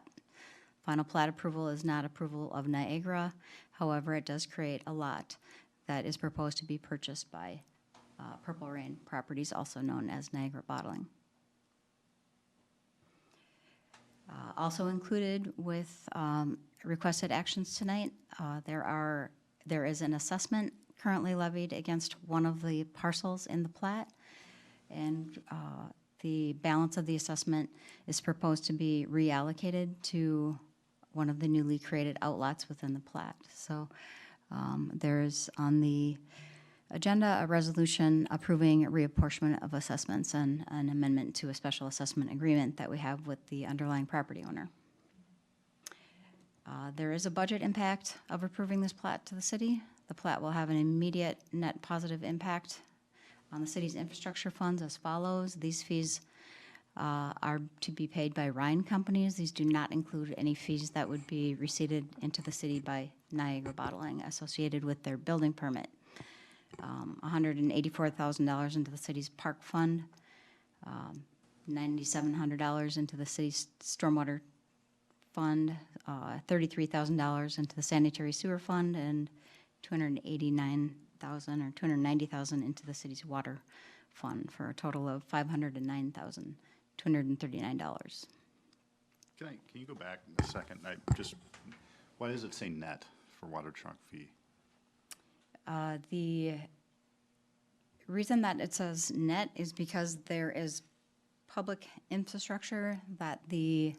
Final plat approval is not approval of Niagara. However, it does create a lot that is proposed to be purchased by Purple Rain Properties, also known as Niagara Bottling. Also included with requested actions tonight, there is an assessment currently levied against one of the parcels in the plat, and the balance of the assessment is proposed to be reallocated to one of the newly created outlots within the plat. So there's on the agenda a resolution approving reapportionment of assessments and an amendment to a special assessment agreement that we have with the underlying property owner. There is a budget impact of approving this plat to the city. The plat will have an immediate net positive impact on the city's infrastructure funds as follows. These fees are to be paid by Ryan Companies. These do not include any fees that would be receipted into the city by Niagara Bottling associated with their building permit. $184,000 into the city's park fund, $9,700 into the city's stormwater fund, $33,000 into the sanitary sewer fund, and $289,000 or $290,000 into the city's water fund for a total of $509,239. Can you go back a second? Why does it say net for water truck fee? The reason that it says net is because there is public infrastructure that the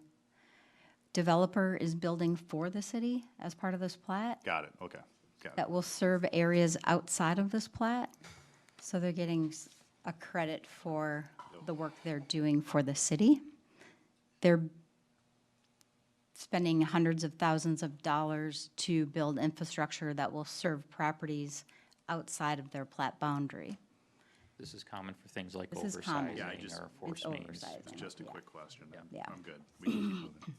developer is building for the city as part of this plat. Got it, okay. Got it. That will serve areas outside of this plat. So they're getting a credit for the work they're doing for the city. They're spending hundreds of thousands of dollars to build infrastructure that will serve properties outside of their plat boundary. This is common for things like This is common. oversizing or force mains. Oversizing. It's just a Yeah. quick question. Yeah. I'm good. We can keep moving.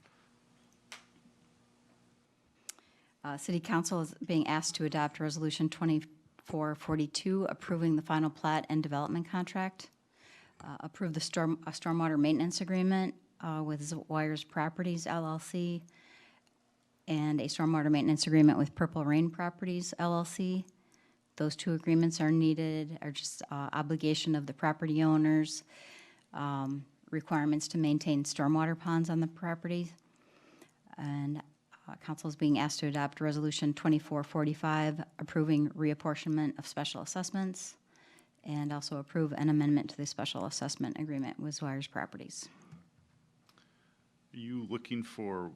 City Council is being asked to adopt Resolution 2442, approving the final plat and development contract. Approve the stormwater maintenance agreement with Wires Properties LLC, and a stormwater maintenance agreement with Purple Rain Properties LLC. Those two agreements are needed, are just obligation of the property owners, requirements to maintain stormwater ponds on the property. And council is being asked to adopt Resolution 2445, approving reapportionment of special assessments, and also approve an amendment to the special assessment agreement with Wires Properties. Are you looking for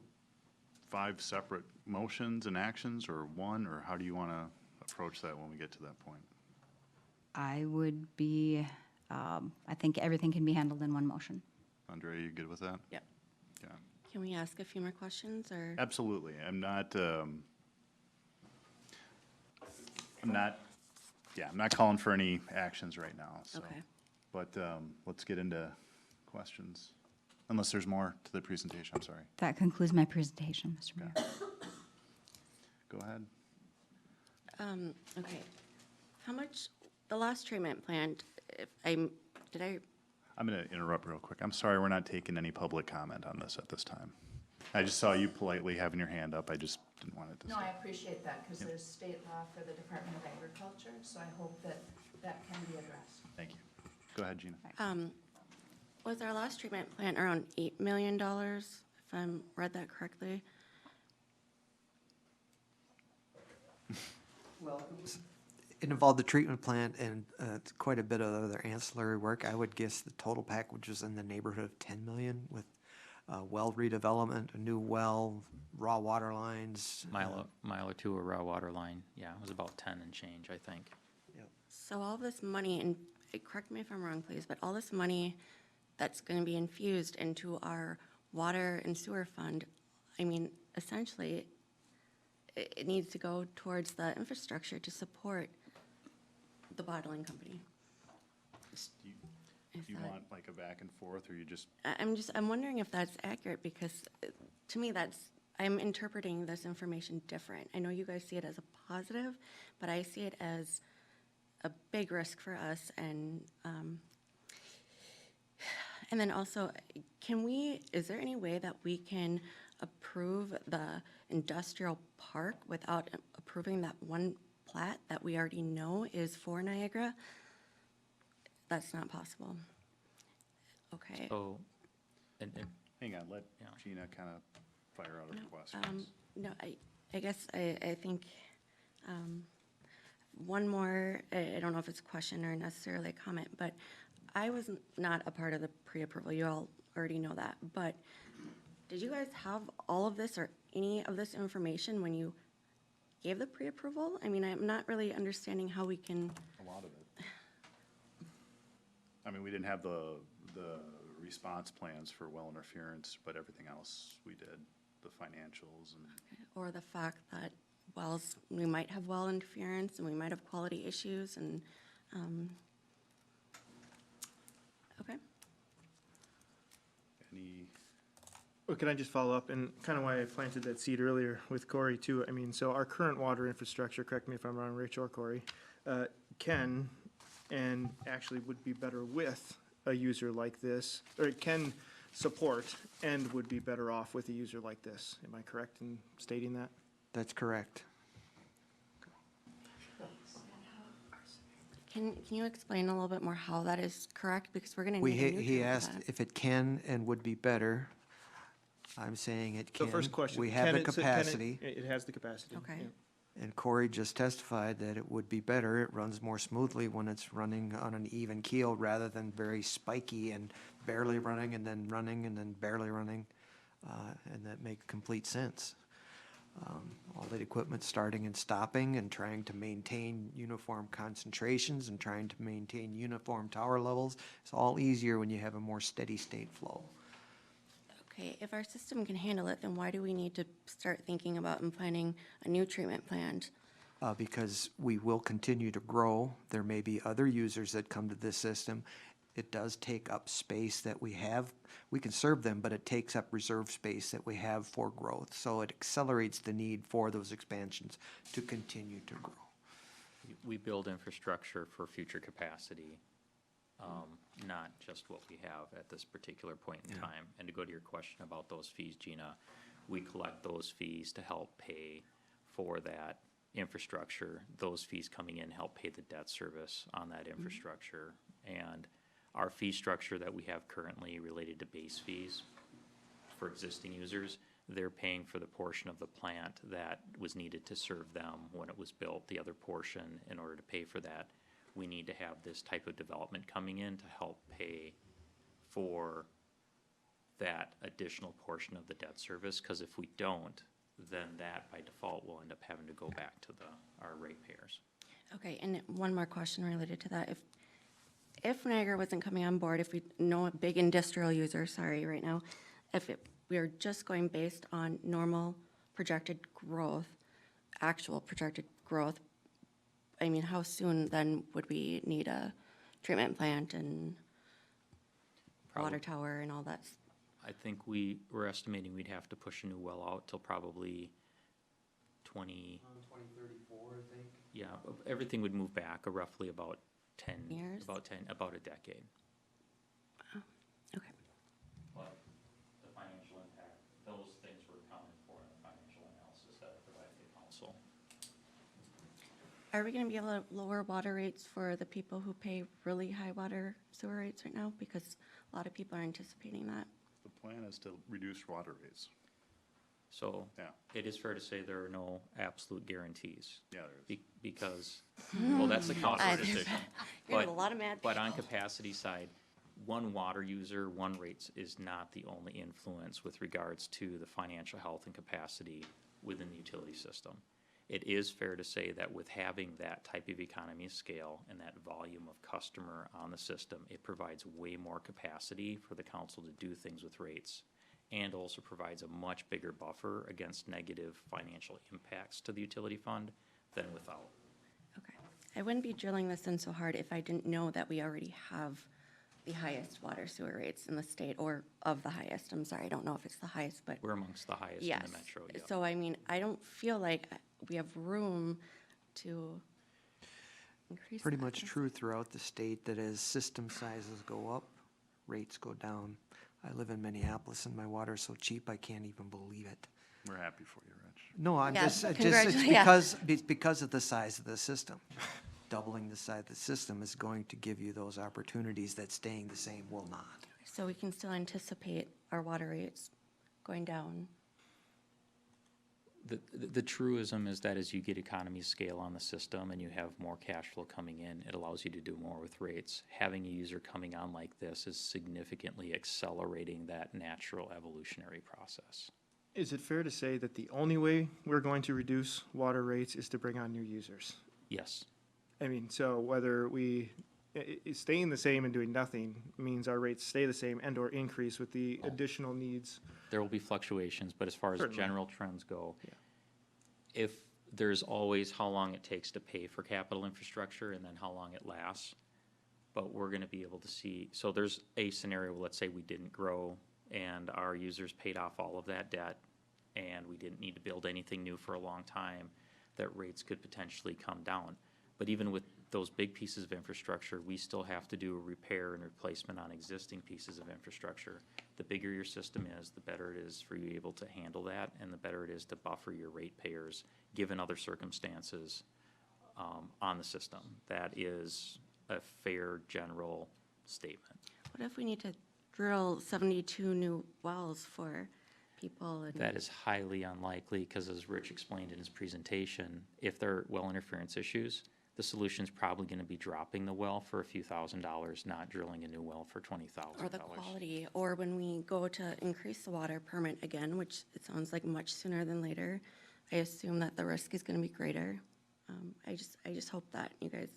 5 separate motions and actions, or one, or how do you want to approach that when we get to that point? I would be, I think everything can be handled in one motion. Andrea, you good with that? Yep. Yeah, Can we ask a few more questions, or? absolutely. I'm not, I'm not calling for any actions right now, so. Okay. But let's get into questions, unless there's more to the presentation, I'm sorry. That concludes my presentation, Mr. Mayor. Go ahead. Okay. How much, the last treatment plant, if I'm going to interrupt real quick. I'm sorry, we're not taking any public comment on this at this time. I just saw you politely having your hand up. I just didn't want it to. No, I appreciate that, because there's state law for the Department of Agriculture, so I hope that that can be addressed. Thank you. Go ahead, Gina. was our last treatment plant around $8 million, if I'm read that correctly? Well, it involved the treatment plant and quite a bit of other ancillary work. I would guess the total package was in the neighborhood of 10 million with well redevelopment, a new well, raw water lines. Mile or two of raw water line, yeah, it was about 10 and change, I think. So all this money, and correct me if I'm wrong, please, but all this money that's going to be infused into our water and sewer fund, I mean, essentially, it needs to go towards the infrastructure to support the bottling company. Do you want like a back and forth, or you just? I'm wondering if that's accurate, because to me, I'm interpreting this information different. I know you guys see it as a positive, but I see it as a big risk for us, and then also, is there any way that we can approve the industrial park without approving that one plat that we already know is for Niagara? That's not possible. Okay. So, and Hang on, let Yeah. Gina kind of fire out her questions. No, I guess I think, one more, I don't know if it's a question or necessarily a comment, but I was not a part of the pre-approval, you all already know that, but did you guys have all of this or any of this information when you gave the pre-approval? I mean, I'm not really understanding how we can, A lot of it. I mean, we didn't have the response plans for well interference, but everything else we did, the financials and. or the fact that we might have well interference and we might have quality issues and, okay. Any, Well, can I just follow up, and kind of why I planted that seed earlier with Corey too? I mean, so our current water infrastructure, correct me if I'm wrong, Rich or Corey, can and actually would be better with a user like this, or it can support and would be better off with a user like this. Am I correct in stating that? That's correct. Can you explain a little bit more how that is correct? Because we're gonna need a He nutrient for asked that. if it can and would be better. I'm saying it So can. first question. We have can the it- so can capacity. It has the capacity. Okay. yeah. And Corey just testified that it would be better. It runs more smoothly when it's running on an even keel rather than very spiky and barely running and then barely running. And that makes complete sense. All the equipment starting and stopping and trying to maintain uniform concentrations and trying to maintain uniform tower levels. It's all easier when you have a more steady state flow. Okay, if our system can handle it, then why do we need to start thinking about and planning a new treatment plant? Because we will continue to grow. There may be other users that come to this system. It does take up space that we have. We can serve them, but it takes up reserve space that we have for growth. So it accelerates the need for those expansions to continue to grow. we build infrastructure for future capacity, not just what we have at this particular point in time. And to go to your question about those fees, Gina, we collect those fees to help pay for that infrastructure. Those fees coming in help pay the debt service on that infrastructure. And our fee structure that we have currently related to base fees for existing users, they're paying for the portion of the plant that was needed to serve them when it was built. The other portion, in order to pay for that, we need to have this type of development coming in to help pay for that additional portion of the debt service, because if we don't, then that by default will end up having to go back to our ratepayers. Okay, and one more question related to that. If Niagara wasn't coming on board, if we know a big industrial user, sorry, right now, we are just going based on normal projected growth, actual projected growth, I mean, how soon then would we need a treatment plant and water tower and all that? I think we're estimating we'd have to push a new well out till probably 2034, I think. yeah, everything would move back roughly about 10 Years? about a decade. Okay. But the financial impact, those things were accounted for in the financial analysis that I provided the council. Are we gonna be able to lower water rates for the people who pay really high water sewer rates right now? Because a lot of people are anticipating that. The plan is to reduce water rates. So Yeah. it is fair to say there are no absolute guarantees. Yeah, there is. Because, well, that's the council decision. You're gonna have But- a lot of mad But on people. capacity side, one water user, one rates is not the only influence with regards to the financial health and capacity within the utility system. It is fair to say that with having that type of economy of scale and that volume of customer on the system, it provides way more capacity for the council to do things with rates, and also provides a much bigger buffer against negative financial impacts to the utility fund than without. Okay. I wouldn't be drilling this in so hard if I didn't know that we already have the highest water sewer rates in the state, or of the highest. I'm sorry, I don't know if it's the highest, but We're amongst the highest in yes. the metro, yeah. So I mean, I don't feel like we have room to increase Pretty that. much true throughout the state that as system sizes go up, rates go down. I live in Minneapolis and my water is so cheap I can't even believe it. We're happy for you, Rich. No, I'm Yes, it's congratulations. it's because of the size of the system. Doubling the size of the system is going to give you those opportunities that staying the same will not. So we can still anticipate our water rates going down. The truism is that as you get economies scale on the system and you have more cash flow coming in, it allows you to do more with rates. Having a user coming on like this is significantly accelerating that natural evolutionary process. Is it fair to say that the only way we're going to reduce water rates is to bring on new users? Yes, I mean, so whether we, staying the same and doing nothing means our rates stay the same and/or increase with the additional needs. there will be fluctuations, but as far as Certainly. general trends go, Yeah. if there's always how long it takes to pay for capital infrastructure and then how long it lasts, but we're gonna be able to see, so there's a scenario, let's say we didn't grow and our users paid off all of that debt and we didn't need to build anything new for a long time, that rates could potentially come down. But even with those big pieces of infrastructure, we still have to do a repair and replacement on existing pieces of infrastructure. The bigger your system is, the better it is for you able to handle that, and the better it is to buffer your ratepayers, given other circumstances on the system. That is a fair general statement. What if we need to drill 72 new wells for people? And That is highly unlikely, because as Rich explained in his presentation, if there are well interference issues, the solution's probably gonna be dropping the well for a few $1,000s, not drilling a new well for $20,000. Or the quality, or when we go to increase the water permit again, which it sounds like much sooner than later, I assume that the risk is gonna be greater. I just hope that you guys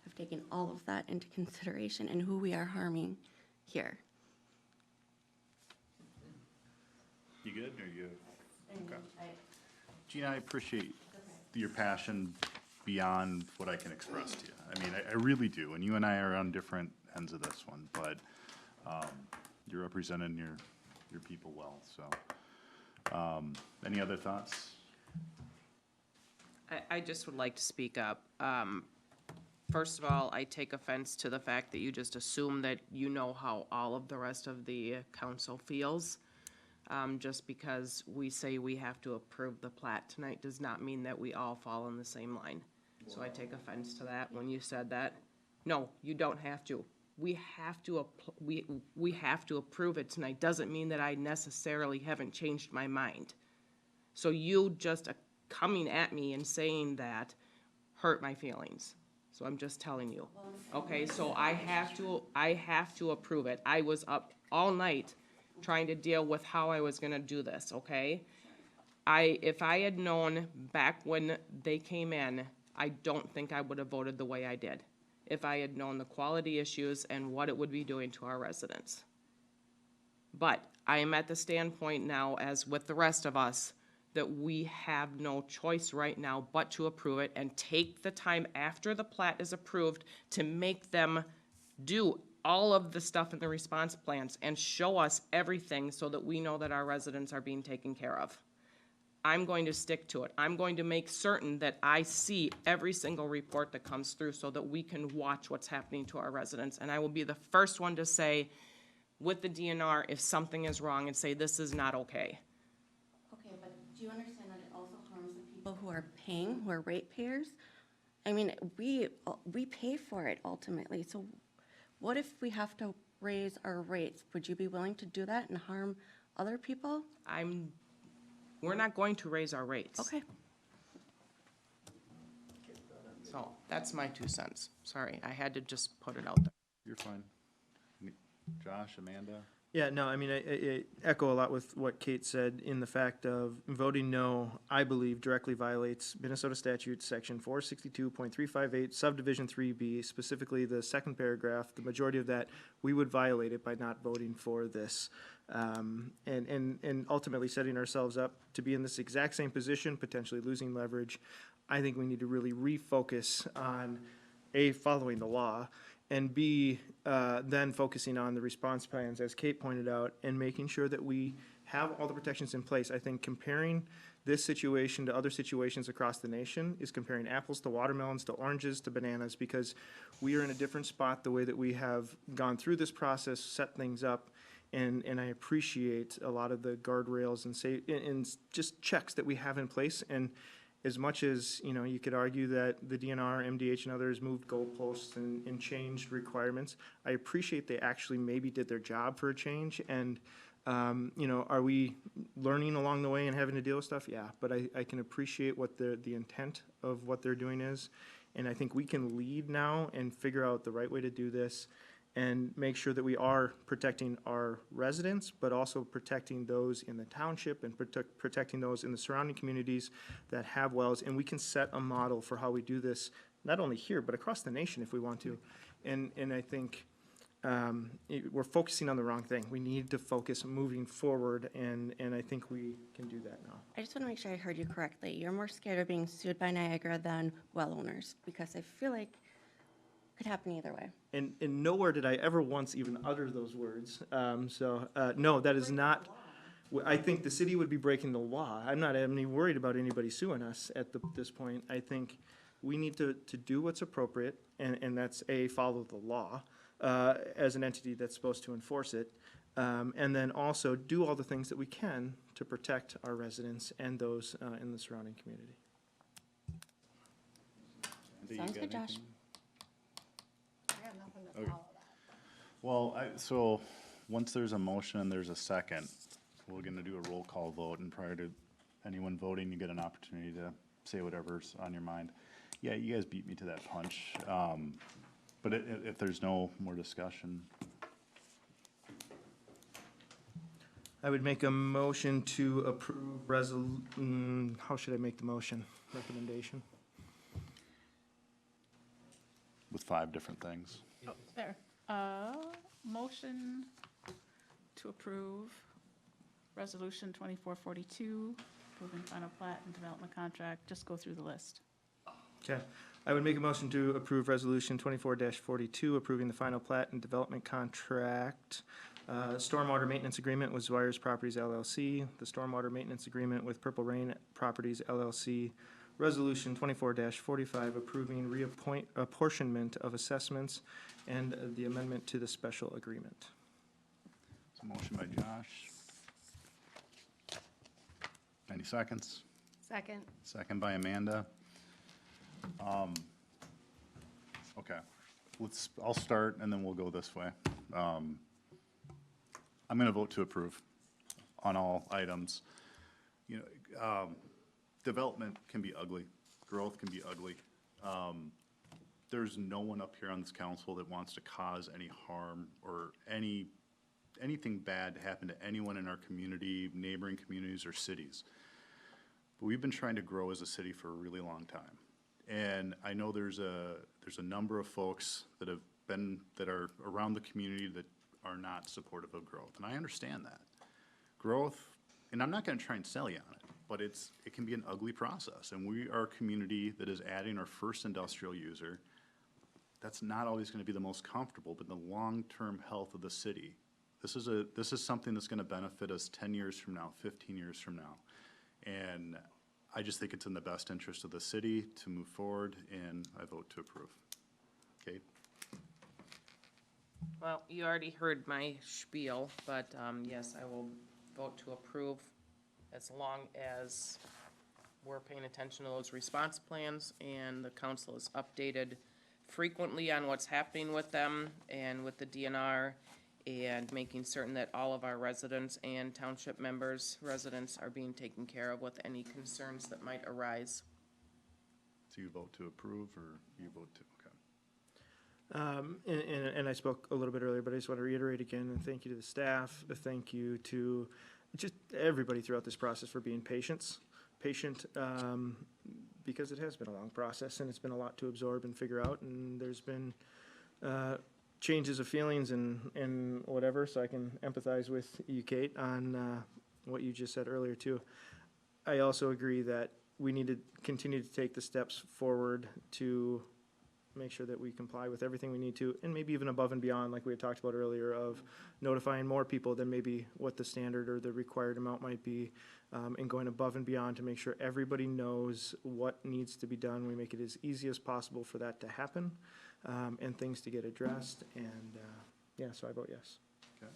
have taken all of that into consideration and who we are harming here. You good, or you? Okay. Gina, I appreciate your passion beyond what I can express to you. I mean, I really do, and you and I are on different ends of this one, but you're representing your people well, so. Any other thoughts? I just would like to speak up. First of all, I take offense to the fact that you just assume that you know how all of the rest of the council feels. Just because we say we have to approve the plat tonight does not mean that we all fall in the same line. So I take offense to that when you said that. No, you don't have to. We have to, we have to approve it tonight. Doesn't mean that I necessarily haven't changed my mind. So you just coming at me and saying that hurt my feelings. So I'm just telling you. Okay, so I have to approve it. I was up all night trying to deal with how I was gonna do this, okay? if I had known back when they came in, I don't think I would have voted the way I did. If I had known the quality issues and what it would be doing to our residents. But I am at the standpoint now, as with the rest of us, that we have no choice right now but to approve it and take the time after the plat is approved to make them do all of the stuff in the response plans and show us everything so that we know that our residents are being taken care of. I'm going to stick to it. I'm going to make certain that I see every single report that comes through so that we can watch what's happening to our residents. And I will be the first one to say, with the DNR, if something is wrong, and say, this is not okay. Okay, but do you understand that it also harms the people who are paying, who are ratepayers? I mean, we pay for it ultimately, so what if we have to raise our rates? Would you be willing to do that and harm other people? We're not going to raise our rates. Okay. So, that's my 2 cents. Sorry, I had to just put it out there. You're fine. Josh, Amanda? Yeah, no, I mean, I echo a lot with what Kate said in the fact of voting no, I believe directly violates Minnesota statute section 462.358 subdivision 3B, specifically the second paragraph. The majority of that, we would violate it by not voting for this. And ultimately setting ourselves up to be in this exact same position, potentially losing leverage. I think we need to really refocus on A, following the law, and B, then focusing on the response plans, as Kate pointed out, and making sure that we have all the protections in place. I think comparing this situation to other situations across the nation is comparing apples to watermelons to oranges to bananas, because we are in a different spot the way that we have gone through this process, set things up, and I appreciate a lot of the guardrails and just checks that we have in place. And as much as, you know, you could argue that the DNR, MDH, and others moved goalposts and changed requirements, I appreciate they actually maybe did their job for a change. And, you know, are we learning along the way and having to deal with stuff? Yeah, but I can appreciate what the intent of what they're doing is. And I think we can lead now and figure out the right way to do this and make sure that we are protecting our residents, but also protecting those in the township and protecting those in the surrounding communities that have wells. And we can set a model for how we do this, not only here, but across the nation if we want to. And I think we're focusing on the wrong thing. We need to focus moving forward, and I think we can do that now. I just want to make sure I heard you correctly. You're more scared of being sued by Niagara than well owners, because I feel like it could happen either way. And nowhere did I ever once even utter those words. No, that is not. I think the city would be breaking the law. I'm not even worried about anybody suing us at this point. I think we need to do what's appropriate, and that's follow the law as an entity that's supposed to enforce it, and then also do all the things that we can to protect our residents and those in the surrounding community. Sounds good, Josh. I got nothing to Okay. follow that. Well, so once there's a motion and there's a second, we're gonna do a roll call vote, and prior to anyone voting, you get an opportunity to say whatever's on your mind. Yeah, you guys beat me to that punch, but if there's no more discussion, I would make a motion to approve how should I make the motion? Recommendation? with 5 different things. There. Motion to approve Resolution 2442, approving final plat and development contract. Just go through the list. Okay. I would make a motion to approve Resolution 24-42, approving the final plat and development contract, stormwater maintenance agreement with Zwires Properties LLC, the stormwater maintenance agreement with Purple Rain Properties LLC, Resolution 24-45, approving apportionment of assessments, and the amendment to the special agreement. So motion by Josh. Any seconds? Second. Second by Amanda. Okay, I'll start and then we'll go this way. I'm gonna vote to approve on all items. You know, development can be ugly, growth can be ugly. There's no one up here on this council that wants to cause any harm or anything bad to happen to anyone in our community, neighboring communities or cities. but we've been trying to grow as a city for a really long time. And I know there's a number of folks that are around the community that are not supportive of growth, and I understand that. Growth, and I'm not gonna try and sell you on it, but it can be an ugly process, and we are a community that is adding our first industrial user. That's not always gonna be the most comfortable, but the long-term health of the city, this is something that's gonna benefit us 10 years from now, 15 years from now. And I just think it's in the best interest of the city to move forward, and I vote to approve. Kate? Well, you already heard my spiel, but yes, I will vote to approve as long as we're paying attention to those response plans and the council is updated frequently on what's happening with them and with the DNR, and making certain that all of our residents and township members, residents are being taken care of with any concerns that might arise. So you vote to approve, or you vote to, okay. And I spoke a little bit earlier, but I just want to reiterate again, and thank you to the staff, a thank you to just everybody throughout this process for being patient, because it has been a long process, and it's been a lot to absorb and figure out, and there's been changes of feelings and whatever, so I can empathize with you, Kate, on what you just said earlier, too. I also agree that we need to continue to take the steps forward to make sure that we comply with everything we need to, and maybe even above and beyond, like we had talked about earlier, of notifying more people than maybe what the standard or the required amount might be, and going above and beyond to make sure everybody knows what needs to be done. We make it as easy as possible for that to happen, and things to get addressed, and, yeah, so I vote yes. Okay.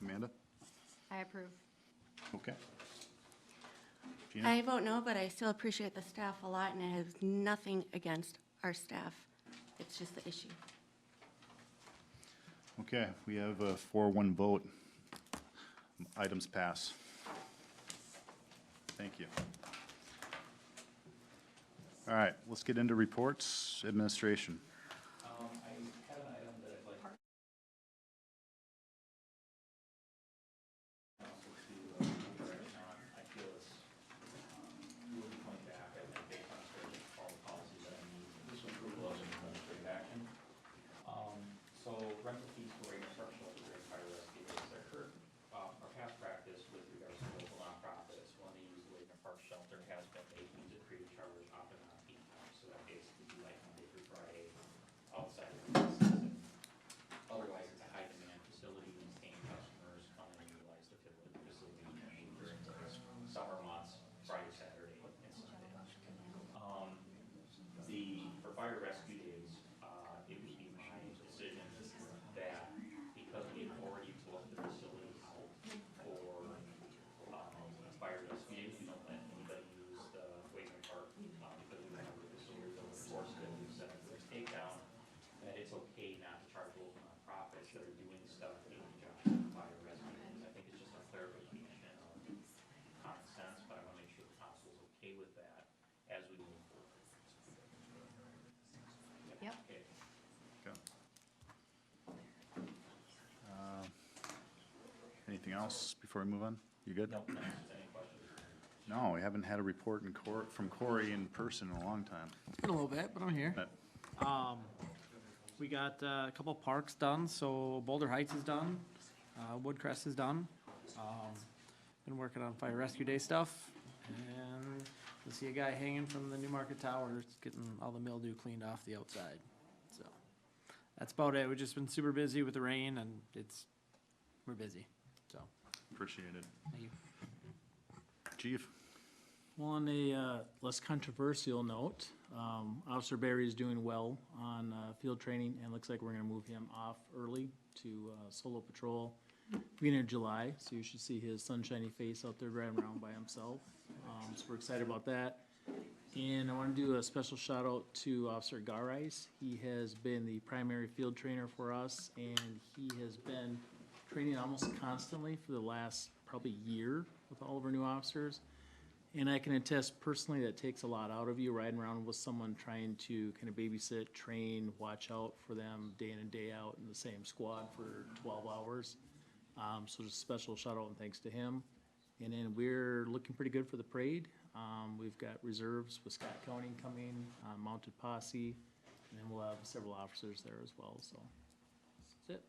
Amanda? I approve. Okay. Gina? I vote no, but I still appreciate the staff a lot, and it has nothing against our staff. It's just the issue. Okay, we have a 4-1 vote. Items pass. Thank you. All right, let's get into reports. Administration. I have an item that I'd like council to correct on. I feel it's really point back, I think, based on all the policies that I need. This approval of an administrative action. So rental fees for a park shelter during fire rescue is their current, our past practice with regards to local nonprofits. When they use the Wagner Park Shelter has been they use it free of charge off and on peak times. So that basically be like Monday through Friday outside of the business. And otherwise, it's a high demand facility and paying customers come and utilize the facility during those summer months, Friday, Saturday, and Sunday. For fire rescue days, it would be my decision that because we have already booked the facility out for fire rescue days, we don't let anybody use the Wagner Park because we have the facility over source that we've set up for takedown, that it's okay not to charge local nonprofits that are doing stuff in conjunction with fire rescue days. I think it's just a clarification of common sense, but I want to make sure the council is okay with that as we move forward. Yep. Okay. Okay. Anything else before we move on? You good? No, any questions? No, we haven't had a report from Corey in person in a long time. It's been a little bit, but I'm here. But We got a couple parks done, so Boulder Heights is done, Woodcrest is done. Been working on Fire Rescue Day stuff, and you'll see a guy hanging from the New Market Tower, getting all the mildew cleaned off the outside. So that's about it. We've just been super busy with the rain, and we're busy. So appreciate it. thank you. Chief? Well, on a less controversial note, Officer Barry is doing well on field training, and looks like we're going to move him off early to solo patrol beginning of July. So you should see his sunshiny face out there driving around by himself. So we're excited about that. And I want to do a special shout out to Officer Garais. He has been the primary field trainer for us, and he has been training almost constantly for the last probably year with all of our new officers. And I can attest personally that takes a lot out of you riding around with someone trying to kind of babysit, train, watch out for them day in and day out in the same squad for 12 hours. So just a special shout out and thanks to him. And then we're looking pretty good for the parade. We've got reserves with Scott County coming, mounted posse, and then we'll have several officers there as well, so that's it.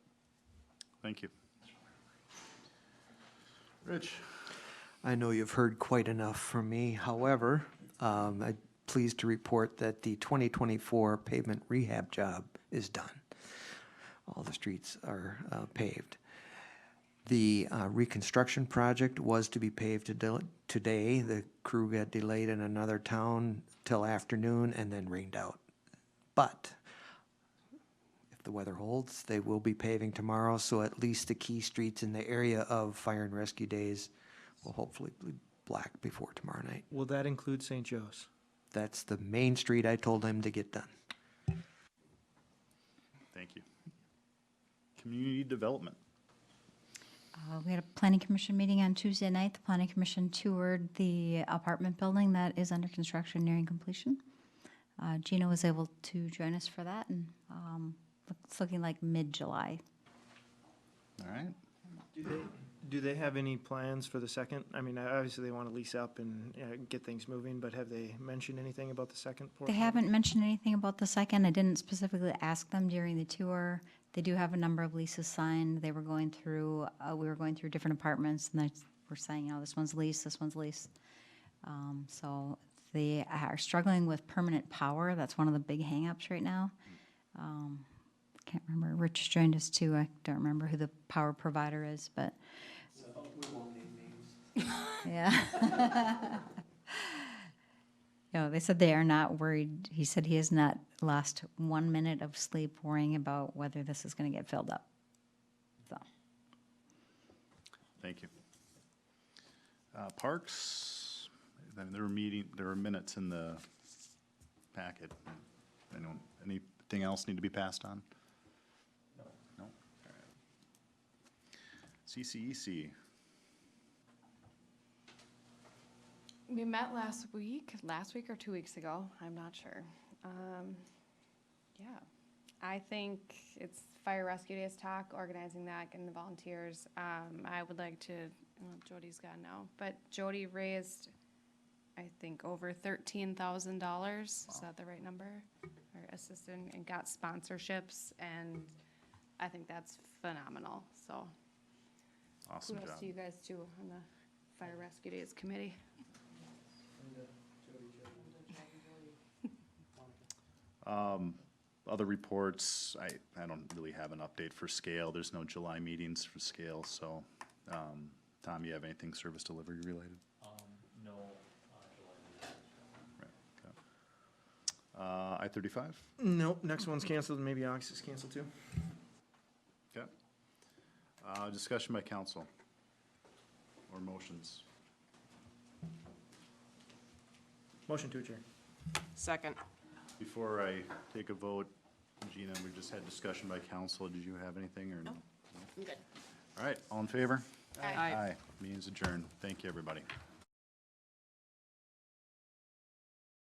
Thank you. Rich? I know you've heard quite enough from me. However, I'm pleased to report that the 2024 pavement rehab job is done. All the streets are paved. The reconstruction project was to be paved today. The crew got delayed in another town till afternoon and then rained out. But if the weather holds, they will be paving tomorrow, so at least the key streets in the area of fire and rescue days will hopefully be black before tomorrow night. Will that include St. Joe's? That's the main street I told them to get done. Thank you. Community development. We had a planning commission meeting on Tuesday night. The planning commission toured the apartment building that is under construction, nearing completion. Gina was able to join us for that, and it's looking like mid-July. All right. Do they have any plans for the second? I mean, obviously they want to lease up and get things moving, but have they mentioned anything about the second They portion? haven't mentioned anything about the second. I didn't specifically ask them during the tour. They do have a number of leases signed. They were going through, we were going through different apartments, and they were saying, you know, this one's leased, this one's leased. So they are struggling with permanent power. That's one of the big hangups right now. Can't remember. Rich joined us too. I don't remember who the power provider is, but. We won't name names. Yeah. No, they said they are not worried. He said he has not lost 1 minute of sleep worrying about whether this is going to get filled up. So, Thank you. Parks, I mean, there were minutes in the packet. Anything else need to be passed on? No? All right. CCEC. We met last week or 2 weeks ago, I'm not sure. Yeah, I think it's Fire Rescue Days talk, organizing that, getting the volunteers. I would like to, well, Jody's gone now, but Jody raised, I think, over $13,000. Is that the right number? Or assisted, and got sponsorships, and I think that's phenomenal, so. Awesome Kudos job. to you guys too on the Fire Rescue Days committee. Other reports, I don't really have an update for Scale. There's no July meetings for Scale, so, Tom, you have anything service delivery related? No, Right, okay. I-35? Nope, next one's canceled, and maybe Ox is canceled too. Okay. Discussion by council or motions. Motion to adjourn. Second. Before I take a vote, Gina, we just had discussion by council. Did you have anything or no? I'm good. All right, all in favor? Aye. Aye. Meeting's adjourned. Thank you, everybody.